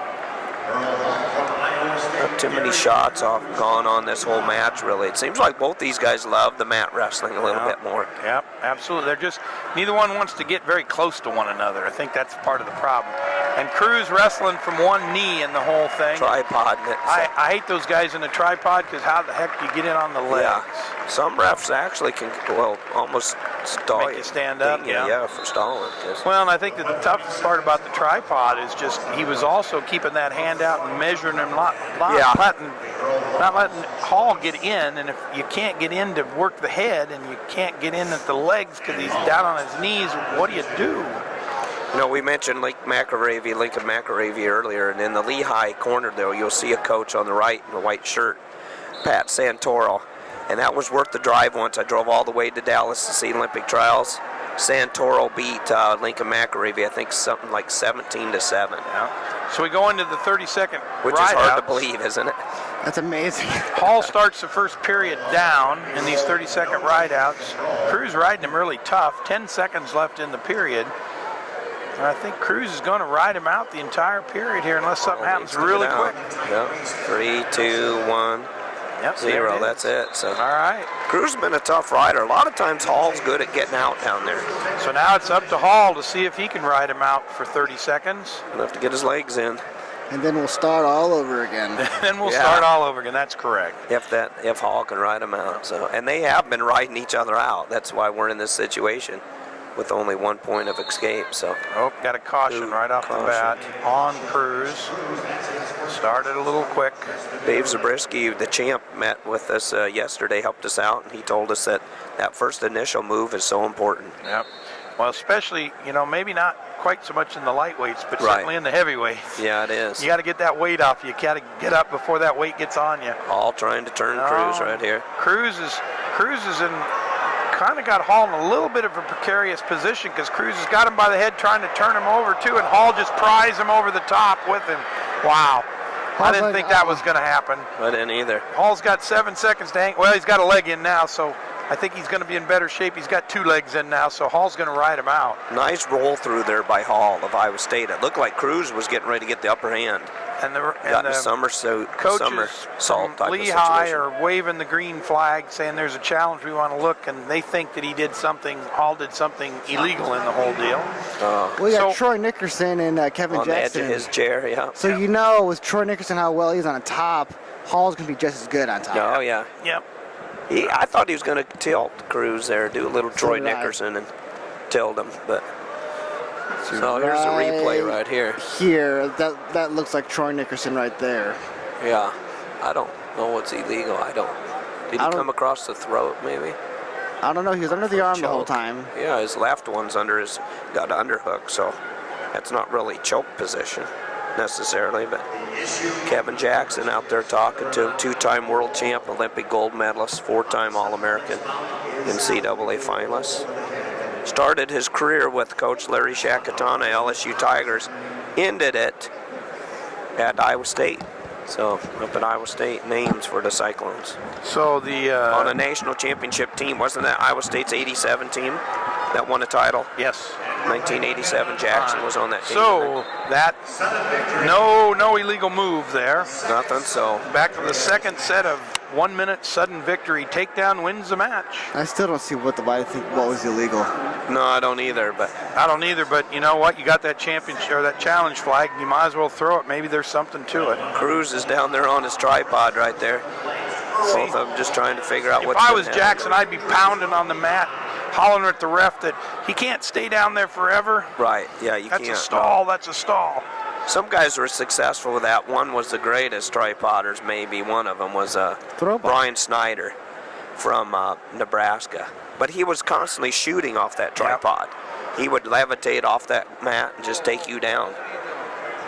Not too many shots off gone on this whole match, really. It seems like both these guys love the mat wrestling a little bit more. Yep, absolutely. They're just, neither one wants to get very close to one another. I think that's part of the problem. And Cruz wrestling from one knee in the whole thing. Tripod. I hate those guys in a tripod because how the heck do you get in on the legs? Yeah. Some refs actually can, well, almost stall Make you stand up, Yeah, for stalling. Well, and I think the toughest part about the tripod is just he was also keeping that hand out and measuring him, not letting Hall get in. And if you can't get in to work the head and you can't get in at the legs because he's down on his knees, what do you do? You know, we mentioned Lincoln McAravey earlier, and in the Lehigh corner there, you'll see a coach on the right in a white shirt, Pat Santoro. And that was worth the drive once. I drove all the way to Dallas to see Olympic trials. Santoro beat Lincoln McAravey, I think something like 17-7. Yeah. So we go into the 30-second Which is hard to believe, isn't it? That's amazing. Hall starts the first period down in these 30-second ride-outs. Cruz riding him really tough. 10 seconds left in the period. And I think Cruz is going to ride him out the entire period here unless something happens really quick. Yep. 3, 2, 1. Yep, 0, that's it. So. All right. Cruz has been a tough rider. A lot of times Hall's good at getting out down there. So now it's up to Hall to see if he can ride him out for 30 seconds. He'll have to get his legs in. And then we'll start all over again. Then we'll start all over again. That's correct. If Hall can ride him out. So, and they have been riding each other out. That's why we're in this situation with only 1 point of escape. So. Oh, got a caution right off the bat on Cruz. Started a little quick. Dave Zabriskie, the champ, met with us yesterday, helped us out, and he told us that first initial move is so important. Yep. Well, especially, maybe not quite so much in the lightweights, but certainly in the heavyweights. Yeah, it is. You got to get that weight off. You got to get up before that weight gets on you. All trying to turn Cruz right here. Cruz is in kind of got Hall in a little bit of a precarious position because Cruz has got him by the head trying to turn him over too, and Hall just pries him over the top with him. Wow. I didn't think that was going to happen. I didn't either. Hall's got 7 seconds to hang. Well, he's got a leg in now, so I think he's going to be in better shape. He's got 2 legs in now, so Hall's going to ride him out. Nice roll through there by Hall of Iowa State. It looked like Cruz was getting ready to get the upper hand. And Got a somersault from type Lehigh of situation. are waving the green flag, saying there's a challenge, we want to look, and they think that Hall did something illegal in the whole deal. Well, you got Troy Nickerson and Kevin On Jackson. the edge of his chair, yeah. So you know, with Troy Nickerson how well he's on the top, Hall's going to be just as good on top. Oh, yeah. Yep. I thought he was going to tilt Cruz there, do a little Troy did I. Nickerson and tilt him, but... So here's the replay right here. Here, that looks like Troy Nickerson right there. Yeah, I don't know what's illegal. Did he come across the throat, maybe? I don't know. He was under the arm the whole Choke. time. Yeah, his left one's got an underhook, so that's not really choke position necessarily, but Kevin Jackson out there talking to him, 2-time world champ, Olympic gold medalist, 4-time All-American, NCAA finalist. Started his career with Coach Larry Shakatana, LSU Tigers, ended it at Iowa State. So up at Iowa State, names for the Cyclones. So on a national championship team, wasn't that Iowa State's 87 team that won a title? Yes. 1987, Jackson was on that team. So that no illegal move there. Nothing. So Back to the second set of 1 minute sudden victory. Takedown wins the match. I still don't see what was illegal. no, I don't either. But I don't either, but you know what? You got that championship or that challenge flag. You might as well throw it. Maybe there's something to it. Cruz is down there on his tripod right there. Both of them just trying to figure out If what's I gonna was happen. Jackson, I'd be pounding on the mat, hollering at the ref that he can't stay down there forever. Right, yeah, you That's can't. a stall. That's a stall. Some guys were successful with that. One was the greatest tripodders, maybe. One of them was Throwback. Brian Snyder from Nebraska. But he was constantly shooting off that tripod. He would levitate off that mat and just take you down.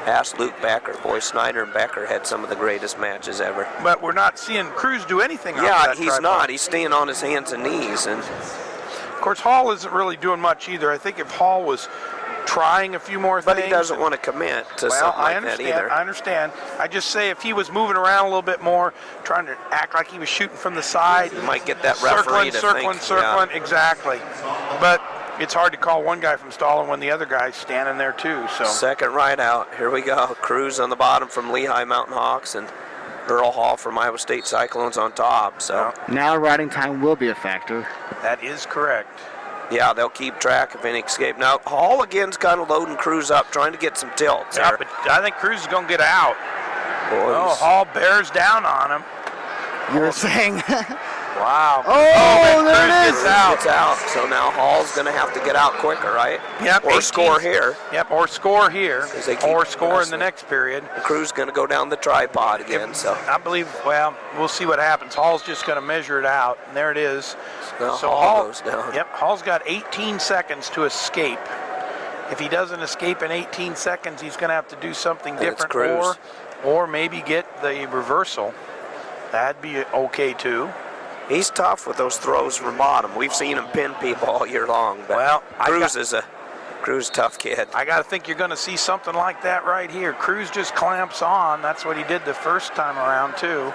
Ask Luke Becker. Boy, Snyder and Becker had some of the greatest matches ever. But we're not seeing Cruz do anything off Yeah, that he's tripod. not. He's staying on his hands and knees. And Of course, Hall isn't really doing much either. I think if Hall was trying a few more But things. he doesn't want to commit to Well, something I like that understand. either. I understand. I just say if he was moving around a little bit more, trying to act like he was shooting from the side, You might get that referee to think. circling, exactly. But it's hard to call one guy from stalling when the other guy's standing there too. So Second right out. Here we go. Cruz on the bottom from Lehigh Mountain Hawks and Earl Hall from Iowa State Cyclones on top. So, Now riding time will be a factor. that is correct. yeah, they'll keep track of any escape. Now, Hall again's kind of loading Cruz up, trying to get some tilts Yeah, there. but I think Cruz is going to get out. Boy, Oh, he's- Hall bears down on him. You were saying. Wow. Oh, and there Cruz it is. gets out. It's out. So now Hall's going to have to get out quicker, right? Yep, Or 18. score here. Yep, or score here, 'Cause they keep or score in the wrestling. next period. Cruz going to go down the tripod again. So I believe, well, we'll see what happens. Hall's just going to measure it out, and there it is. now So Hall goes down. Yep, Hall's got 18 seconds to escape. If he doesn't escape in 18 seconds, he's going to have to do something And it's different, Cruz. or maybe get the reversal. That'd be okay too. He's tough with those throws from bottom. We've seen him pin people all year long. But Well, Cruz is a tough kid. I got to think you're going to see something like that right here. Cruz just clamps on. That's what he did the first time around too.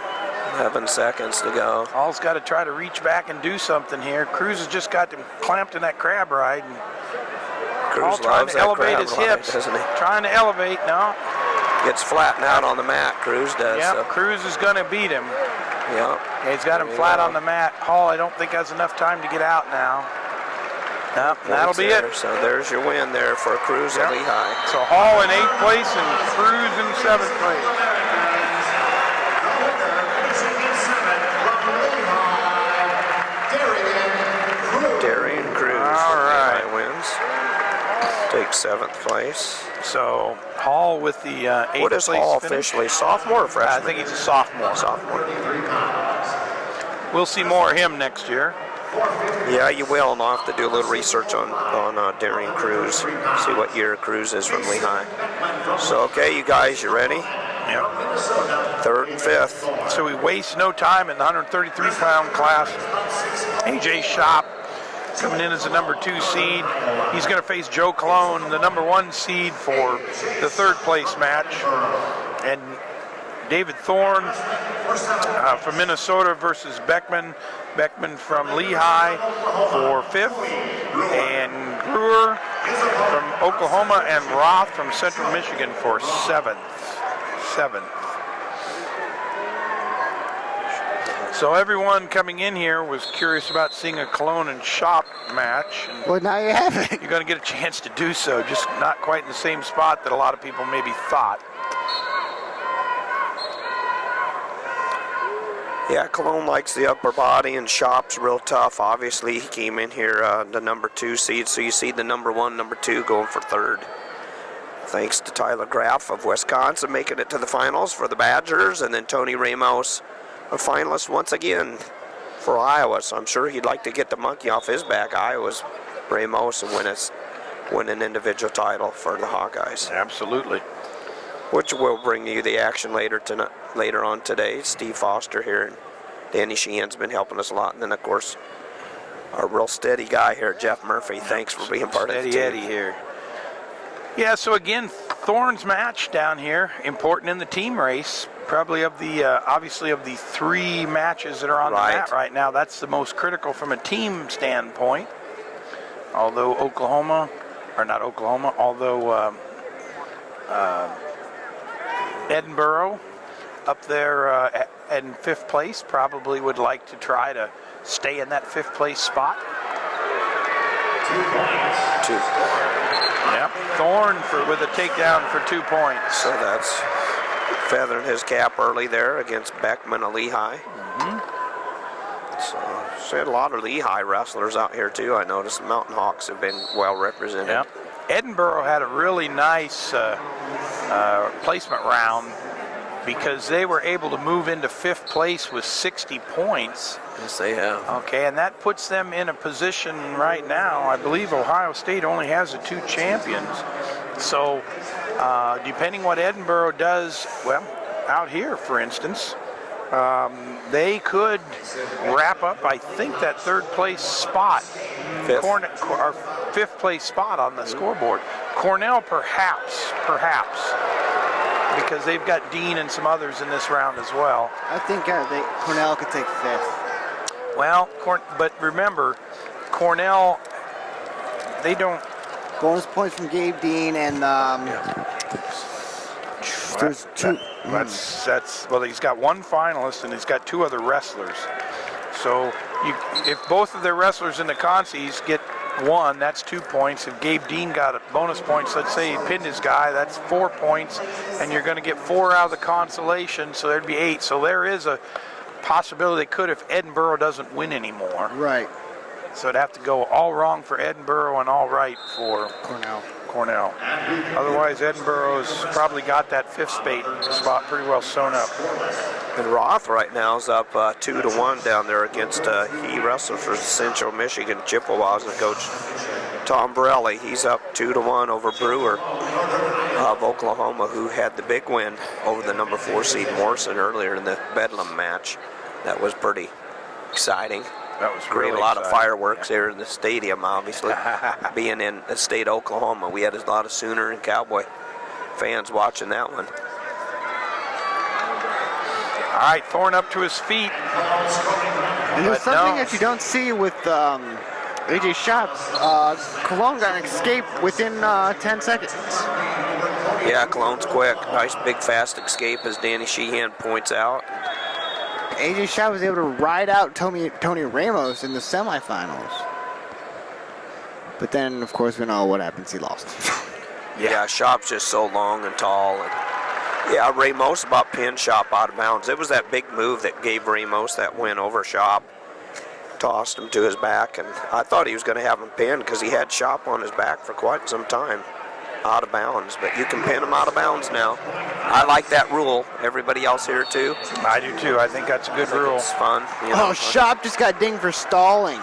11 seconds to go. Hall's got to try to reach back and do something here. Cruz has just got him clamped in that crab ride. And Hall Cruz trying loves to that elevate crab his ride, hips. doesn't he? Trying to elevate. No. Gets flattened out on the mat. Cruz does. Yeah, So, Cruz is going to beat him. yeah. Yeah, he's got him There you flat go. on the mat. Hall, I don't think has enough time to get out now. No, that'll be There. it. So there's your win there for Cruz Yep. at Lehigh. So Hall in 8th place and Cruz in 7th place. Darian Cruz All from right. Lehigh wins. Takes 7th place. So Hall with the 8th What is place Hall finish. officially? Sophomore or freshman? I think he's a sophomore. Sophomore. We'll see more of him next year. Yeah, you will, and I'll have to do a little research on Darian Cruz, see what year Cruz is from Lehigh. So, okay, you guys, you ready? Yeah. 3rd and 5th. So we waste no time in the 133-pound class. AJ Shop coming in as the number 2 seed. He's going to face Joe Cologne, the number 1 seed for the 3rd place match. And David Thorne from Minnesota versus Beckman. Beckman from Lehigh for 5th, and Brewer from Oklahoma, and Roth from Central Michigan for 7th. So everyone coming in here was curious about seeing a Cologne and Shop match. And Well, now you have it. you're going to get a chance to do so, just not quite in the same spot that a lot of people maybe thought. Yeah, Cologne likes the upper body, and Shop's real tough. Obviously, he came in here the number 2 seed, so you see the number 1, number 2 going for 3rd. Thanks to Tyler Graff of Wisconsin making it to the finals for the Badgers, and then Tony Ramos, a finalist once again for Iowa. So I'm sure he'd like to get the monkey off his back, Iowa's Ramos, and win an individual title for the Hawkeyes. Absolutely. Which will bring you the action later on today. Steve Foster here, and Danny Sheehan's been helping us a lot. And then, of course, our real steady guy here, Jeff Murphy. Thanks for being part of the team. Eddie here. Yeah, so again, Thorne's match down here, important in the team race. Probably obviously of the 3 matches that are on the mat right now, that's the most critical from a team standpoint. Although Edinburgh up there in 5th place probably would like to try to stay in that 5th place spot. 2. Yep, Thorne with a takedown for 2 points. So that's feathering his cap early there against Beckman of Lehigh. So had a lot of Lehigh wrestlers out here too. I noticed the Mountain Hawks have been well represented. Yep. Edinburgh had a really nice placement round because they were able to move into 5th place with 60 points. Yes, they have. Okay, and that puts them in a position right now. I believe Ohio State only has the 2 champions. So depending what Edinburgh does, well, out here, for instance, they could wrap up, I think, that 3rd place spot. 5th place spot on the scoreboard. Cornell, perhaps, because they've got Dean and some others in this round as well. I think Cornell could take 5th. Well, but remember, Cornell, they don't. Bonus points from Gabe Dean and there's 2. Well, he's got 1 finalist and he's got 2 other wrestlers. So if both of their wrestlers in the consies get 1, that's 2 points. If Gabe Dean got a bonus points, let's say he pinned his guy, that's 4 points, and you're going to get 4 out of the consolation, so there'd be 8. So there is a possibility they could if Edinburgh doesn't win anymore. Right. So it'd have to go all wrong for Edinburgh and all right for Cornell. Otherwise, Edinburgh's probably got that 5th spot pretty well sewn up. And Roth right now is up 2-1 down there against he wrestles for Central Michigan Chippewas and coach Tom Borelli. He's up 2-1 over Brewer of Oklahoma, who had the big win over the number 4 seed Morrison earlier in the Bedlam match. That was pretty exciting. That was Create really a lot of exciting. fireworks here in the stadium, obviously. Being in the state of Oklahoma, we had a lot of Sooner and Cowboy fans watching that one. All right, Thorne up to his feet. And there's something that you don't see with AJ Shop. Cologne got an escape within 10 seconds. Yeah, Cologne's quick. Nice big fast escape, as Danny Sheehan points out. AJ Shop was able to ride out Tony Ramos in the semifinals. But then, of course, we know what happens. He lost. Yeah, Shop's just so long and tall. And yeah, Ramos about pinned Shop out of bounds. It was that big move that gave Ramos that win over Shop. Tossed him to his back, and I thought he was going to have him pinned because he had Shop on his back for quite some time. Out of bounds, but you can pin him out of bounds now. I like that rule. Everybody else here too? I do too. I think that's a good rule. It's fun. You know, Shop just got dinged for stalling.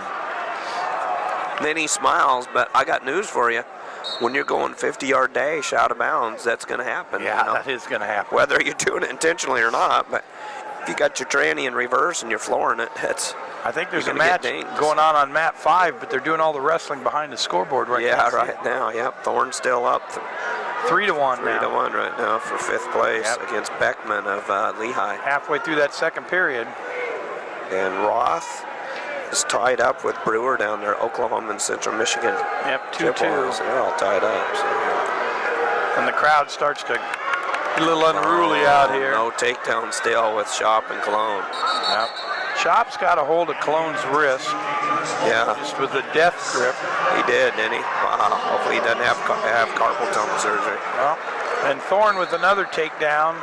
Then he smiles, but I got news for you. When you're going 50-yard dash out of bounds, that's going to happen. Yeah, you know? that is going to happen. Whether you're doing it intentionally or not, but if you got your tranny in reverse and you're flooring it, I think there's a gonna get match dinged. going on mat 5, but they're doing all the wrestling behind the scoreboard right now. Yeah, right now. Yep, Thorne's still up 3-1 now. 3-1 right now for 5th place against Beckman of Lehigh. Halfway through that second period. And Roth is tied up with Brewer down there, Oklahoma and Central Michigan. Yep, 2-2. Chippewas, they're all tied up. So. And the crowd starts to get a little unruly out here. No takedown still with Shop and Cologne. Yep. Shop's got a hold of Cologne's wrist. Yeah. Just with a death grip. He did, didn't he? Wow. Hopefully he doesn't have carpal tunnel surgery. Well, and Thorne with another takedown.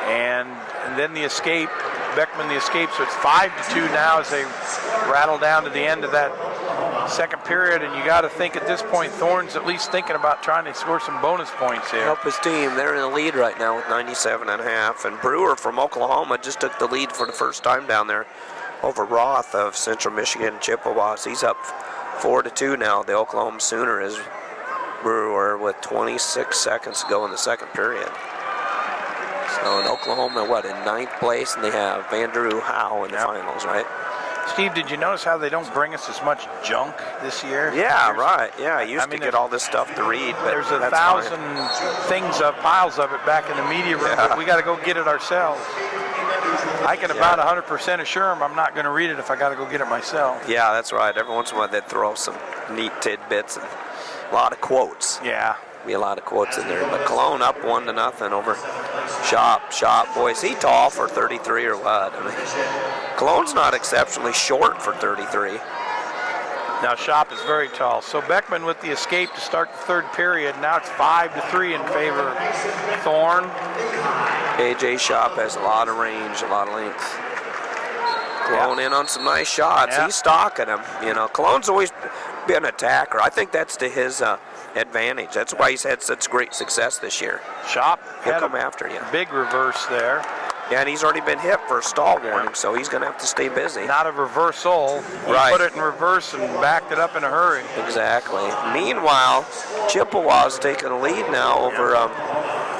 And then the escape. Beckman the escape. So it's 5-2 now as they rattle down to the end of that second period. And you got to think at this point, Thorne's at least thinking about trying to score some bonus points here. Help his team. They're in the lead right now with 97.5. And Brewer from Oklahoma just took the lead for the first time down there over Roth of Central Michigan Chippewas. He's up 4-2 now. The Oklahoma Sooner is Brewer with 26 seconds to go in the second period. So in Oklahoma, in 9th place, and they have Vandrew Howe in the finals, right? Steve, did you notice how they don't bring us as much junk this year? Yeah, right. Yeah, I used to get all this stuff to read, but there's that's 1,000 fine. things of piles of it back in the media room, but we got to go get it ourselves. I can about 100% assure them I'm not going to read it if I got to go get it myself. Yeah, that's right. Every once in a while they throw some neat tidbits and a lot of quotes. Yeah. Be a lot of quotes in there. But Cologne up 1-0 over Shop. Shop, boy, is he tall for 33 or what? I mean, Cologne's not exceptionally short for 33. Now Shop is very tall. So Beckman with the escape to start the third period. Now it's 5-3 in favor of Thorne. AJ Shop has a lot of range, a lot of length. Cologne in on some nice shots. He's stalking him. You know, Cologne's always been an attacker. I think that's to his advantage. That's why he's had such great success this year. Shop He'll come after you. Big reverse there. Yeah, and he's already been hit for a stall warning, so he's going to have to stay busy. Not a reversal. He put it in reverse and backed it up in a hurry. Exactly. Meanwhile, Chippewa's taking a lead now over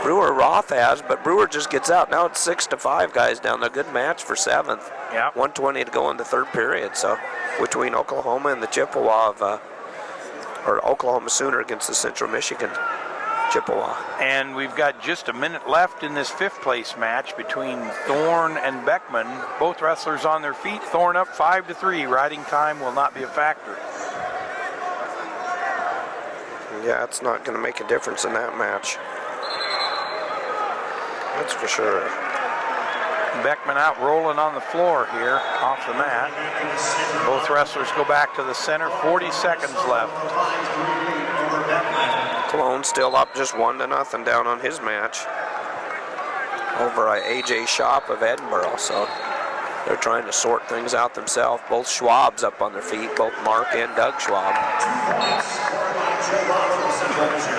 Brewer. Roth has, but Brewer just gets out. Now it's 6-5, guys, down there. Good match for 7th. Yeah. 1:20 to go in the third period. So between Oklahoma and the Chippewa or Oklahoma Sooner against the Central Michigan Chippewa. And we've got just a minute left in this 5th place match between Thorne and Beckman. Both wrestlers on their feet. Thorne up 5-3. Riding time will not be a factor. Yeah, it's not going to make a difference in that match. That's for sure. Beckman out rolling on the floor here off the mat. Both wrestlers go back to the center. 40 seconds left. Cologne still up just 1-0 down on his match over AJ Shop of Edinburgh. So they're trying to sort things out themselves. Both Schwab's up on their feet, both Mark and Doug Schwab.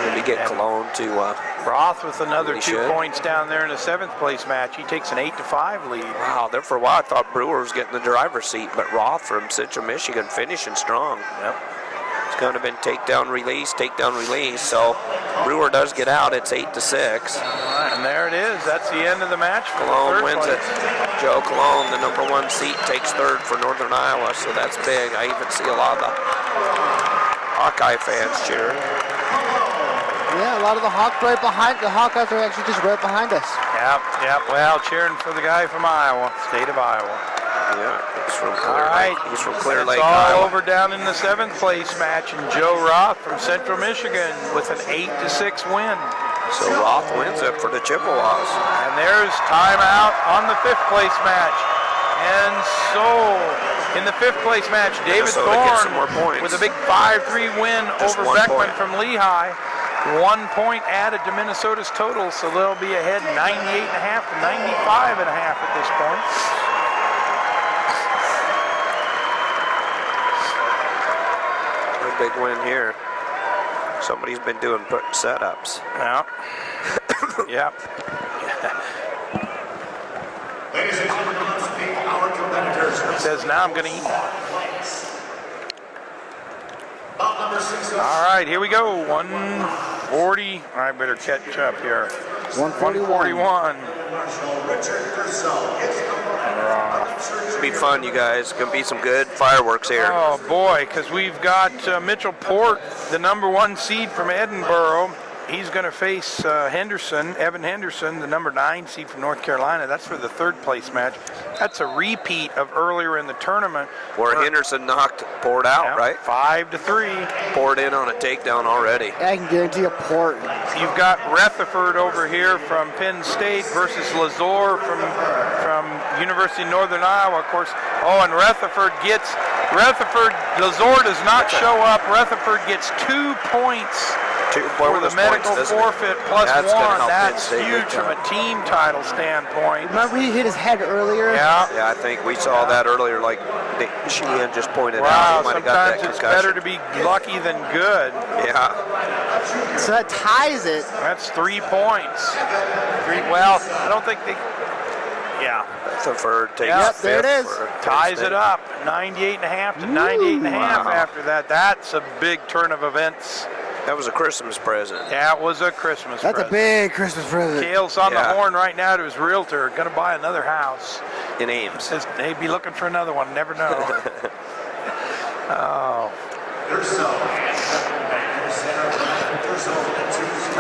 Maybe get Cologne to Roth with another really 2 points down there in the 7th place match. He takes an 8-5 lead. Wow, there for a while I thought Brewer was getting the driver's seat, but Roth from Central Michigan finishing strong. Yep. It's going to have been takedown release. So Brewer does get out. It's 8-6. And there it is. That's the end of the match. Cologne wins it. Joe Cologne, the number 1 seat, takes 3rd for Northern Iowa, so that's big. I even see a lot of the Hawkeye fans cheer. Yeah, a lot of the Hawkeyes are actually just right behind us. Yep. Well, cheering for the guy from Iowa, state of Iowa. Yeah, he's from Clear All right. Lake. He's from Clear Lake, It's all Iowa. over down in the 7th place match, and Joe Roth from Central Michigan with an 8-6 win. So Roth wins it for the Chippewas. And there's timeout on the 5th place match. And so, in the 5th place match, David Minnesota gets some more Thorne points. with a big 5-3 win Just over 1 Beckman point. from Lehigh. 1 point added to Minnesota's total, so they'll be ahead 98.5 to 95.5 at this point. A big win here. Somebody's been doing setups. Yeah. Yep. Ladies and gentlemen, let's meet our competitors. Says now I'm going to eat. Bout number 6. All right, here we go. 140. I better catch up here. 141. Richard Purcell is It'll be fun, you guys. Gonna be some good fireworks here. Oh boy, because we've got Mitchell Port, the number 1 seed from Edinburgh, he's going to face Evan Henderson, the number 9 seed from North Carolina. That's for the 3rd place match. That's a repeat of earlier in the tournament. Where Henderson knocked Port out, right? 5-3. Port in on a takedown already. I can guarantee a Port. You've got Rutherford over here from Penn State versus Lazor from University of Northern Iowa, of course. Oh, and Lazor does not show up. Rutherford gets 2 points. For the medical forfeit plus that's 1, that's huge from a team title standpoint. Remember he hit his head earlier? Yeah. Yeah, I think we saw that earlier, like Sheehan just pointed out. Wow, He might have got that sometimes it's concussion. better to be lucky than good. Yeah. So that ties it. That's 3 points. Well, I don't think they... Yeah. Rutherford takes Yep, there it is. Ties it up. 98.5 to 98.5 wow. after that. That's a big turn of events. That was a Christmas present. That was a Christmas That's present. a big Christmas present. Kale's on the Yeah. horn right now to his realtor. Going to buy another house. In Ames. Says they'd be looking for another one. Never know. Oh.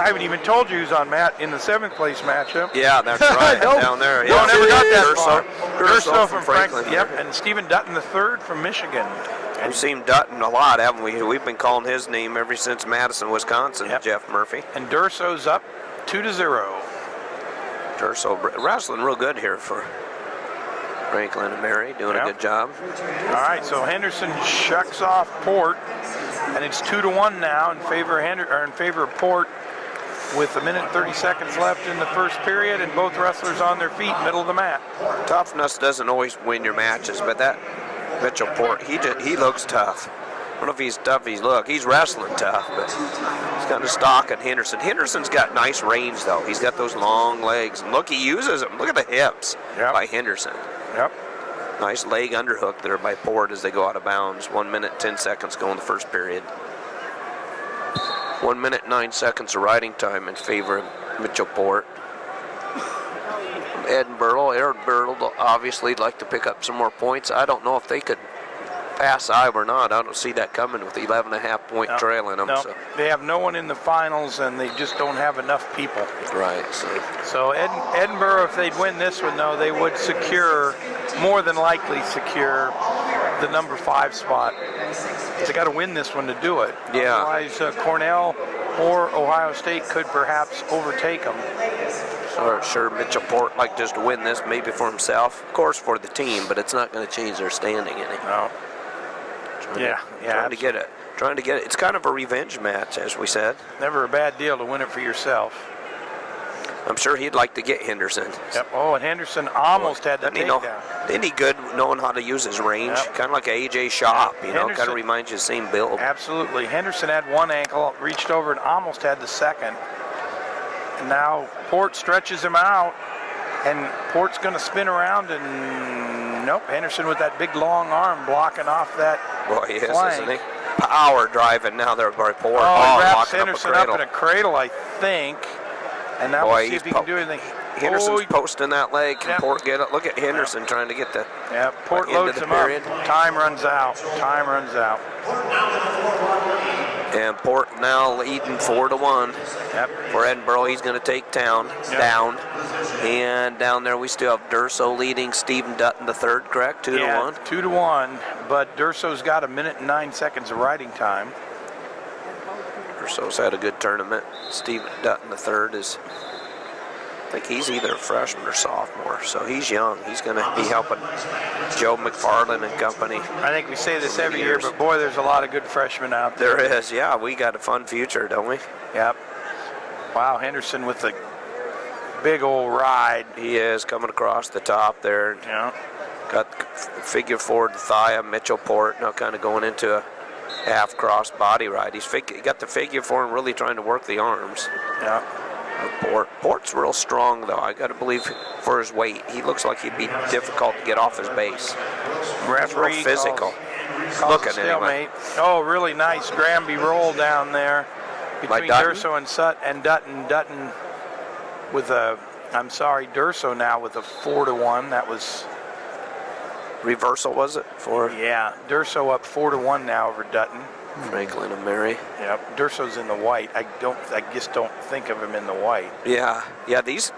I haven't even told you who's on Matt in the 7th place matchup. Yeah, that's right. Nope. Down there. No, never got that far. Durso Durso from from Franklin. Yep, and Stephen Dutton the 3rd from Michigan. We've seen Dutton a lot, haven't we? We've been calling his name ever since Madison, Wisconsin, Yep. Jeff Murphy. And Durso's up 2-0. Durso wrestling real good here for Franklin and Mary, doing Yep. a good job. All right, so Henderson shucks off Port, and it's 2-1 now in favor of Port, with 1 minute and 30 seconds left in the first period, and both wrestlers on their feet, middle of the mat. Toughness doesn't always win your matches, but that Mitchell Port, he looks tough. I don't know if he's tough. He's wrestling tough, but he's kind of stalking Henderson. Henderson's got nice range though. He's got those long legs, and look, he uses them. Look at the hips by Henderson. Yep. Nice leg underhook there by Port as they go out of bounds. 1 minute 10 seconds go in the first period. 1 minute 9 seconds of riding time in favor of Mitchell Port. Edinburgh obviously like to pick up some more points. I don't know if they could pass Iowa or not. I don't see that coming with 11.5 point trail in them. No, So. they have no one in the finals, and they just don't have enough people. Right. So Edinburgh, if they'd win this one, though, they would more than likely secure the number 5 spot. They got to win this one to do it. Yeah. Otherwise, Cornell or Ohio State could perhaps overtake them. Sure, Mitchell Port like just to win this, maybe for himself, of course for the team, but it's not going to change their standing any. No. Trying to get it. It's kind of a revenge match, as we said. Never a bad deal to win it for yourself. I'm sure he'd like to get Henderson. Yep. Oh, and Henderson almost had the takedown. Isn't he good knowing how to use his range? Yep. Kind of like a AJ Shop, kind of Henderson- reminds you of the same build. Absolutely. Henderson had one ankle, reached over and almost had the second. And now Port stretches him out, and Port's going to spin around, and nope, Henderson with that big long arm blocking off that Boy, he is, flank. isn't he? Power driving now there by Port. Oh, he wraps locking Henderson up up in a cradle, I think. And now we'll see if he can do anything. Henderson's he- posting that leg. Can Yep. Port get it? Look at Henderson trying to get the Yeah, Port into loads the him period. up. Time runs out. And Port now leading 4-1 Yep. for Edinburgh. He's going to take down. And down there we still have Durso leading Stephen Dutton the third, correct? 2-1. 2-1. But Durso's got 1 minute and 9 seconds of riding time. Durso's had a good tournament. Stephen Dutton the third is, I think he's either a freshman or sophomore, so he's young. He's going to be helping Joe McFarland and company. I think we say this every year, but boy, there's a lot of good freshmen out there. There is, yeah. We got a fun future, don't we? Yep. Wow, Henderson with the big old ride. He is coming across the top there. Yeah. Got figure forward the thigh of Mitchell Port, now kind of going into a half cross body ride. He got the figure four and really trying to work the arms. Yeah. Port's real strong, though. I got to believe for his weight, he looks like he'd be difficult to get off his base. Referee Real physical. calls Looking a anyway. stalemate. Oh, really nice Granby roll down there between Dutton? Durso and Dutton. Dutton with Durso now with a 4-1. That was, Reversal, was it? yeah, Durso up 4-1 now over Dutton. Franklin and Mary. Yep. Durso's in the white. I just don't think of him in the white. Yeah. These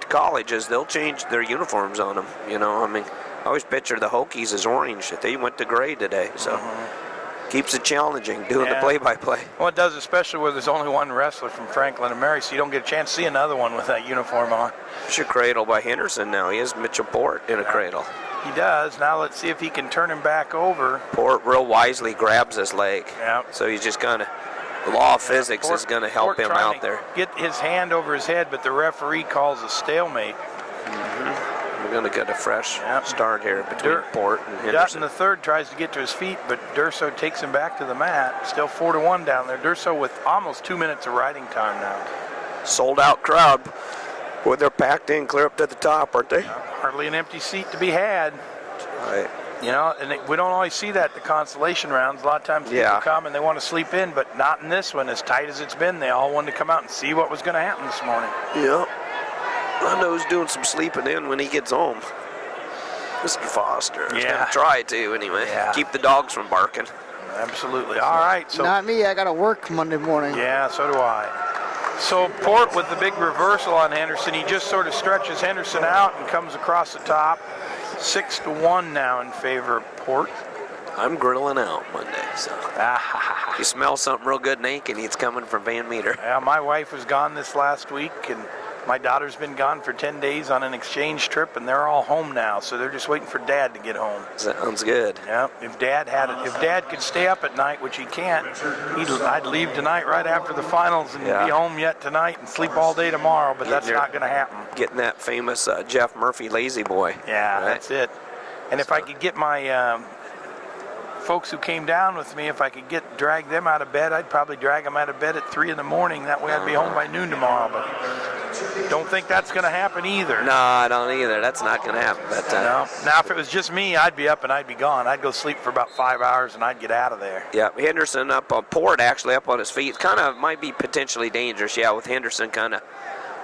colleges, they'll change their uniforms on them. You know, I mean, I always picture the Hokies as orange. They went to gray today, so keeps it challenging doing the play-by-play. Well, it does, especially where there's only one wrestler from Franklin and Mary, so you don't get a chance to see another one with that uniform on. There's a cradle by Henderson now. He has Mitchell Port in a cradle. He does. Now let's see if he can turn him back over. Port real wisely grabs his leg. Yeah. So he's just kind of, the law of physics is going to help him out there. Get his hand over his head, but the referee calls a stalemate. We're going to get a fresh start here between Port and Henderson. Dutton the third tries to get to his feet, but Durso takes him back to the mat. Still 4-1 down there. Durso with almost 2 minutes of riding time now. Sold out crowd. Boy, they're packed in clear up to the top, aren't they? Hardly an empty seat to be had. Right. You know, and we don't always see that at the consolation rounds. A lot of times people come and they want to sleep in, but not in this one. As tight as it's been, they all wanted to come out and see what was going to happen this morning. Yep. I know he's doing some sleeping in when he gets home. Mr. Foster. He's going to try to anyway. Yeah. Keep the dogs from barking. Absolutely. All right. So Not me. I got to work Monday morning. yeah, so do I. So Port with the big reversal on Henderson. He just sort of stretches Henderson out and comes across the top. 6-1 now in favor of Port. I'm grilling out Monday, so if you smell something real good in Aiken, it's coming from Van Meter. Yeah, my wife was gone this last week, and my daughter's been gone for 10 days on an exchange trip, and they're all home now, so they're just waiting for Dad to get home. Sounds good. Yeah, if Dad could stay up at night, which he can't, I'd leave tonight right after the finals and be home yet tonight and sleep all day tomorrow, but that's not going to happen. Getting that famous Jeff Murphy lazy boy. Yeah, right? that's it. And if I could get my folks who came down with me, if I could drag them out of bed, I'd probably drag them out of bed at 3 in the morning. That way I'd be home by noon tomorrow, but don't think that's going to happen either. No, I don't either. That's not going to happen. But, no. Now, if it was just me, I'd be up and I'd be gone. I'd go sleep for about 5 hours and I'd get out of there. Yeah, Henderson up on Port, actually up on his feet. Kind of might be potentially dangerous, with Henderson kind of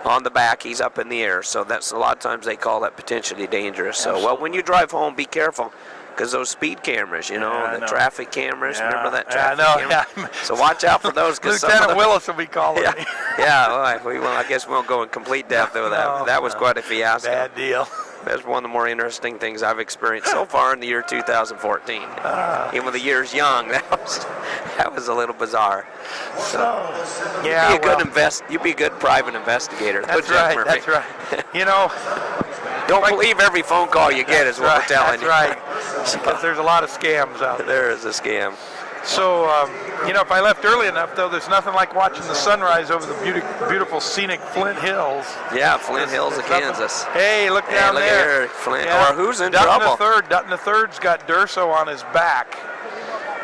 on the back. He's up in the air, so that's a lot of times they call that potentially dangerous. So, well, when you drive home, be careful. Because those speed cameras, the traffic cameras, remember that traffic camera? Yeah. So watch out for those. Lieutenant Willis will be calling me. I guess we won't go in complete depth with that. That was quite a fiasco. Bad deal. That's one of the more interesting things I've experienced so far in the year 2014. Even with the years young, that was a little bizarre. So, you'd be a good private investigator. That's right. That's right. Don't believe every phone call you get is what we're telling you. That's right. Because there's a lot of scams out there. There is a scam. So, if I left early enough, though, there's nothing like watching the sunrise over the beautiful scenic Flint Hills. Yeah, Flint Hills of Kansas. Hey, look down look there. Here, Flint. Or who's in trouble? Dutton the third's got Durso on his back.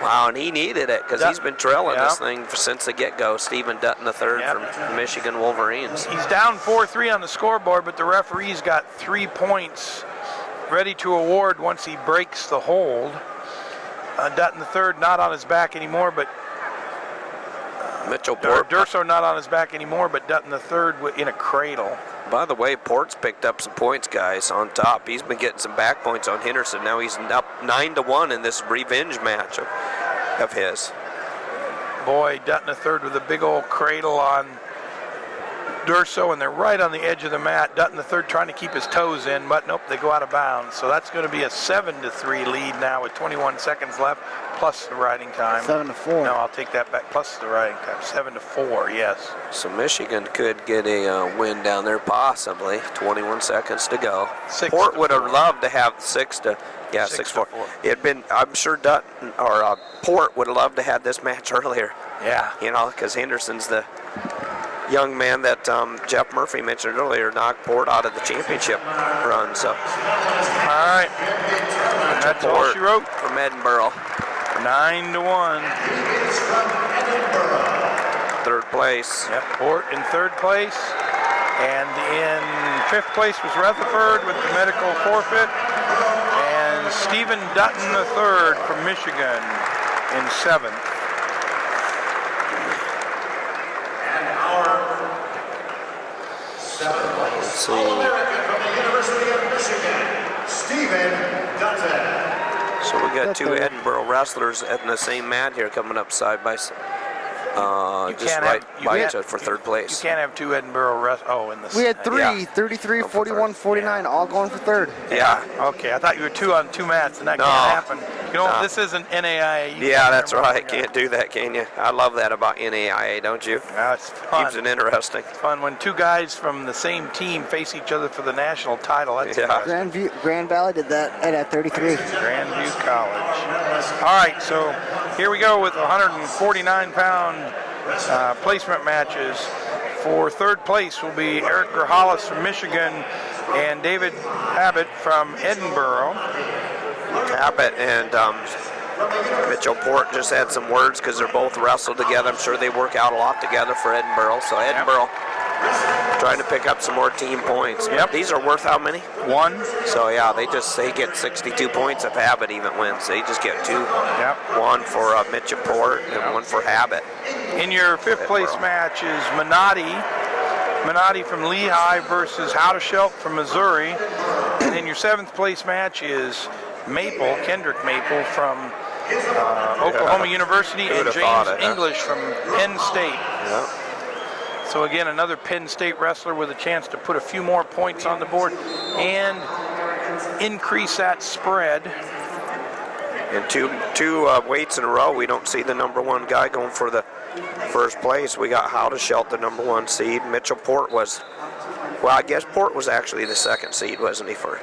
Wow, and he needed it because he's been trailing this thing since the get-go. Stephen Dutton III from Michigan Wolverines. He's down 4-3 on the scoreboard, but the referee's got 3 points ready to award once he breaks the hold. Dutton III not on his back anymore, but Mitchell Port. Durso not on his back anymore, but Dutton III in a cradle. By the way, Port's picked up some points, guys, on top. He's been getting some back points on Henderson. Now he's up 9-1 in this revenge match of his. Boy, Dutton III with a big old cradle on Durso, and they're right on the edge of the mat. Dutton III trying to keep his toes in, but nope, they go out of bounds. So that's going to be a 7-3 lead now with 21 seconds left, plus the riding time. 7-4. No, I'll take that back, plus the riding time. 7-4, yes. So Michigan could get a win down there, possibly. 21 seconds to go. Port would have loved to have 6-4. It'd been, I'm sure Dutton or Port would have loved to have this match earlier. Yeah. Because Henderson's the young man that Jeff Murphy mentioned earlier knocked Port out of the championship run. So, all right, that's all she wrote from Edinburgh. 9-1. Third place. Yep, Port in third place, and in fifth place was Rutherford with the medical forfeit, and Stephen Dutton III from Michigan in seventh. Let's see. All-American from the University of Michigan, Stephen Dutton. So we got two Edinburgh wrestlers in the same mat here coming up side by side. Just right by each other for third place. You can't have two Edinburgh in the. We had three, Yeah. 33, 41, 49, all going for third. Yeah. Okay, I thought you were two on two mats, and that No. can't happen. You know, No. this isn't NAIA. You Yeah, can't that's have right. one. Can't do that, can you? I love that about NAIA, don't you? Yeah, it's fun. Keeps it interesting. Fun when two guys from the same team face each other for the national title. That's Yeah. interesting. Grand Valley did that at 33. Grandview College. All right, so here we go with 149-pound placement matches. For third place will be Eric Grajales from Michigan and David Abbott from Edinburgh. Abbott and Mitchell Port just had some words because they're both wrestled together. I'm sure they work out a lot together for Edinburgh. So Edinburgh trying to pick up some more team points. Yep. These are worth how many? One. So yeah, they get 62 points if Abbott even wins. They just get two. Yep. One for Mitchell Port and one for Abbott. In your fifth place match is Minotti from Lehigh versus Howdeshelt from Missouri. And in your seventh place match is Kendrick Maple from Oklahoma University, and Who'd have James thought it, huh? English from Penn State. Yeah. So again, another Penn State wrestler with a chance to put a few more points on the board and increase that spread. And two weights in a row, we don't see the number one guy going for the first place. We got Howdeshelt, the number one seed. Mitchell Port was, well, I guess Port was actually the second seed, wasn't he, for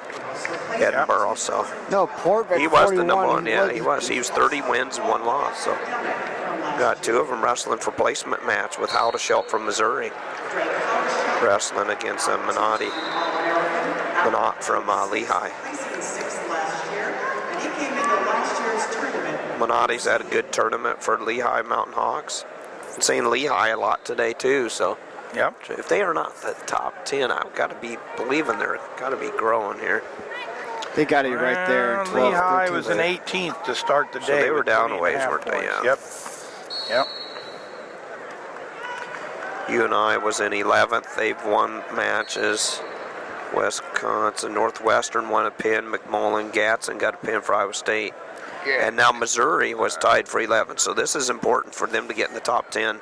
Edinburgh? So No, Port at he was 41. the number one. Yeah, he was. He was 30 wins and 1 loss. So got two of them wrestling for placement match with Howdeshelt from Missouri wrestling against Minotti from Lehigh. Minotti's had a good tournament for Lehigh Mountain Hawks. I'm saying Lehigh a lot today too, so Yep. if they are not the top 10, I've got to be believing they're got to be growing here. They got it right there. Well, 12, Lehigh 13. was an 18th to start the day. So they were with down a 3.5 ways, weren't they? points. Yeah. Yep. UNI was in 11th. They've won matches. Wisconsin, Northwestern won a pin. McMullen, Gadsden got a pin for Iowa State. And now Missouri was tied for 11th. So this is important for them to get in the top 10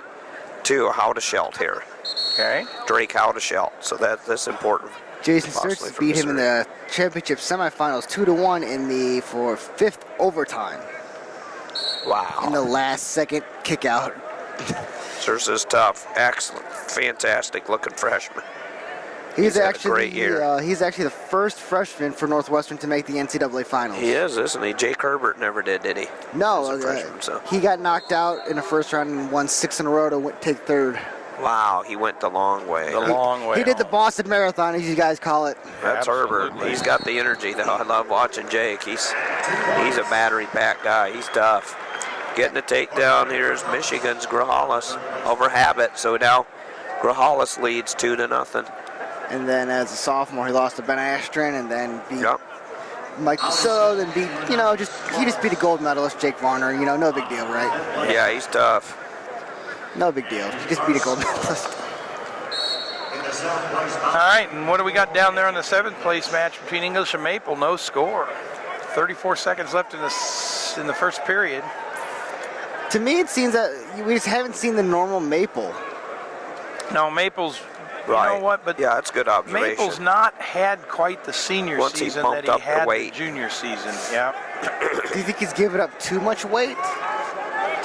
too. Howdeshelt here. Okay. Drake Howdeshelt. So that's important. Jason possibly Sturts for beat him in Missouri. the championship semifinals 2-1 for fifth overtime Wow. in the last second kick out. Sturts is tough. Excellent. Fantastic looking freshman. He's had a actually great year. he's actually the first freshman for Northwestern to make the NCAA finals. He is, isn't he? Jake Herbert never did he? No, As a freshman, so. he got knocked out in the first round and won 6 in a row to take third. Wow, he went the long way. The long way. He did the home. Boston Marathon, as you guys call it. That's Herbert. Absolutely. He's got the energy, though. I love watching Jake. He's a battery-packed guy. He's tough. Getting a takedown here is Michigan's Grajales over Abbott. So now Grajales leads 2-0. And then as a sophomore, he lost to Ben Astron and then beat Yep. Mike DeSoto, then beat, he just beat a gold medalist, Jake Varner. No big deal, right? Yeah, he's tough. No big deal. He just beat a gold medalist. All right, and what do we got down there in the seventh place match between English and Maple? No score. 34 seconds left in the first period. To me, it seems that we just haven't seen the normal Maple. No, Maple's. Right. You know what? But yeah, that's good observation. Maple's not had quite the senior Once he season bumped that up he the had weight. the junior season. Yeah. Do you think he's giving up too much weight?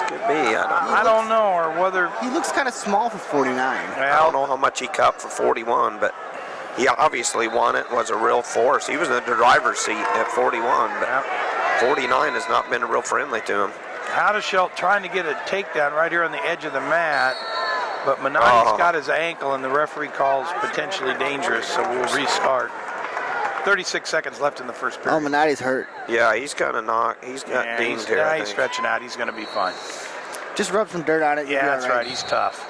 Could be. I don't know, or whether. He looks kind of small for 49. I don't know how much he cut for 41, but he obviously won it, was a real force. He was in the driver's seat at 41, but 49 has not been real friendly to him. Howdeshelt trying to get a takedown right here on the edge of the mat, but Minotti's got his ankle, and the referee calls potentially dangerous, so we'll restart. 36 seconds left in the first period. Oh, Minotti's hurt. Yeah, he's kind of knocked. He's got dinged here. I he's think. stretching out. He's going to be fine. Just rub some dirt on it. Yeah, that's right. He's tough.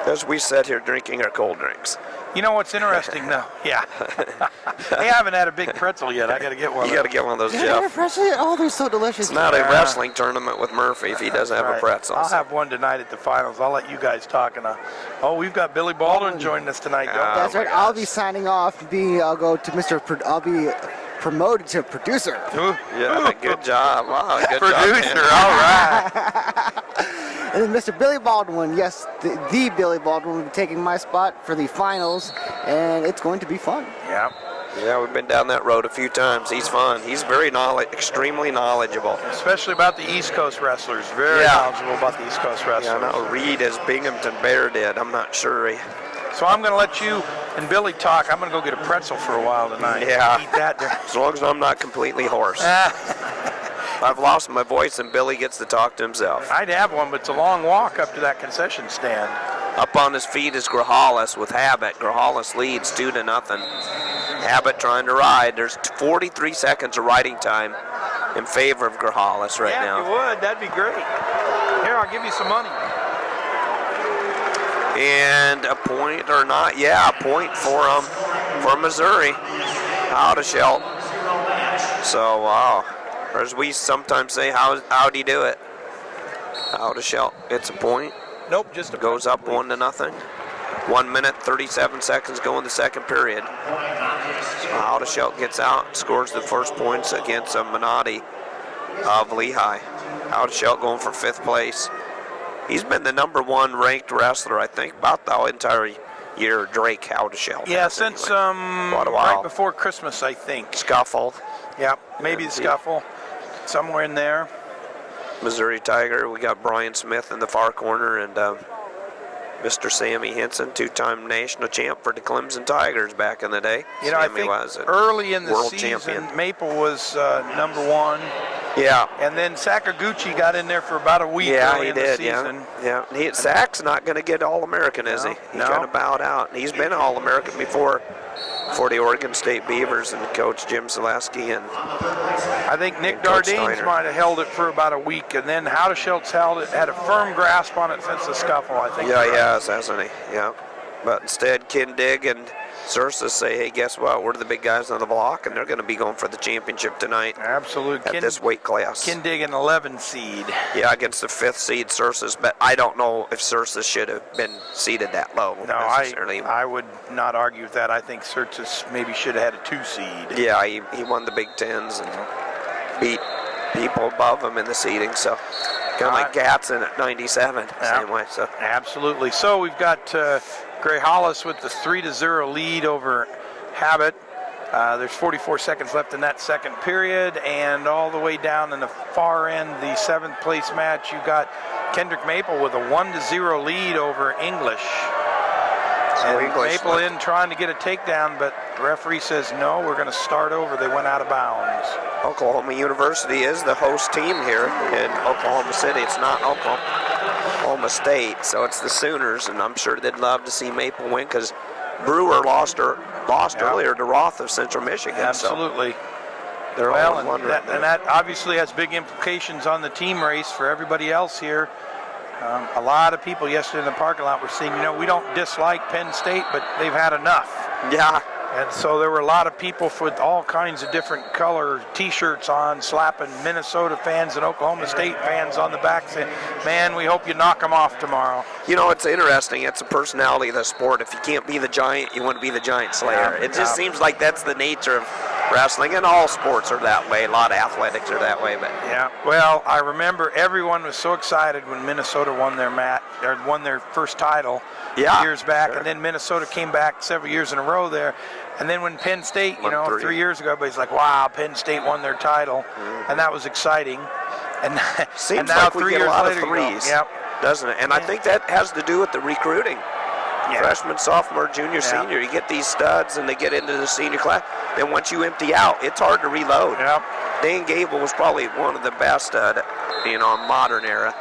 As we sit here drinking our cold drinks. You know what's interesting, though? Yeah. Hey, I haven't had a big pretzel yet. I got to get one. You got to get one of those, Yeah, Jeff. Presley. Oh, they're so delicious. It's not a wrestling tournament with Murphy if he doesn't have Right. a pretzel. I'll have one tonight at the finals. I'll let you guys talk. And we've got Billy Baldwin joining us tonight. Don't we? That's right. I'll be signing off. I'll go to Mr. I'll be promoted to producer. Yeah, good job. Wow, good Producer, job. all right. And then Mr. Billy Baldwin, yes, the Billy Baldwin will be taking my spot for the finals, and it's going to be fun. Yeah. Yeah, we've been down that road a few times. He's fun. He's very extremely knowledgeable. Especially about the East Coast wrestlers. Very knowledgeable about the East Coast wrestlers. Yeah, now Reed as Binghamton Bear did. I'm not sure. So I'm going to let you and Billy talk. I'm going to go get a pretzel for a while tonight. Yeah. Eat that. As long as I'm not completely hoarse. I've lost my voice and Billy gets to talk to himself. I'd have one, but it's a long walk up to that concession stand. Up on his feet is Grahalis with Habit. Grahalis leads 2-0. Habit trying to ride. There's 43 seconds of riding time in favor of Grahalis right now. Yeah, if you would, that'd be great. Here, I'll give you some money. And a point or not? Yeah, a point for Missouri. Out of Shelt. So, wow. Or as we sometimes say, how'd he do it? Out of Shelt. It's a point. Nope, just a Goes up 1-0. 1 minute, 37 seconds go in the second period. So out of Shelt gets out, scores the first points against Minotti of Lehigh. Out of Shelt going for 5th place. He's been the #1 ranked wrestler, I think, about the entire year. Drake Out of Shelt. Yeah, since Quite a while. right before Christmas, I think. Scuffle. Yeah, maybe the Scuffle. Somewhere in there. Missouri Tiger. We got Brian Smith in the far corner and Mr. Sammy Henson, 2-time national champ for the Clemson Tigers back in the day. You know, Sammy I think was a early in the world season, champion. Maple was #1. Yeah. And then Sakaguchi got in there for about a week Yeah, early he in the did. season. Yeah. Sack's not going to get All-American, is he? He's No. kind of bowed out. He's been All-American before for the Oregon State Beavers and Coach Jim Selesky and I think Nick Coach Dardanes Steiner. might have held it for about a week, and then Howdeshelt's held it, had a firm grasp on it since the Scuffle, I think. yeah, he has, hasn't he? Yeah. But instead, Kindig and Sursus say, hey, guess what? We're the big guys on the block, and they're going to be going for the championship tonight Absolute. at this weight class. Kindig an 11 seed. Yeah, against the 5th seed Sursus, but I don't know if Sursus should have been seeded that low. No, necessarily. I would not argue with that. I think Surtis maybe should have had a 2 seed. Yeah, he won the Big Tens and beat people above him in the seeding, so kind of like Gatson at 97, same way. So Absolutely. So we've got Gray Hollis with the 3-0 lead over Habit. There's 44 seconds left in that second period, and all the way down in the far end, the 7th place match, you got Kendrick Maple with a 1-0 lead over English. So And English Maple in trying to get a takedown, but the referee says no, we're going to start over. They went out of bounds. Oklahoma University is the host team here in Oklahoma City. It's not Oklahoma State, so it's the Sooners, and I'm sure they'd love to see Maple win because Brewer lost earlier to Roth of Central Michigan. Absolutely. So they're Well, all and wondering. that obviously has big implications on the team race for everybody else here. A lot of people yesterday in the parking lot were saying, we don't dislike Penn State, but they've had enough. Yeah. And so there were a lot of people with all kinds of different color T-shirts on, slapping Minnesota fans and Oklahoma State fans on the back, saying, man, we hope you knock them off tomorrow. It's interesting. It's a personality of the sport. If you can't be the giant, you want to be the giant slayer. It just seems like that's the nature of wrestling, and all sports are that way. A lot of athletics are that way. But yeah, well, I remember everyone was so excited when Minnesota won their first title years back, and then Minnesota came back several years in a row there. And then when Penn State, 3 years ago, everybody's like, wow, Penn State won their title, and that was exciting. And seems and now like we 3 get years a lot later, of threes, yep. doesn't it? And I think that has to do with the recruiting. Yeah. Freshman, sophomore, junior, senior. You get these studs, and they get into the senior class. Then once you empty out, it's hard to reload. Yep. Dan Gable was probably one of the best, modern era.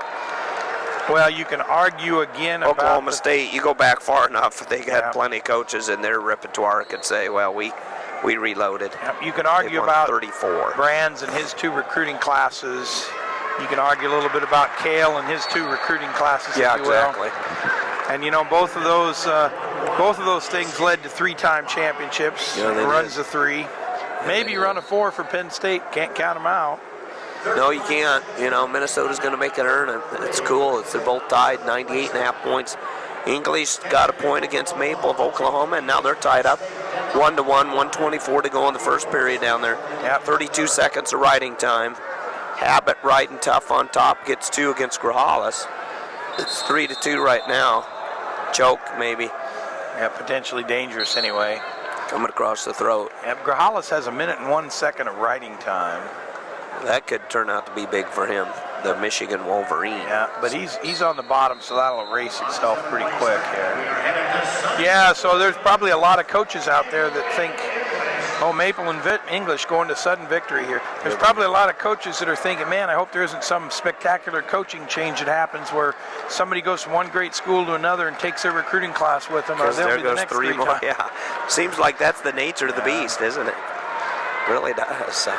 Well, you can argue again Oklahoma about State, you go back far enough, they had plenty of coaches in their repertoire could say, well, we reloaded. You can argue They won about 34. Brands and his 2 recruiting classes. You can argue a little bit about Kale and his 2 recruiting classes, Yeah, if you will. exactly. And both of those things led to 3-time championships. Yeah, they runs of 3, maybe run of 4 for Penn State. Can't count them out. No, you can't. Minnesota's going to make it earn it. It's cool. They're both tied, 98.5 points. English got a point against Maple of Oklahoma, and now they're tied up 1-1, 1:24 to go in the first period down there. Yep. 32 seconds of riding time. Habit riding tough on top, gets 2 against Grijalles. It's 3-2 right now. Choke, maybe. Yeah, potentially dangerous anyway. Coming across the throat. Yep, Grijalles has 1 minute and 1 second of riding time. That could turn out to be big for him, the Michigan Wolverine. Yeah, but he's on the bottom, so that'll erase itself pretty quick here. Yeah, so there's probably a lot of coaches out there that think, oh, Maple and English going to sudden victory here. There's probably a lot of coaches that are thinking, man, I hope there isn't some spectacular coaching change that happens where somebody goes from one great school to another and takes their recruiting class with them, or Because they'll there be the goes next 3 more. times. Yeah, seems like that's the nature of the beast, isn't it? Really does.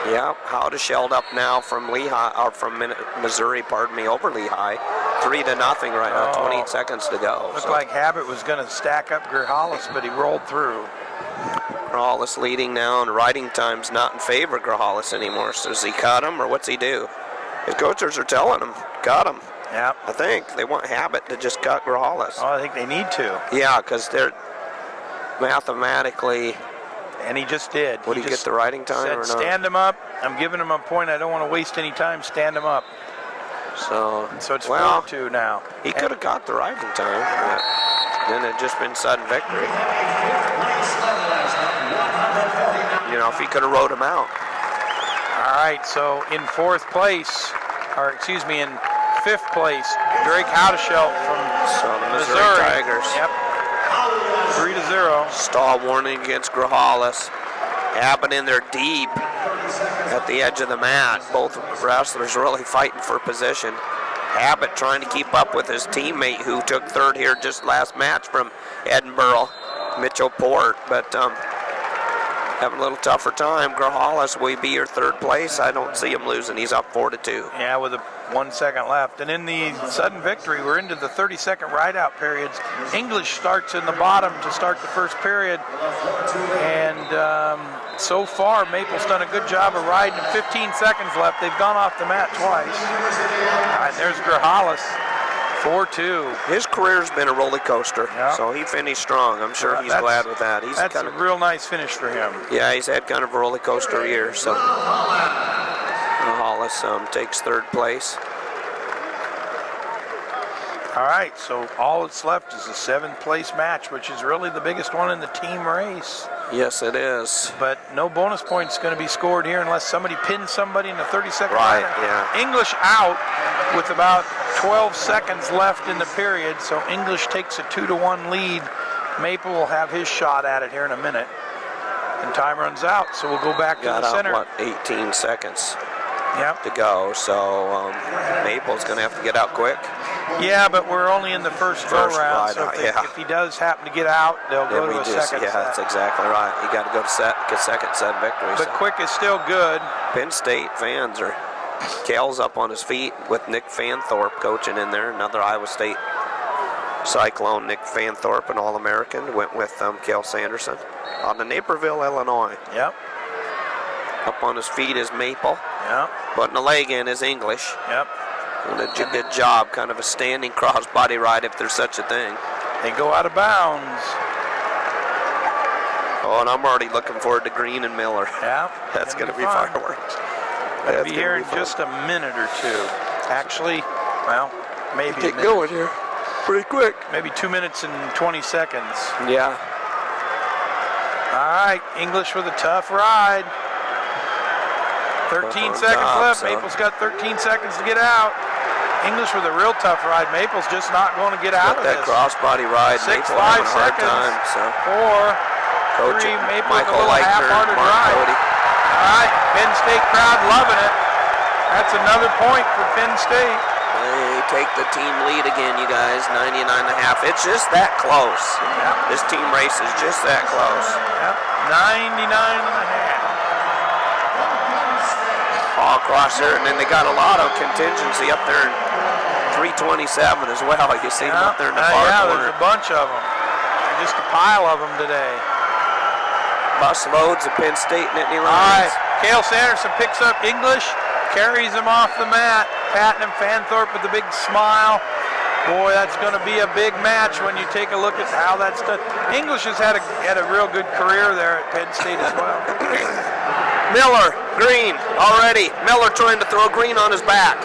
Yeah, Howard shelled up now from Lehigh, or from Missouri, pardon me, over Lehigh. 3-0 right now, 28 seconds to go. Looked like Habit was going to stack up Grijalles, but he rolled through. Grijalles leading now, and riding time's not in favor of Grijalles anymore. So does he cut him, or what's he do? His coaches are telling him, cut him. Yeah. I think they want Habit to just cut Grijalles. Oh, I think they need to. Yeah, because they're mathematically. And he just did. Would he get the riding time said, or not? stand him up. I'm giving him a point. I don't want to waste any time. Stand him up. So it's 4-2 well, now. He could have got the riding time, but then it just been sudden victory. You know, if he could have rode him out. All right, so in 4th place, or excuse me, in 5th place, Drake Howdeshelt from the Missouri Tigers. Yep. 3-0. Stall warning against Grijalles. Abbott in there deep at the edge of the mat. Both wrestlers really fighting for position. Abbott trying to keep up with his teammate who took 3rd here just last match from Edinburgh, Mitchell Port, but having a little tougher time. Grijalles will be your 3rd place. I don't see him losing. He's up 4-2. Yeah, with 1 second left. And in the sudden victory, we're into the 30-second ride-out periods. English starts in the bottom to start the first period. And so far, Maple's done a good job of riding. 15 seconds left. They've gone off the mat twice. All right, there's Grijalles. 4-2. His career's been a roller coaster, Yeah. so he finished strong. I'm sure he's glad with that. He's That's kind a of, real nice finish for him. yeah, he's had kind of a roller coaster year. So Hollis takes 3rd place. All right, so all that's left is the 7th place match, which is really the biggest one in the team race. Yes, it is. But no bonus points going to be scored here unless somebody pins somebody in the 30-second Right, round. yeah. English out with about 12 seconds left in the period, so English takes a 2-1 lead. Maple will have his shot at it here in a minute. And time runs out, so we'll go back to the center. Got out, 18 seconds Yep. to go, so Maple's going to have to get out quick. Yeah, but we're only in the first go round, ride so out, if he does happen to get out, they'll go to a second yeah, set. that's exactly right. You got to go to get second set victory. But quick is still good. Penn State fans are, Kale's up on his feet with Nick Fanthorpe coaching in there, another Iowa State Cyclone. Nick Fanthorpe, an All-American, went with Kale Sanderson out of Naperville, Illinois. Yep. Up on his feet is Maple. Yep. Putting a leg in is English. Yep. And a good job, kind of a standing crossbody ride if there's such a thing. They go out of bounds. Oh, and I'm already looking forward to Green and Miller. Yeah. That's going to be fun. fireworks. That'll be here in just a minute or two. Actually, well, maybe Get going here pretty quick. Maybe 2 minutes and 20 seconds. Yeah. All right, English with a tough ride. 13 seconds left. Maple's got 13 seconds to get out. English with a real tough ride. Maple's just not going to get out of that this. crossbody ride. 6, Maple 5 having a hard seconds. time, so. 4, 3. Maple with a Michael little Leichner, half-hearted Mark ride. Cody. All right, Penn State crowd loving it. That's another point for Penn State. They take the team lead again, you guys. 99.5. It's just that close. Yep. This team race is just that close. Yep, 99.5. All across there, and then they got a lot of contingency up there in 327 as well. You see them up there in the far yeah, corner. there's a bunch of them. Just a pile of them today. Bus loads of Penn State Nittany All right, Lions. Cale Sanderson picks up English, carries him off the mat. Patton and Fanthorpe with a big smile. Boy, that's going to be a big match when you take a look at how that's done. English has had a real good career there at Penn State as well. Miller, Green, already. Miller trying to throw Green on his back.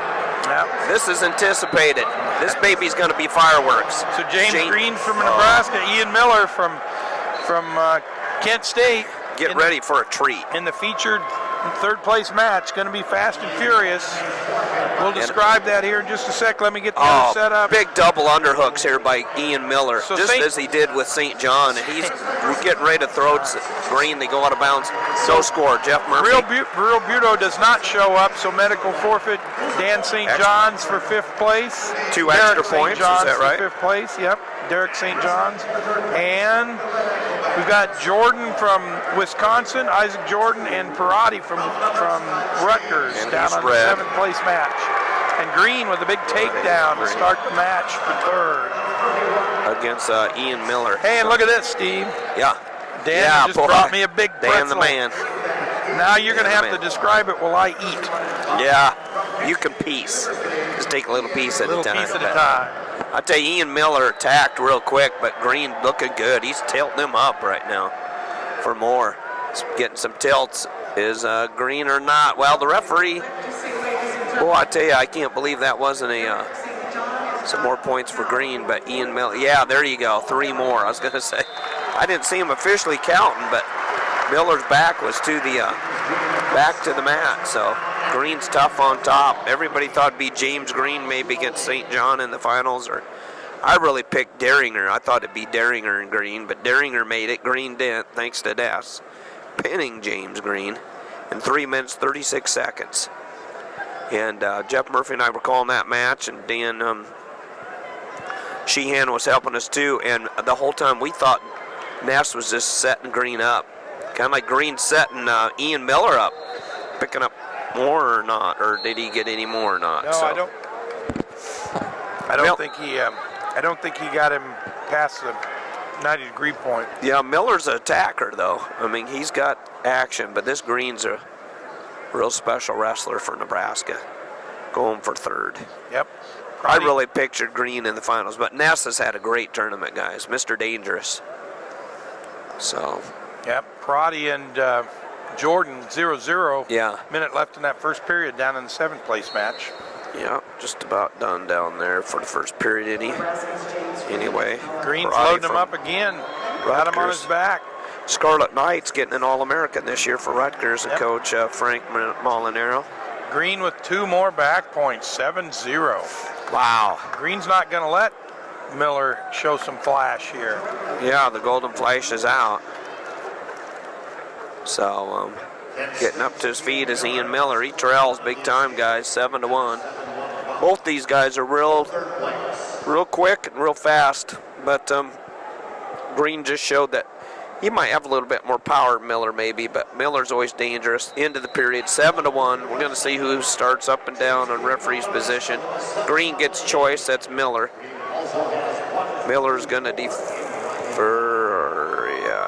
Yep. This is anticipated. This baby's going to be fireworks. So James Green from Nebraska, Ian Miller from Kent State. Get ready for a treat. In the featured third place match, going to be fast and furious. We'll describe that here in just a sec. Let me get the other set up. Big double underhooks here by Ian Miller, So just as he did with St. John, and he's getting ready to throw it to Green. They go out of bounds. So score, Jeff Murphy. Real Buto does not show up, so medical forfeit. Dan St. John's for 5th place. Two Derek extra St. points, John's is that right? For 5th place, yep. Derek St. John's. And we've got Jordan from Wisconsin, Isaac Jordan, and Parati from Rutgers And down he's on red. the 7th place match. And Green with a big takedown to start the match for 3rd. Against Ian Miller. Hey, and look at this, Steve. Yeah. Dan just brought me a big pretzel. Dan the man. Now you're going to Dan have the to describe it while I eat. Yeah, you can piece. Just take a little piece at a time. Piece at a time. I tell you, Ian Miller attacked real quick, but Green looking good. He's tilting him up right now for more. He's getting some tilts. Is Green or not? Well, the referee. Oh, I tell you, I can't believe that wasn't some more points for Green, but Ian Miller. Yeah, there you go. 3 more. I was going to say. I didn't see him officially counting, but Miller's back was to the back to the mat. So Green's tough on top. Everybody thought it'd be James Green maybe against St. John in the finals, or I really picked Deringer. I thought it'd be Deringer and Green, but Deringer made it. Green didn't, thanks to Des pinning James Green in 3 minutes 36 seconds. And Jeff Murphy and I were calling that match, and Dan Sheehan was helping us too. And the whole time we thought Ness was just setting Green up, kind of like Green setting Ian Miller up, picking up more or not, or did he get any more or not? No, so. I don't think he. I don't think he got him past the 90-degree point. Yeah, Miller's an attacker though. I mean, he's got action, but this Green's a real special wrestler for Nebraska, going for 3rd. Yep. I really pictured Green in the finals, but Ness has had a great tournament, guys. Mr. Dangerous. So. Yep. Parati and Jordan 0-0. Yeah. Minute left in that first period down in the 7th place match. Yeah, just about done down there for the first period. Anyway. Green's Parati loading him from up again. Got him on his back. Scarlet Knights getting an All-American this year for Rutgers, and Coach Frank Molinaro. Green with 2 more back points, 7-0. Wow. Green's not going to let Miller show some flash here. Yeah, the golden flash is out. So, getting up to his feet is Ian Miller. He trails big time, guys, 7-1. Both these guys are real quick and real fast, but Green just showed that he might have a little bit more power than Miller maybe, but Miller's always dangerous. Into the period, 7-1. We're going to see who starts up and down on referee's position. Green gets choice, that's Miller. Miller's going to defer,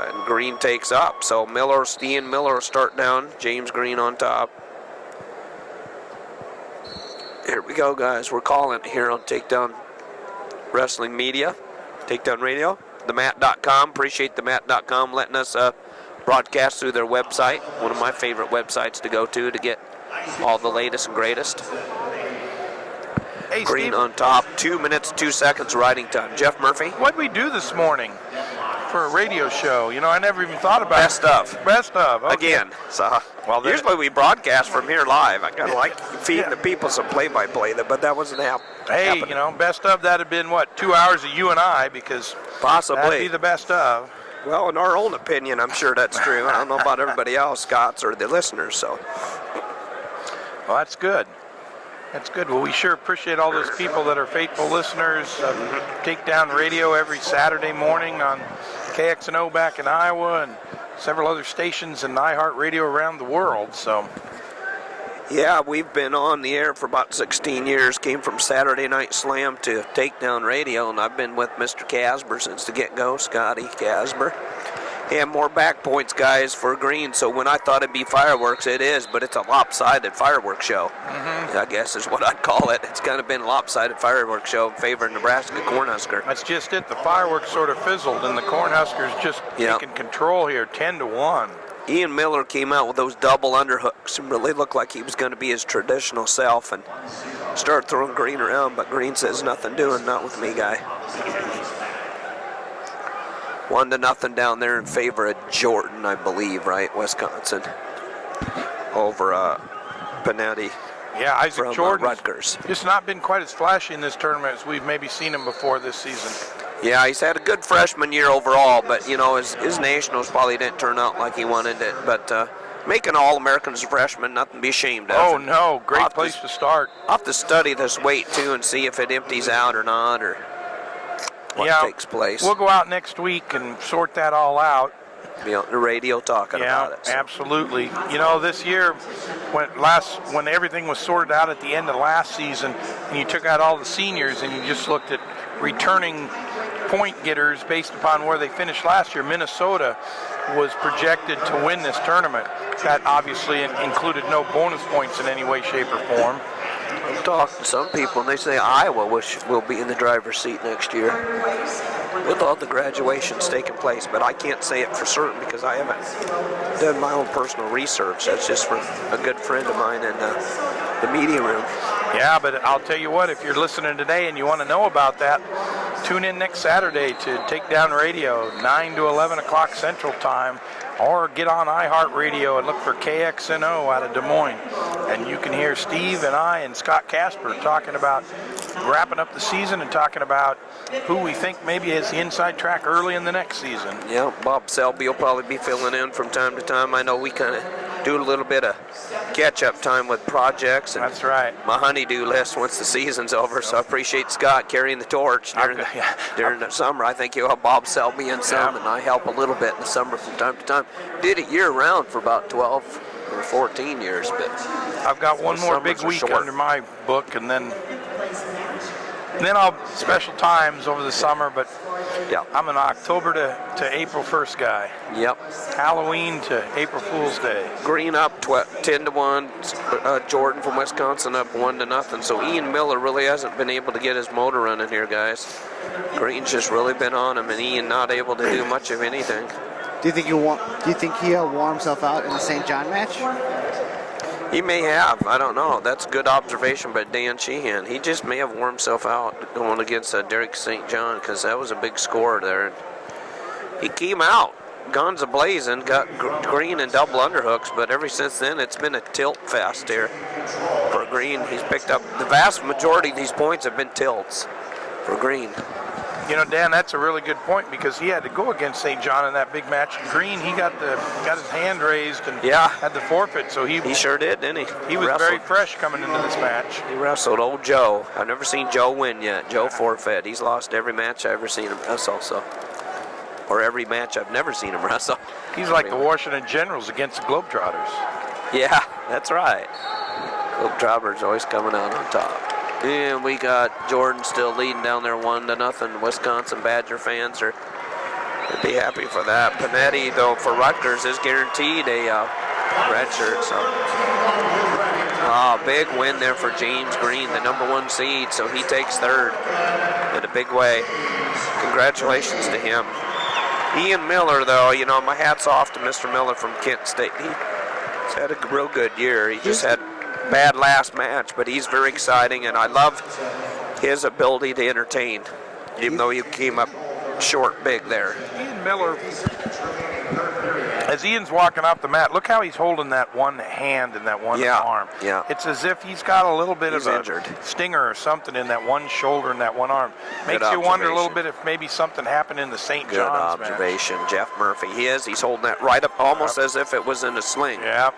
and Green takes up. So Ian Miller will start down, James Green on top. Here we go, guys. We're calling it here on Takedown Wrestling Media, Takedown Radio. TheMat.com. Appreciate TheMat.com letting us broadcast through their website. One of my favorite websites to go to get all the latest and greatest. Hey, Green Steve, on top. 2 minutes, 2 seconds riding time. Jeff Murphy? what'd we do this morning for a radio show? You know, I never even thought about Best it. of. Best of. Okay. Again. So, Well, then- usually we broadcast from here live. I kind of like feeding the people some play-by-play, but that wasn't happening. Hey, you know, best of that had been, what, 2 hours of you and I, because Possibly. that'd be the best of. Well, in our own opinion, I'm sure that's true. I don't know about everybody else, Scott's or the listeners. So, Well, that's good. That's good. Well, we sure appreciate all those people that are faithful listeners of Takedown Radio every Saturday morning on KXNO back in Iowa and several other stations and iHeartRadio around the world. So, yeah, we've been on the air for about 16 years. Came from Saturday Night Slam to Takedown Radio, and I've been with Mr. Casper since the get-go, Scotty Casper. and more back points, guys, for Green. So when I thought it'd be fireworks, it is, but it's a lopsided fireworks show. I guess is what I'd call it. It's kind of been a lopsided fireworks show in favor of Nebraska Cornhusker. That's just it. The fireworks sort of fizzled, and the Cornhuskers just taking control here, 10-1. Ian Miller came out with those double underhooks and really looked like he was going to be his traditional self and started throwing Green around, but Green says nothing doing, not with me, guy. 1-0 down there in favor of Jordan, I believe, right? Wisconsin over Panetti. Yeah, Isaac from Jordan. Rutgers. Just not been quite as flashy in this tournament as we've maybe seen him before this season. Yeah, he's had a good freshman year overall, but, you know, his nationals probably didn't turn out like he wanted it. But making All-American as a freshman, nothing to be ashamed of. Oh, no. Great place to start. I'll have to study this weight, too, and see if it empties out or not, or what takes place. We'll go out next week and sort that all out. Be on the radio talking about it. So. Absolutely. You know, this year, when everything was sorted out at the end of last season, and you took out all the seniors and you just looked at returning point getters based upon where they finished last year, Minnesota was projected to win this tournament. That obviously included no bonus points in any way, shape, or form. I'm talking to some people, and they say Iowa will be in the driver's seat next year with all the graduations taking place, but I can't say it for certain because I haven't done my own personal research. That's just from a good friend of mine in the media room. Yeah, but I'll tell you what, if you're listening today and you want to know about that, tune in next Saturday to Takedown Radio, 9 to 11 o'clock Central Time, or get on iHeartRadio and look for KXNO out of Des Moines. And you can hear Steve and I and Scott Casper talking about wrapping up the season and talking about who we think maybe has the inside track early in the next season. Yeah, Bob Selby will probably be filling in from time to time. I know we kind of do a little bit of catch-up time with projects. And that's right. My honey-do list once the season's over, so I appreciate Scott carrying the torch during the summer. I think you'll have Bob Selby in some, and I help a little bit in the summer from time to time. Did it year-round for about 12 or 14 years, but I've got one more big week under my book, and then I'll special times over the summer, but I'm an October to April 1st guy. Yep. Halloween to April Fool's Day. Green up 10-1. Jordan from Wisconsin up 1-0. So Ian Miller really hasn't been able to get his motor running here, guys. Green's just really been on him, and Ian not able to do much of anything. Do you think he'll warm himself out in the St. John match? He may have. I don't know. That's a good observation by Dan Sheehan. He just may have worn himself out going against Derek St. John because that was a big score there. He came out guns a-blazing, got Green and double underhooks, but ever since then it's been a tilt fest here for Green. He's picked up the vast majority of these points have been tilts for Green. You know, Dan, that's a really good point because he had to go against St. John in that big match. Green, he got his hand raised and had the forfeit, so he sure did, didn't he? He was very fresh coming into this match. He wrestled old Joe. I've never seen Joe win yet. Joe forfeit. He's lost every match I've ever seen him wrestle, or every match I've never seen him wrestle. He's like the Washington Generals against the Globetrotters. Yeah, that's right. Globetrotters always coming out on top. And we got Jordan still leading down there 1-0. Wisconsin Badger fans would be happy for that. Panetti, though, for Rutgers is guaranteed a red shirt. So, big win there for James Green, the #1 seed. So he takes third in a big way. Congratulations to him. Ian Miller, though, you know, my hat's off to Mr. Miller from Kent State. He's had a real good year. He just had bad last match, but he's very exciting, and I love his ability to entertain, even though he came up short big there. Ian Miller, as Ian's walking off the mat, look how he's holding that one hand and that one arm. Yeah. It's as if he's got a little bit of injured. A stinger or something in that one shoulder and that one arm. Makes you wonder a little bit if maybe something happened in the St. John's Good observation. Match. Jeff Murphy. He's holding that right up almost as if it was in a sling. Yeah.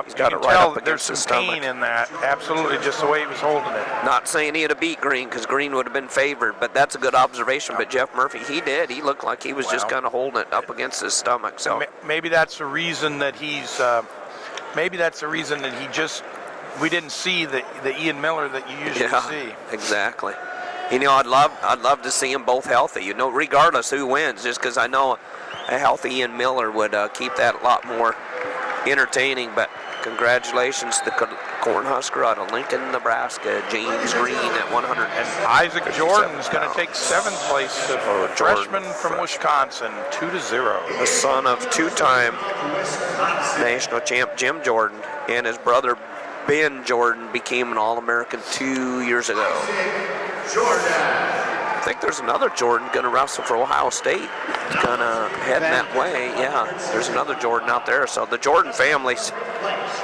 He's got it right up against his stomach. There's some pain in that. Absolutely, just the way he was holding it. Not saying he had to beat Green because Green would have been favored, but that's a good observation. But Jeff Murphy, he did. He looked like he was just kind of holding it up against his stomach. So maybe that's the reason that we didn't see the Ian Miller that you usually see. Exactly. I'd love to see them both healthy. Regardless who wins, just because I know a healthy Ian Miller would keep that a lot more entertaining. But congratulations to the Cornhusker out of Lincoln, Nebraska, James Green at 100. And Isaac Jordan's going to take 7th place. A freshman from Wisconsin, 2-0. The son of two-time national champ Jim Jordan, and his brother Ben Jordan became an All-American 2 years ago. I think there's another Jordan going to wrestle for Ohio State. Going to head that way. Yeah, there's another Jordan out there. So the Jordan family's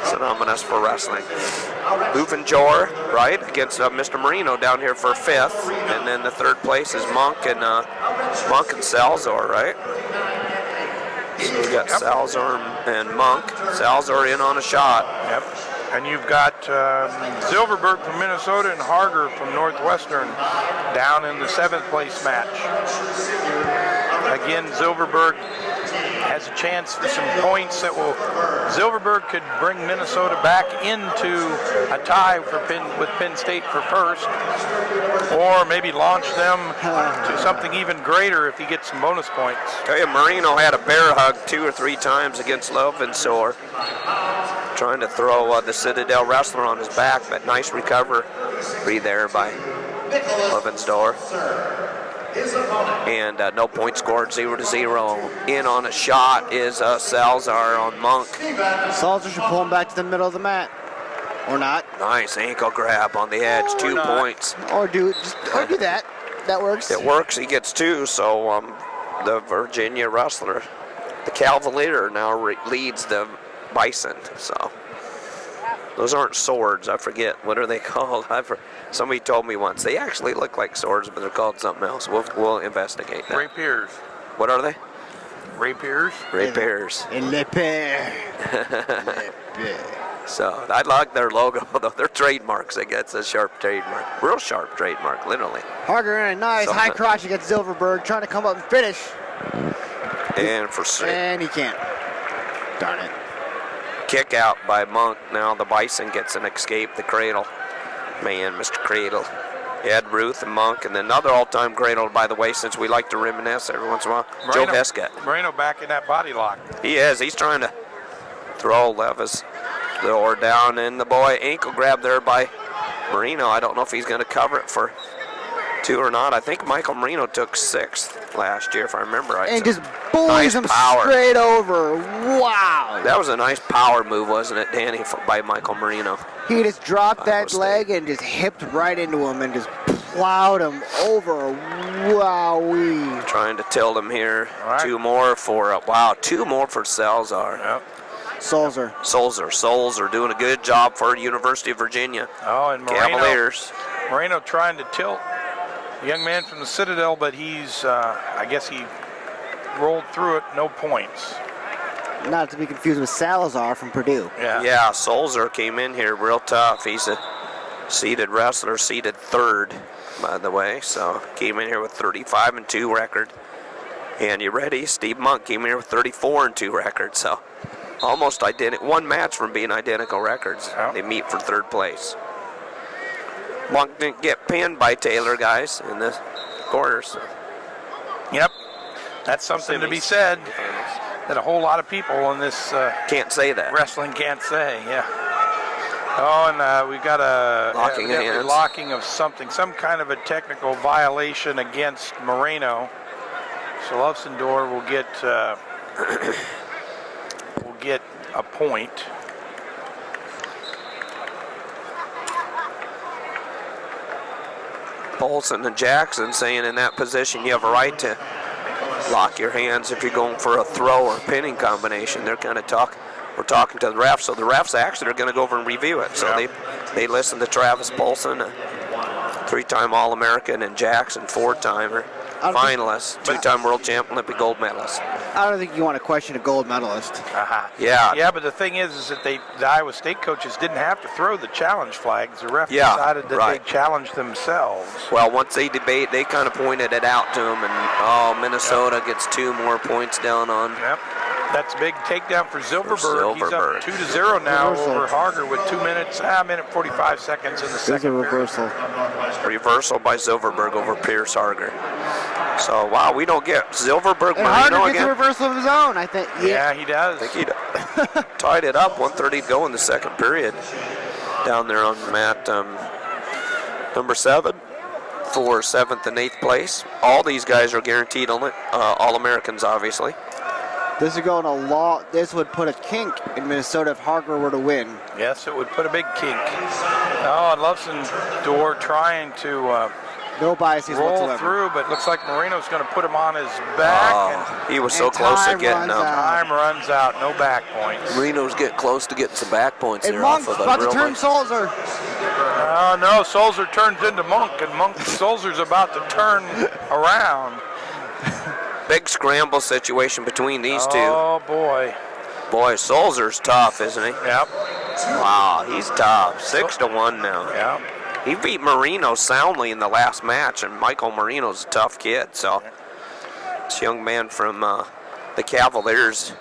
synonymous for wrestling. Uvenjor, right, against Mr. Marino down here for 5th. And then the 3rd place is Monk and Salzar, right? So we got Salzar and Monk. Salzar in on a shot. Yep. And you've got Silverberg from Minnesota and Harger from Northwestern down in the 7th place match. Again, Silverberg has a chance for some points that will. Silverberg could bring Minnesota back into a tie with Penn State for 1st, or maybe launch them to something even greater if he gets some bonus points. Tell you, Marino had a bear hug 2 or 3 times against Lovensor, trying to throw the Citadel wrestler on his back, but nice recovery there by Lovensdor. And no point scored, 0-0. In on a shot is Salzar on Monk. Salzar should pull him back to the middle of the mat. Or not. Nice ankle grab on the edge, 2 points. Or do that. That works. It works, he gets 2, so the Virginia wrestler, the Cavalier, now leads the Bison. So those aren't swords, I forget. What are they called? Somebody told me once. They actually look like swords, but they're called something else. We'll investigate that. Rapiers. What are they? Rapiers. Rapiers. Lepere. So I like their logo, though. Their trademarks, I guess, a sharp trademark. Real sharp trademark, literally. Harger in a nice high crotch against Silverberg, trying to come up and finish. And for 6. And he can't. Darn it. Kick out by Monk. Now the Bison gets an escape, the Cradle. Man, Mr. Cradle. Ed Ruth and Monk, and then another all-time Cradle, by the way, since we like to reminisce every once in a while. Joe Heskett. Moreno back in that body lock. He is. He's trying to throw Levis the oar down, and the boy ankle grab there by Marino. I don't know if he's going to cover it for 2 or not. I think Michael Marino took 6th last year, if I remember right. And just bullies him straight over. Wow. That was a nice power move, wasn't it, Danny, by Michael Marino? He just dropped that leg and just hipped right into him and just plowed him over. Wowee. Trying to tilt him here. Right. 2 more for, 2 more for Salzar. Yep. Salzar doing a good job for University of Virginia. Oh, and Cavaliers. Moreno trying to tilt the young man from the Citadel, but he's, I guess he rolled through it, no points. Not to be confused with Salazar from Purdue. Yeah, Salzar came in here real tough. He's a seeded wrestler, seeded 3rd, by the way. So came in here with 35-2 record. And you ready? Steve Monk came in here with 34-2 record. So almost identical, 1 match from being identical records. Yep. They meet for 3rd place. Monk didn't get pinned by Taylor, guys, in the quarters. Yep, that's something to be said that a whole lot of people in this can't say that. Wrestling can't say, yeah. Oh, and we've got a locking of something, some kind of a technical violation against Moreno. So Lovsendor will get a point. Paulson and Jackson saying in that position you have a right to lock your hands if you're going for a throw or pinning combination. They're kind of we're talking to the refs, so the refs actually are going to go over and review it. So they listen to Travis Paulson, a 3-time All-American, and Jackson, 4-timer finalist, 2-time world champ, Olympic gold medalist. I don't think you want to question a gold medalist. Uh-huh. Yeah. Yeah, but the thing is that the Iowa State coaches didn't have to throw the challenge flags. The ref decided that they challenged themselves. Well, once they debate, they kind of pointed it out to them, and Minnesota gets 2 more points down on That's a big takedown for Silverberg. He's Silverberg. up 2-0 now Reversal. over Harger with 2 minutes, minute 45 seconds in the There's a second period. reversal. Reversal by Silverberg over Pierce Harger. So, wow, we don't get Silverberg And Marino Harder gets a again. reversal of his own, I think. Yeah, he does. I think he tied it up. 1:30 to go in the second period. Down there on mat number 7 for 7th and 8th place. All these guys are guaranteed All-Americans, obviously. This is going a lot. This would put a kink in Minnesota if Harger were to win. Yes, it would put a big kink. Oh, and Lovsendor trying to No biases roll whatsoever. through, but looks like Marino's going to put him on his back. Oh, he was so and close to time getting runs up. out. Time runs out, no back points. Marino's getting close to getting some back points And there Monk's off of a about to real turn nice- Sulzer. Oh, no, Sulzer turns into Monk, and Sulzer's about to turn around. Big scramble situation between these two. Oh, boy. Boy, Sulzer's tough, isn't he? Yep, Wow, he's tough. 6-1 now. yep. He beat Marino soundly in the last match, and Michael Marino's a tough kid. So, this young man from the Cavaliers,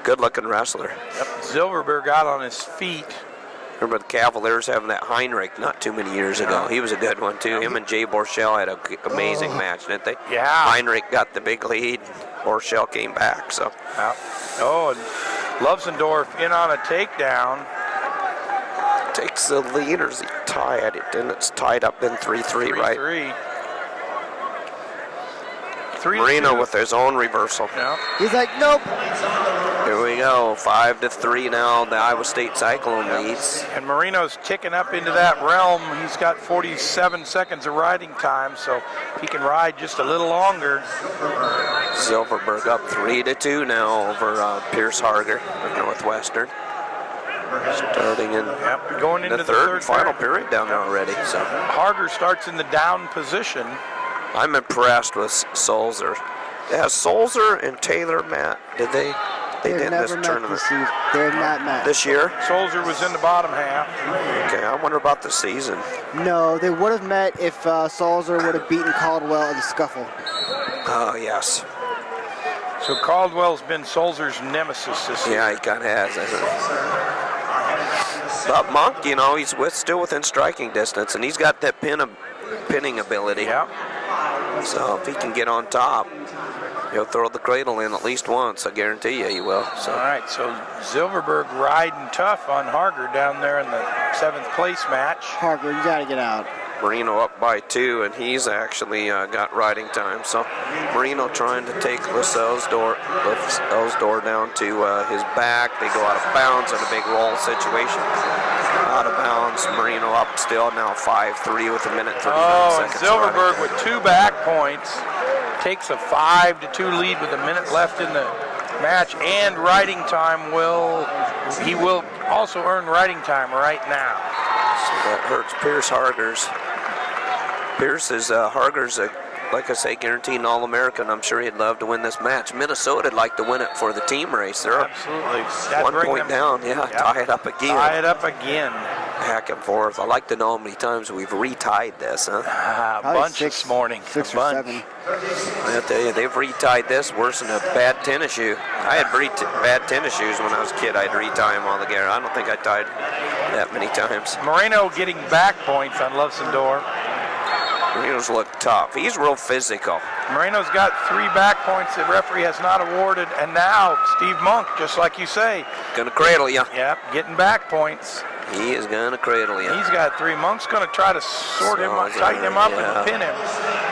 good-looking wrestler. Yep. Silverberg got on his feet. Remember the Cavaliers having that Heinrich not too many years ago. He was a good one, too. Him and Jay Borchell had an amazing match, didn't they? Yeah. Heinrich got the big lead. Borchell came back, so. Yep. Oh, and Lovsendorf in on a takedown. Takes the lead, or is he tied? It's tied up in 3-3, right? 3-3. Marino with his own reversal. Yeah. He's like, nope. Here we go, 5-3 now. The Iowa State Cyclone leads. And Marino's ticking up into that realm. He's got 47 seconds of riding time, so if he can ride just a little longer. Silverberg up 3-2 now over Pierce Harger of Northwestern. Starting in Going into the third and final period. period down there already. So Harger starts in the down position. I'm impressed with Sulzer. Yeah, Sulzer and Taylor, Matt, did they They've did never this met tournament this season. They're not met. this year? Soldier was in the bottom half. Okay, I wonder about the season. No, they would have met if Sulzer would have beaten Caldwell in the scuffle. Oh, yes. So Caldwell's been Solzer's nemesis this year. Yeah, he kind of has, hasn't he? But Monk, he's still within striking distance, and he's got that pinning ability. Yeah. So if he can get on top, he'll throw the cradle in at least once. I guarantee you he will. All So right, so Silverberg riding tough on Harger down there in the 7th place match. Harger, you got to get out. Marino up by 2, and he's actually got riding time. So Marino trying to take Lascelles door down to his back. They go out of bounds in a big roll situation. Out of bounds. Marino up still now 5-3 with a minute 39 Oh, and seconds. Silverberg riding. with 2 back points takes a 5-2 lead with a minute left in the match, and riding time he will also earn riding time right now. So that hurts Pierce Harger's. Harger's like I say, guaranteed an All-American. I'm sure he'd love to win this match. Minnesota'd like to win it for the team race. They're Absolutely. That'd 1 bring point them- down. Yeah, Yep. tie it up again. Tie it up again. Back and forth. I'd like to know how many times we've retied this, huh? A Probably bunch 6 this morning. 6 a or bunch. 7. I tell you, they've retied this worse than a bad tennis shoe. I had bad tennis shoes when I was a kid. I'd retie them all together. I don't think I tied that many times. Moreno getting back points on Lovsendor. Marino's look tough. He's real physical. Moreno's got 3 back points the referee has not awarded, and now Steve Monk, just like you say, Gonna cradle you. yep, getting back points. He is gonna cradle you. He's got 3. Monk's going to try to sort him up, tighten him up, Yeah. and pin him.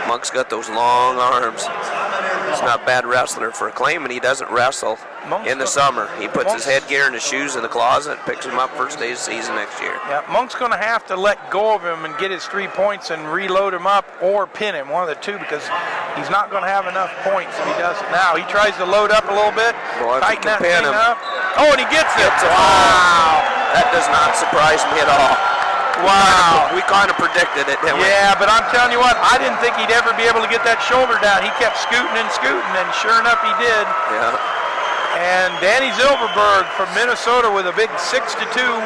Monk's got those long arms. He's not a bad wrestler for claiming he doesn't wrestle in the summer. He puts his headgear and his shoes in the closet, picks him up first day of the season next year. Yeah, Monk's going to have to let go of him and get his 3 points and reload him up or pin him, one of the two, because he's not going to have enough points if he does it now. He tries to load up a little bit, Boy, if he tighten can that pin thing him. up. Oh, and he gets it. Gets it. Wow. That does not surprise me at all. Wow. We kind of predicted it, didn't we? Yeah, but I'm telling you what, I didn't think he'd ever be able to get that shoulder down. He kept scooting, and sure enough he did. Yeah. And Danny Silverberg from Minnesota with a big 6-2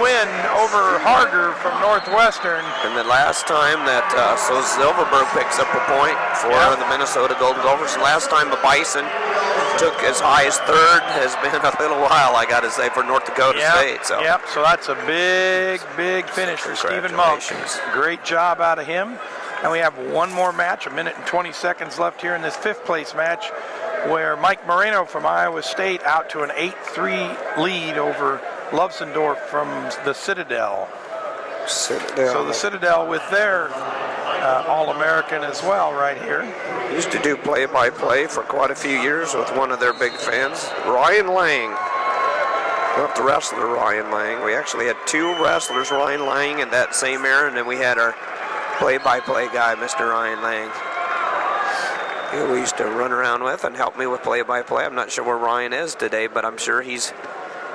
win over Harger from Northwestern. And the last time that, Silverberg picks up a point for the Minnesota Golden Gophers. Last time a Bison took as high as third has been a little while, I got to say, for North Dakota State. So. Yep, so that's a big finish for Stephen Monk. Great job out of him. And we have one more match, 1 minute and 20 seconds left here in this 5th place match, where Mike Moreno from Iowa State out to an 8-3 lead over Lovsendorf from the Citadel. So the Citadel with their All-American as well right here. Used to do play-by-play for quite a few years with one of their big fans, Ryan Lang. Not the wrestler Ryan Lang. We actually had 2 wrestlers, Ryan Lang in that same era, and then we had our play-by-play guy, Mr. Ryan Lang, who we used to run around with and help me with play-by-play. I'm not sure where Ryan is today, but I'm sure he's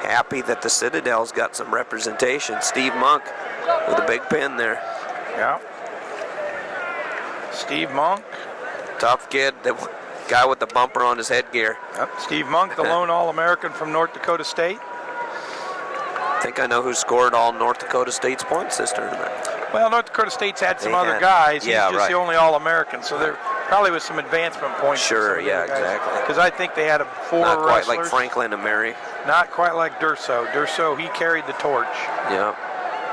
happy that the Citadel's got some representation. Steve Monk with a big pin there. Yeah. Steve Monk. Tough kid, the guy with the bumper on his headgear. Yep. Steve Monk, the lone All-American from North Dakota State. I think I know who scored all North Dakota State's points this tournament. Well, North Dakota State's had some other guys. He's just the only All-American, so there probably was some advancement points. Sure, yeah, exactly. Because I think they had 4 Not quite wrestlers. like Franklin and Mary. Not quite like Durso. Durso, he carried the torch. Yeah.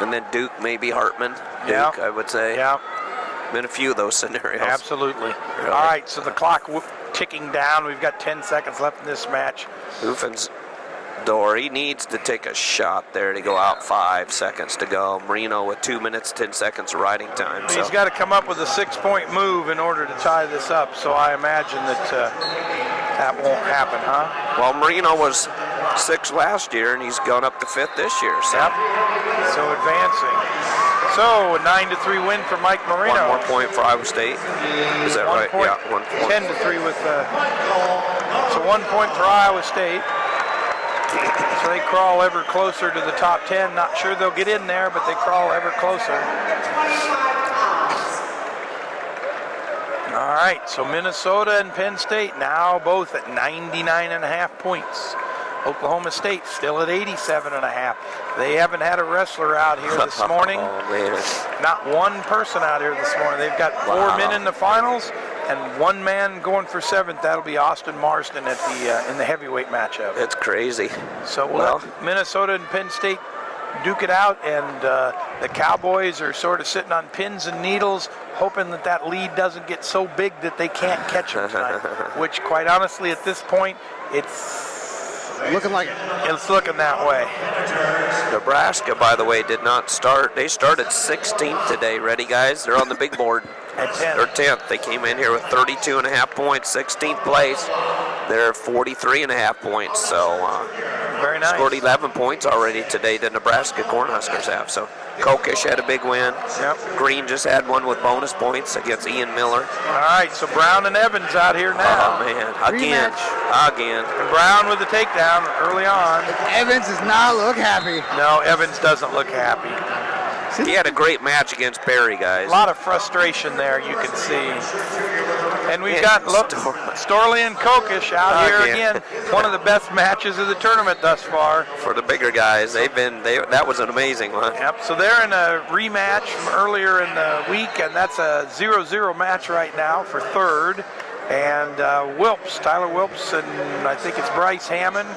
And then Duke, maybe Hartman. Duke, I would say. Yeah. Been a few of those scenarios. Absolutely. Really. All right, so the clock ticking down. We've got 10 seconds left in this match. Uffen's door. He needs to take a shot there to go out. 5 seconds to go. Marino with 2 minutes, 10 seconds of riding time. He's got to come up with a 6-point move in order to tie this up, so I imagine that that won't happen, huh? Well, Marino was 6 last year, and he's gone up to 5th this year. So. Yep. So advancing. So a 9-3 win for Mike Marino. 1 more point for Iowa State. Is that right? Yeah, 1 point. 10-3 with so 1 point for Iowa State. So they crawl ever closer to the top 10. Not sure they'll get in there, but they crawl ever closer. All right, so Minnesota and Penn State now both at 99.5 points. Oklahoma State still at 87.5. They haven't had a wrestler out here this morning. Oh, man. Not one person out here this morning. They've got 4 men in the finals and 1 man going for 7th. That'll be Austin Marston at the in the heavyweight matchup. It's crazy. So Minnesota and Penn State duke it out, and the Cowboys are sort of sitting on pins and needles, hoping that that lead doesn't get so big that they can't catch them tonight. Which, quite honestly, at this point, it's looking that way. Nebraska, by the way, did not start. They started 16th today. Ready, guys? They're on the big board. At 10th. They're 10th. They came in here with 32.5 points, 16th place. They're 43.5 points. So very nice. Scored 11 points already today. The Nebraska Cornhuskers have. So Kokish had a big win. Yep. Green just had one with bonus points against Ian Miller. All right, so Brown and Evans out here now. Oh, man. Again. And Brown with the takedown early on. Evans does not look happy. No, Evans doesn't look happy. He had a great match against Barry, guys. A lot of frustration there, you can see. And we've got Storley and Kokish out here again. One of the best matches of the tournament thus far. For the bigger guys, that was an amazing one. Yep, so they're in a rematch from earlier in the week, and that's a 0-0 match right now for 3rd. And Tyler Wilps, and I think it's Bryce Hammond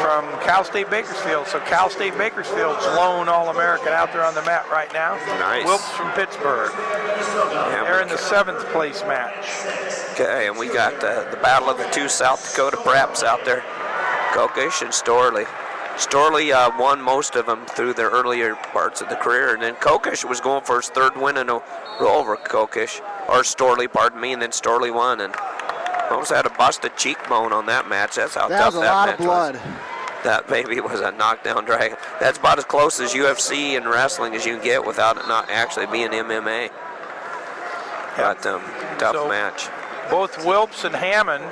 from Cal State Bakersfield. So Cal State Bakersfield's lone All-American out there on the mat right now. Nice. Wilps from Pittsburgh. They're in the 7th place match. Okay, and we got the battle of the 2 South Dakota preps out there. Kokish and Storley. Storley won most of them through their earlier parts of the career, and then Kokish was going for his 3rd win in a row over Storley, pardon me, and then Storley won, and almost had a busted cheekbone on that match. That's how tough that match was. That was a lot of blood. That baby was a knockdown drag. That's about as close as UFC and wrestling as you can get without it not actually being MMA. But tough match. Both Wilps and Hammond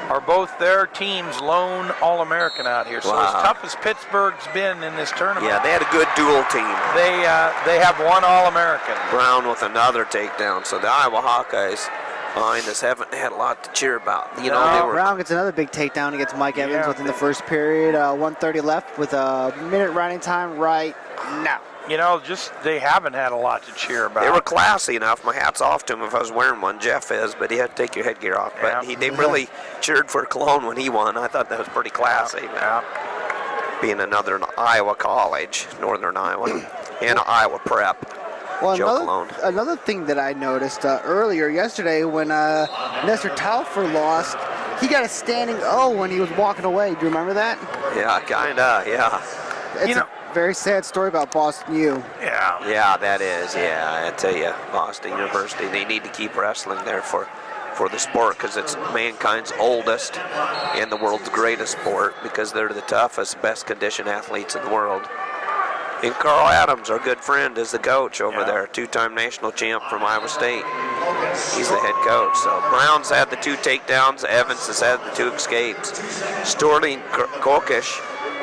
are both their team's lone All-American out here. So as tough as Pittsburgh's been in this tournament. Yeah, they had a good dual team. They have 1 All-American. Brown with another takedown. So the Iowa Hawkeyes behind us haven't had a lot to cheer about. Brown gets another big takedown against Mike Evans within the first period. 1:30 left with a minute riding time right now. just they haven't had a lot to cheer about. They were classy enough. My hat's off to him if I was wearing one. Jeff is, but he had to take your headgear off. But they really cheered for Cologne when he won. I thought that was pretty classy. Yeah. Being another Iowa college, Northern Iowa, and Iowa prep. Well, Joe Cologne. another thing that I noticed earlier yesterday when Nestor Taufer lost, he got a standing O when he was walking away. Do you remember that? Yeah, kinda. Yeah. It's a very sad story about Boston U. Yeah. Yeah, that is. Yeah, I tell you, Boston University, they need to keep wrestling there for the sport because it's mankind's oldest and the world's greatest sport because they're the toughest, best conditioned athletes in the world. And Carl Adams, our good friend, is the coach over there, two-time national champ from Iowa State. He's the head coach. So Brown's had the 2 takedowns. Evans has had the 2 escapes. Storley and Kokish,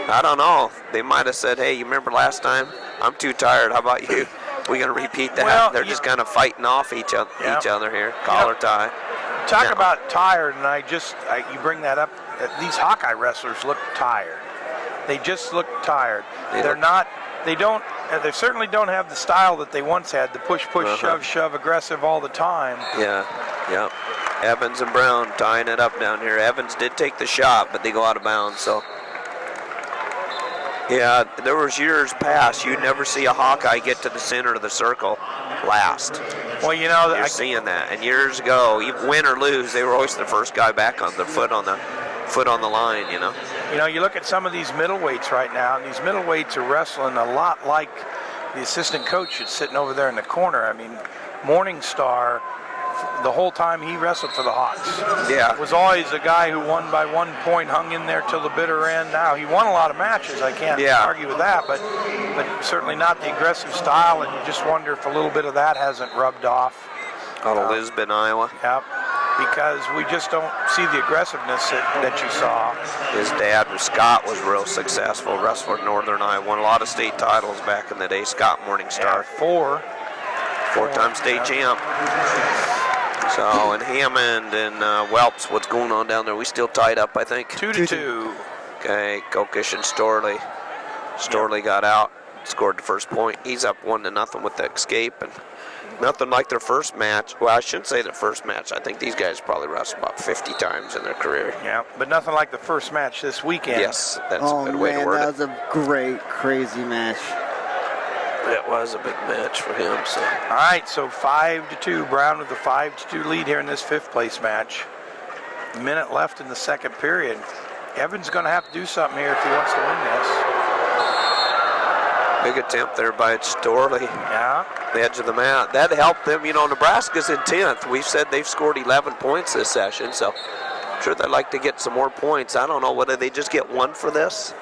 I don't know. They might have said, hey, you remember last time? I'm too tired. How about you? We're going to repeat that. Well, They're just kind of fighting off each other here. Collar tie. Talk about tired, and you bring that up. These Hawkeye wrestlers look tired. They just look tired. They certainly don't have the style that they once had, the push, shove, aggressive all the time. Yeah, yep. Evans and Brown tying it up down here. Evans did take the shot, but they go out of bounds, so. Yeah, there was years past, you'd never see a Hawkeye get to the center of the circle last. Well, You're seeing that. And years ago, even win or lose, they were always the first guy back on the foot on the line, You look at some of these middleweights right now, and these middleweights are wrestling a lot like the assistant coach that's sitting over there in the corner. I mean, Morningstar, the whole time he wrestled for the Hawks, was always a guy who won by 1 point, hung in there till the bitter end. Now, he won a lot of matches, I can't argue with that, but certainly not the aggressive style, and you just wonder if a little bit of that hasn't rubbed off. Out of Lisbon, Iowa. Yep. Because we just don't see the aggressiveness that you saw. His dad, Scott, was real successful. Wrestled for Northern Iowa, won a lot of state titles back in the day. Scott Morningstar. Yeah, 4-time state champ. So, and Hammond and Welps, what's going on down there? We still tied up, I think. 2-2. Okay, Kokish and Storley. Storley got out, scored the first point. He's up 1-0 with the escape, and nothing like their first match. Well, I shouldn't say their first match. I think these guys probably wrestled about 50 times in their career. Yeah, but nothing like the first match this weekend. Yes, that's a good way to word it. That was a great, crazy match. That was a big match for him. So. All right, so 5-2. Brown with a 5-2 lead here in this 5th place match. A minute left in the second period. Evans going to have to do something here if he wants to win this. Big attempt there by Storley. Yeah. The edge of the mat. That helped them. Nebraska's in 10th. We've said they've scored 11 points this session, so I'm sure they'd like to get some more points. I don't know whether they just get 1 for this.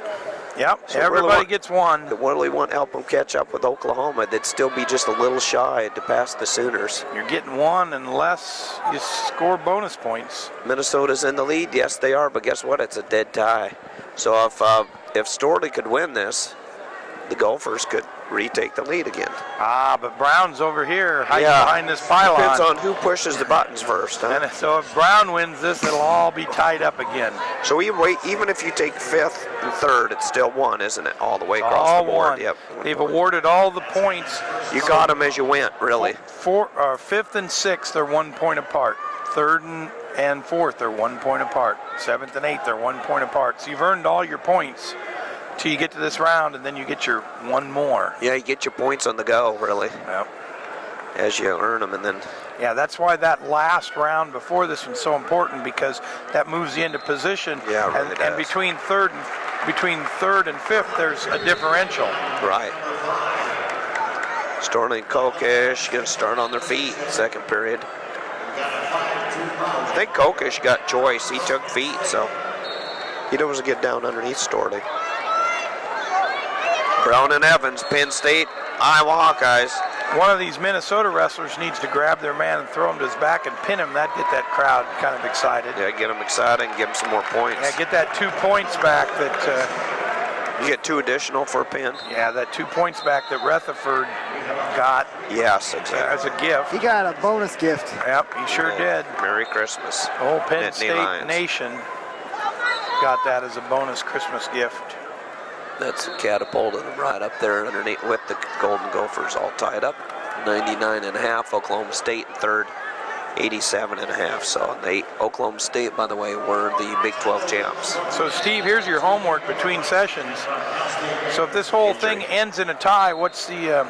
Yep, so everybody gets 1. They really want to help them catch up with Oklahoma. They'd still be just a little shy to pass the Sooners. You're getting 1 unless you score bonus points. Minnesota's in the lead. Yes, they are, but guess what? It's a dead tie. So if Storley could win this, the Gophers could retake the lead again. But Brown's over here hiding behind this pylon. Depends on who pushes the buttons first. Huh? And so if Brown wins this, it'll all be tied up again. So even if you take 5th and 3rd, it's still 1, isn't it? All the way across the board. 1. Yep. They've awarded all the points. You got them as you went, really. 5th and 6th are 1 point apart. 3rd and 4th are 1 point apart. 7th and 8th are 1 point apart. So you've earned all your points till you get to this round, and then you get your 1 more. Yeah, you get your points on the go, really. Yep. As you earn them, and then. Yeah, that's why that last round before this one's so important, because that moves you into position. Yeah, it really does. And between third and 5th, there's a differential. Right. Storley and Kokish going to start on their feet, second period. I think Kokish got choice. He took feet, so he doesn't get down underneath Storley. Brown and Evans, Penn State, Iowa Hawkeyes. One of these Minnesota wrestlers needs to grab their man and throw him to his back and pin him. That'd get that crowd kind of excited. Yeah, get them excited and give them some more points. Yeah, get that 2 points back that... you get 2 additional for a pin? Yeah, that 2 points back that Rutherford got. Yes, exactly. As a gift. He got a bonus gift. Yep, he sure did. Merry Christmas. The whole Penn Nittany State Lions. nation got that as a bonus Christmas gift. That's catapulted them right up there underneath with the Golden Gophers all tied up. 99.5, Oklahoma State in third, 87.5. So Oklahoma State, by the way, were the Big 12 champs. So, Steve, here's your homework between sessions. So if this whole thing ends in a tie, what's the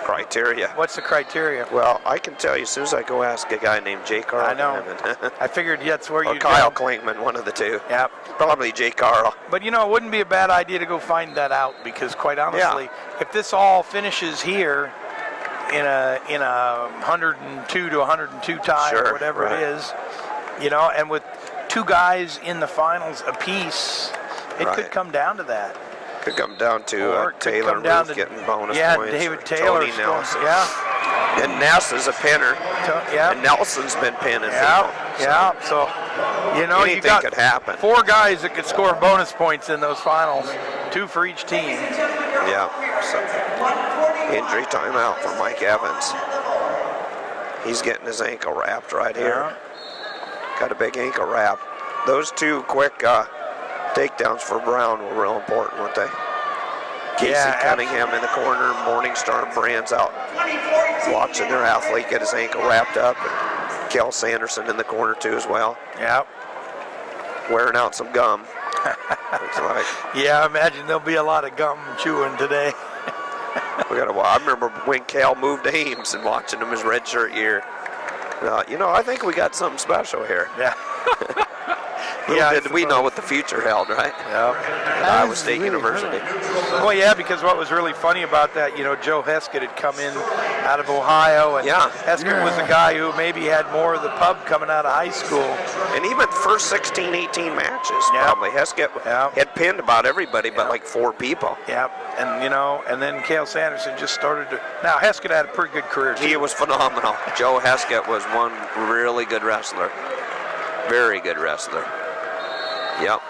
Criteria. What's the criteria? Well, I can tell you as soon as I go ask a guy named Jay Carl. I know. I figured that's where or you'd Kyle go. Klinkman, one of the two. Yeah. Probably Jay Carl. But you know, it wouldn't be a bad idea to go find that out, because quite honestly, if this all finishes here in a 102 to 102 tie or whatever it is, you know, and with two guys in the finals apiece, it could come down to that. Could come down to Taylor Ruth getting bonus points. Yeah, David Taylor. Tony Nelson. Yeah. And Ness is a pinner. Yeah. And Nelson's been pinning. Yeah. So, you know, anything you got could happen. 4 guys that could score bonus points in those finals, 2 for each team. Yeah. So, injury timeout for Mike Evans. He's getting his ankle wrapped right here. Got a big ankle wrap. Those 2 quick takedowns for Brown were real important, weren't they? Casey Cunningham in the corner, Morningstar and Brands out watching their athlete get his ankle wrapped up. And Kel Sanderson in the corner too as well. Yep. Wearing out some gum. Looks like. Yeah, I imagine there'll be a lot of gum chewing today. I remember when Cal moved to Ames and watching him his redshirt year. You know, I think we got something special here. Yeah. Did we know what the future held, right? Yeah. At Iowa State University. Well, yeah, because what was really funny about that, you know, Joe Heskett had come in out of Ohio, and Heskett was a guy who maybe had more of the pub coming out of high school. And even the first 16, 18 matches, probably Heskett had pinned about everybody but like 4 people. Yeah, and you know, and then Cale Sanderson just started to. Now Heskett had a pretty good career too. He was phenomenal. Joe Heskett was one really good wrestler. Very good wrestler. Yep.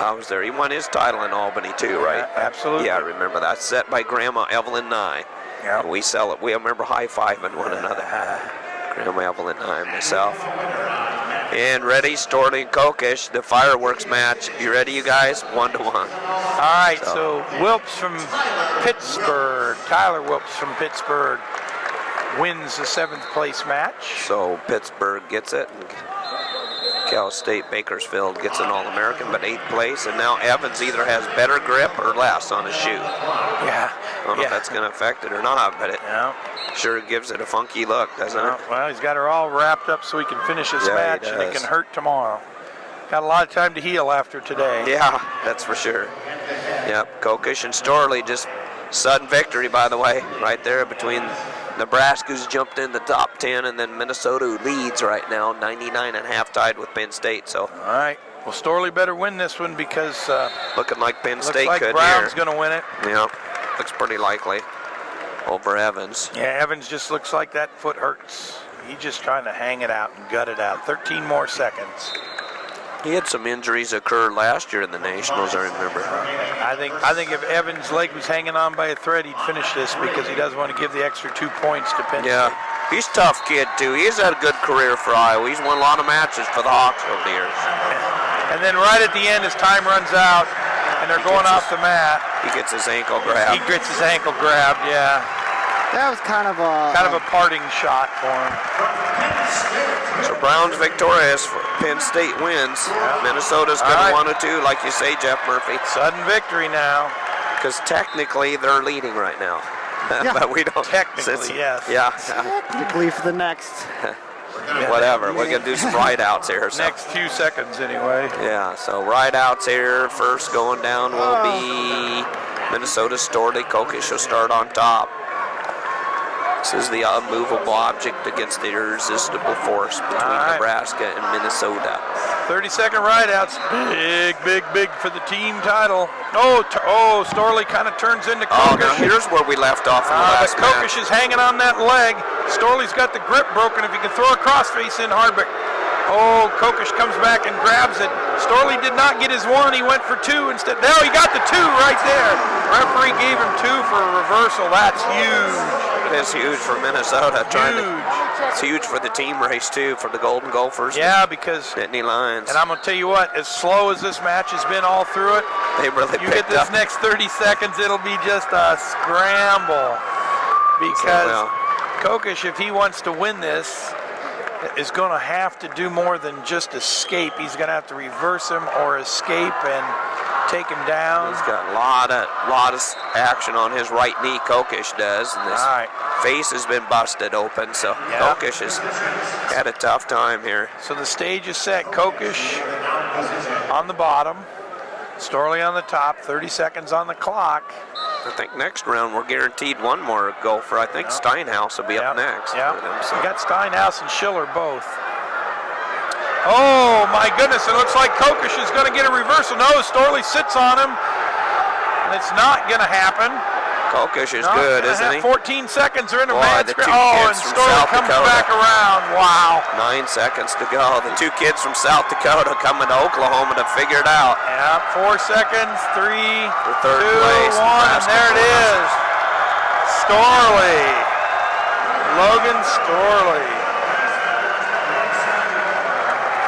I was there. He won his title in Albany too, right? Yeah, absolutely. Yeah, I remember that. Set by Grandma Evelyn Nye. Yeah. We sell it. We remember high-fiving one another. Grandma Evelyn Nye and myself. And ready, Storley and Kokish, the fireworks match. You ready, you guys? 1-1. All right, so Wilps from Pittsburgh, Tyler Wilps from Pittsburgh wins the 7th place match. So Pittsburgh gets it. And Cal State Bakersfield gets an All-American, but 8th place. And now Evans either has better grip or less on his shoe. Yeah. I don't know if that's going to affect it or not, but it sure gives it a funky look, doesn't it? Well, he's got her all wrapped up so he can finish his match, and it can hurt tomorrow. Got a lot of time to heal after today. Yeah, that's for sure. Yep, Kokish and Storley, just sudden victory, by the way, right there between Nebraska, who's jumped in the top 10, and then Minnesota, who leads right now, 99.5 tied with Penn State. So, all right. Well, Storley better win this one because looking like Penn State looks like could. Brown's going to win it. Yeah, looks pretty likely over Evans. Yeah, Evans just looks like that foot hurts. He's just trying to hang it out and gut it out. 13 more seconds. He had some injuries occur last year in the Nationals, I remember. I think if Evans' leg was hanging on by a thread, he'd finish this because he doesn't want to give the extra 2 points to Penn State. He's a tough kid, too. He's had a good career for Iowa. He's won a lot of matches for the Hawks over the years. And then right at the end, as time runs out, and they're going off the mat. He gets his ankle grabbed. He gets his ankle grabbed, yeah. That was kind of a parting shot for him. So Brown's victorious. Penn State wins. Minnesota's going to want to too, like you say, Jeff Murphy. Sudden victory now. Because technically they're leading right now. But we don't. Technically, yes. Yeah. technically for the next. Whatever. We're going to do some ride-outs here. So. Next few seconds, anyway. Yeah, so ride-outs here. First going down will be Minnesota Storley. Kokish will start on top. This is the unmovable object against the irresistible force between Nebraska and Minnesota. 30-second ride-outs. Big for the team title. Storley kind of turns into Kokish. Now here's where we left off in the last match. Kokish is hanging on that leg. Storley's got the grip broken. If he can throw a crossface in hard, but Kokish comes back and grabs it. Storley did not get his 1. He went for 2 instead. No, he got the 2 right there. Referee gave him 2 for a reversal. That's huge. That is huge for Minnesota. It's huge for the team race, too, for the Golden Gophers. Yeah, because Nittany Lions. And I'm going to tell you what, as slow as this match has been all through it, They really you get picked this up. next 30 seconds, it'll be just a scramble. Because Kokish, if he wants to win this, is going to have to do more than just escape. He's going to have to reverse him or escape and take him down. He's got a lot of action on his right knee, Kokish does. And his face has been busted open, so Kokish has had a tough time here. So the stage is set. Kokish on the bottom, Storley on the top, 30 seconds on the clock. I think next round we're guaranteed one more gopher. I think Steinhaus will be up next. Yeah, for them, so. we got Steinhaus and Schiller both. Oh my goodness, it looks like Kokish is going to get a reversal. No, Storley sits on him, and it's not going to happen. Kokish is good, isn't he? 14 seconds are in a Boy, man's the two and kids from Storley South comes Dakota. back around. Wow. 9 seconds to go. The two kids from South Dakota coming to Oklahoma to figure it out. Yeah, 4 seconds, 3, 2, 1, third place in and there it is. Storley. Logan Storley.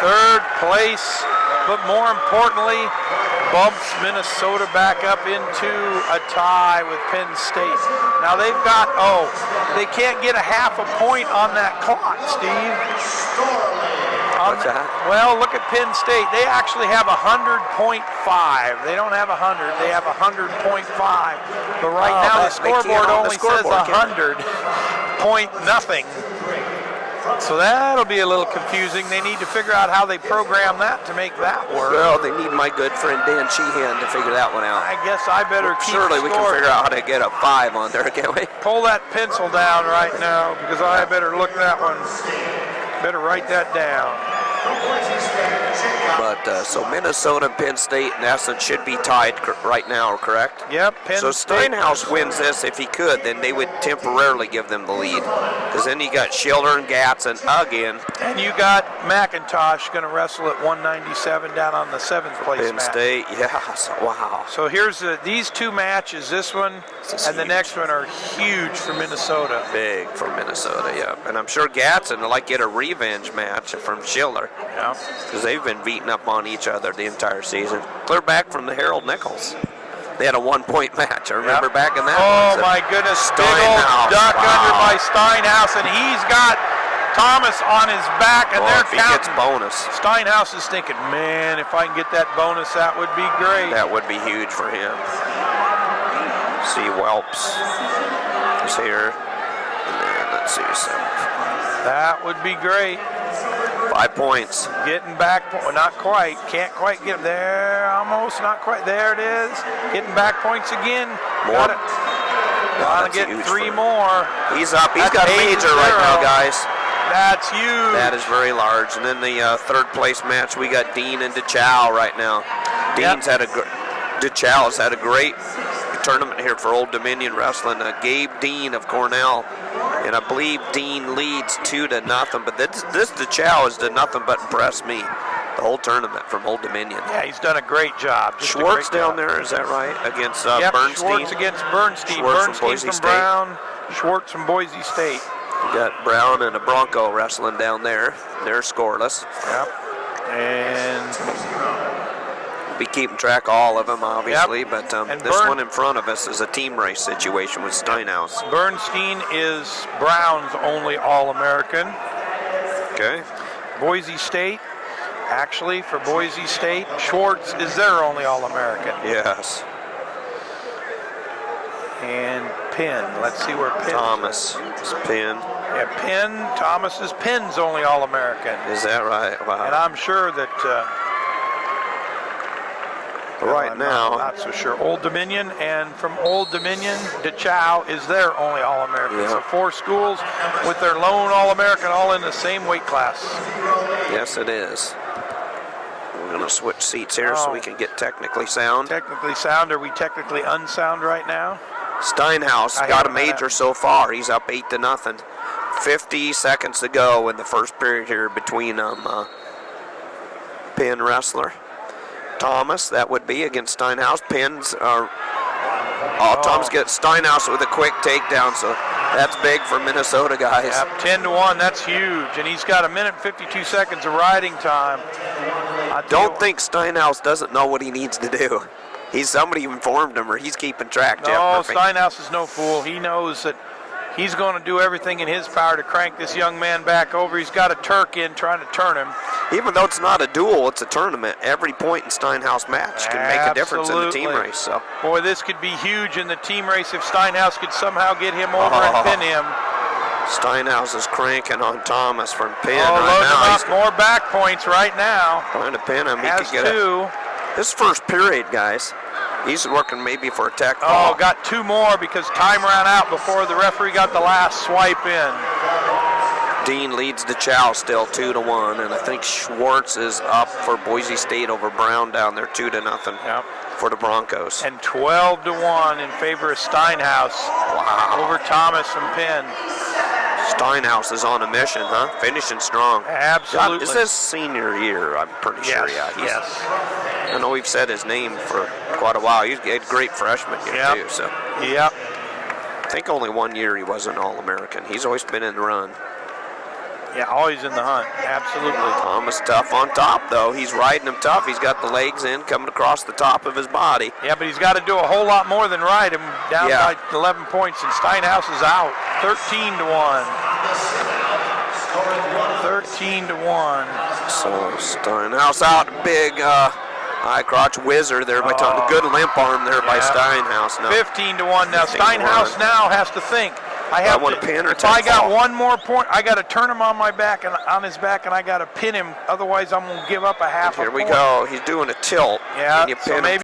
Third place, but more importantly, bumps Minnesota back up into a tie with Penn State. Now they've got, they can't get a half a point on that clock, Steve. What's that? Well, look at Penn State. They actually have 100.5. They don't have 100. They have 100.5. But right now the scoreboard only says 100 point nothing. So that'll be a little confusing. They need to figure out how they program that to make that work. Well, they need my good friend Dan Sheehan to figure that one out. I guess I better keep Surely we can figure out how to get a 5 on there, can't we? Pull that pencil down right now because I better look that one. Better write that down. But so Minnesota and Penn State in essence should be tied right now, correct? Yep, Penn So State. Steinhaus wins this. If he could, then they would temporarily give them the lead. Because then you got Schiller and Gatson again. And you got McIntosh going to wrestle at 197 down on the 7th place Penn match. State, yes, wow. So here's these two matches, this one and the next one are huge for Minnesota. Big for Minnesota, yeah. And I'm sure Gatson will get a revenge match from Schiller. Yeah. Because they've been beating up on each other the entire season. Clear back from the Harold Nichols. They had a 1-point match. I remember back in that Oh one. my goodness, big old Steinhaus, duck wow. under by Steinhaus, and he's got Thomas on his back, and they're if he gets counting. bonus, Steinhaus is thinking, man, if I can get that bonus, that would be great. that would be huge for him. See Welps is here. And then let's see, 7. That would be great. 5 points. Getting back, not quite, can't quite get there, almost, not quite, there it is. Getting back points again. More. Gotta That's get huge 3 for him. more. He's up. He's That's got a 8-0. major right now, guys. That's huge. That is very large. And then the third place match, we got Dean and DeChow right now. Dean's had DeChow's had a great tournament here for Old Dominion Wrestling. Gabe Dean of Cornell, and I believe Dean leads 2-0. But this DeChow has done nothing but impress me the whole tournament from Old Dominion. Yeah, he's done a great job. Just a Schwartz great down job. there, is that right? Against Yep, Bernstein. Schwartz against Bernstein. Schwartz from Bernstein Boise from State. Brown. Schwartz from Boise State. We got Brown and a Bronco wrestling down there. They're scoreless. Yep. And Be keeping track of all of them, obviously, but And this one in front of us is a team race situation with Steinhaus. Bernstein is Brown's only All-American. Okay. Boise State, actually, for Boise State, Schwartz is their only All-American. Yes. And Penn, let's see where Penn Thomas is Penn. Yeah, Penn, Thomas is Penn's only All-American. Is that right? Wow. And I'm sure that right I'm now, not so sure. Old Dominion, and from Old Dominion, DeChow is their only All-American. Yeah. So 4 schools with their lone All-American all in the same weight class. yes, it is. We're going to switch seats here so we can get technically sound. Technically sound, are we technically unsound right now? Steinhaus I got a haven't major so far. He's up 8-0. 50 seconds to go in the first period here between Penn wrestler. Thomas, that would be against Steinhaus. Thomas gets Steinhaus with a quick takedown, so That's big for Minnesota guys. Yep, 10-1, that's huge. And he's got 1 minute and 52 seconds of riding time. Don't think Steinhaus doesn't know what he needs to do. Somebody informed him, or he's keeping track, Jeff No, Murphy. Steinhaus is no fool. He knows that he's going to do everything in his power to crank this young man back over. He's got a Turk in trying to turn him. Even though it's not a duel, it's a tournament. Every point in Steinhaus match can make a difference in the team race. So, boy, this could be huge in the team race if Steinhaus could somehow get him over and pin him. Steinhaus is cranking on Thomas from pin Oh, right loading now. him up, more back points right now. Trying to pin him. He Has could get two. This first period, guys. He's working maybe for a tech Oh, ball. got two more because time ran out before the referee got the last swipe in. Dean leads the Chow still 2-1, and I think Schwartz is up for Boise State over Brown down there 2-0 Yep. for the Broncos. And 12-1 in favor of Steinhaus. Wow. Over Thomas and Penn. Steinhaus is on a mission, huh? Finishing strong. Absolutely. Is this senior year? I'm pretty sure, yeah. Yes. I know we've said his name for quite a while. He's a great freshman year, Yep. too. So Yep. I think only 1 year he was an All-American. He's always been in the run. Yeah, always in the hunt. Absolutely. Thomas tough on top, though. He's riding him tough. He's got the legs in, coming across the top of his body. Yeah, but he's got to do a whole lot more than ride him down Yeah. by 11 points, and Steinhaus is out. 13-1. 13-1. So Steinhaus out, big high crotch whizzer there by Tom. Good limp arm there by Steinhaus. No. 15-1 now. 15 to 1. Steinhaus now has to think. I have want to, to pin or if I take got fall. one more point, I got to turn him on my back and on his back, and I got to pin him. Otherwise, I'm gonna give up a half. Here a we point. go. He's doing a tilt. Yeah. And you So pin him maybe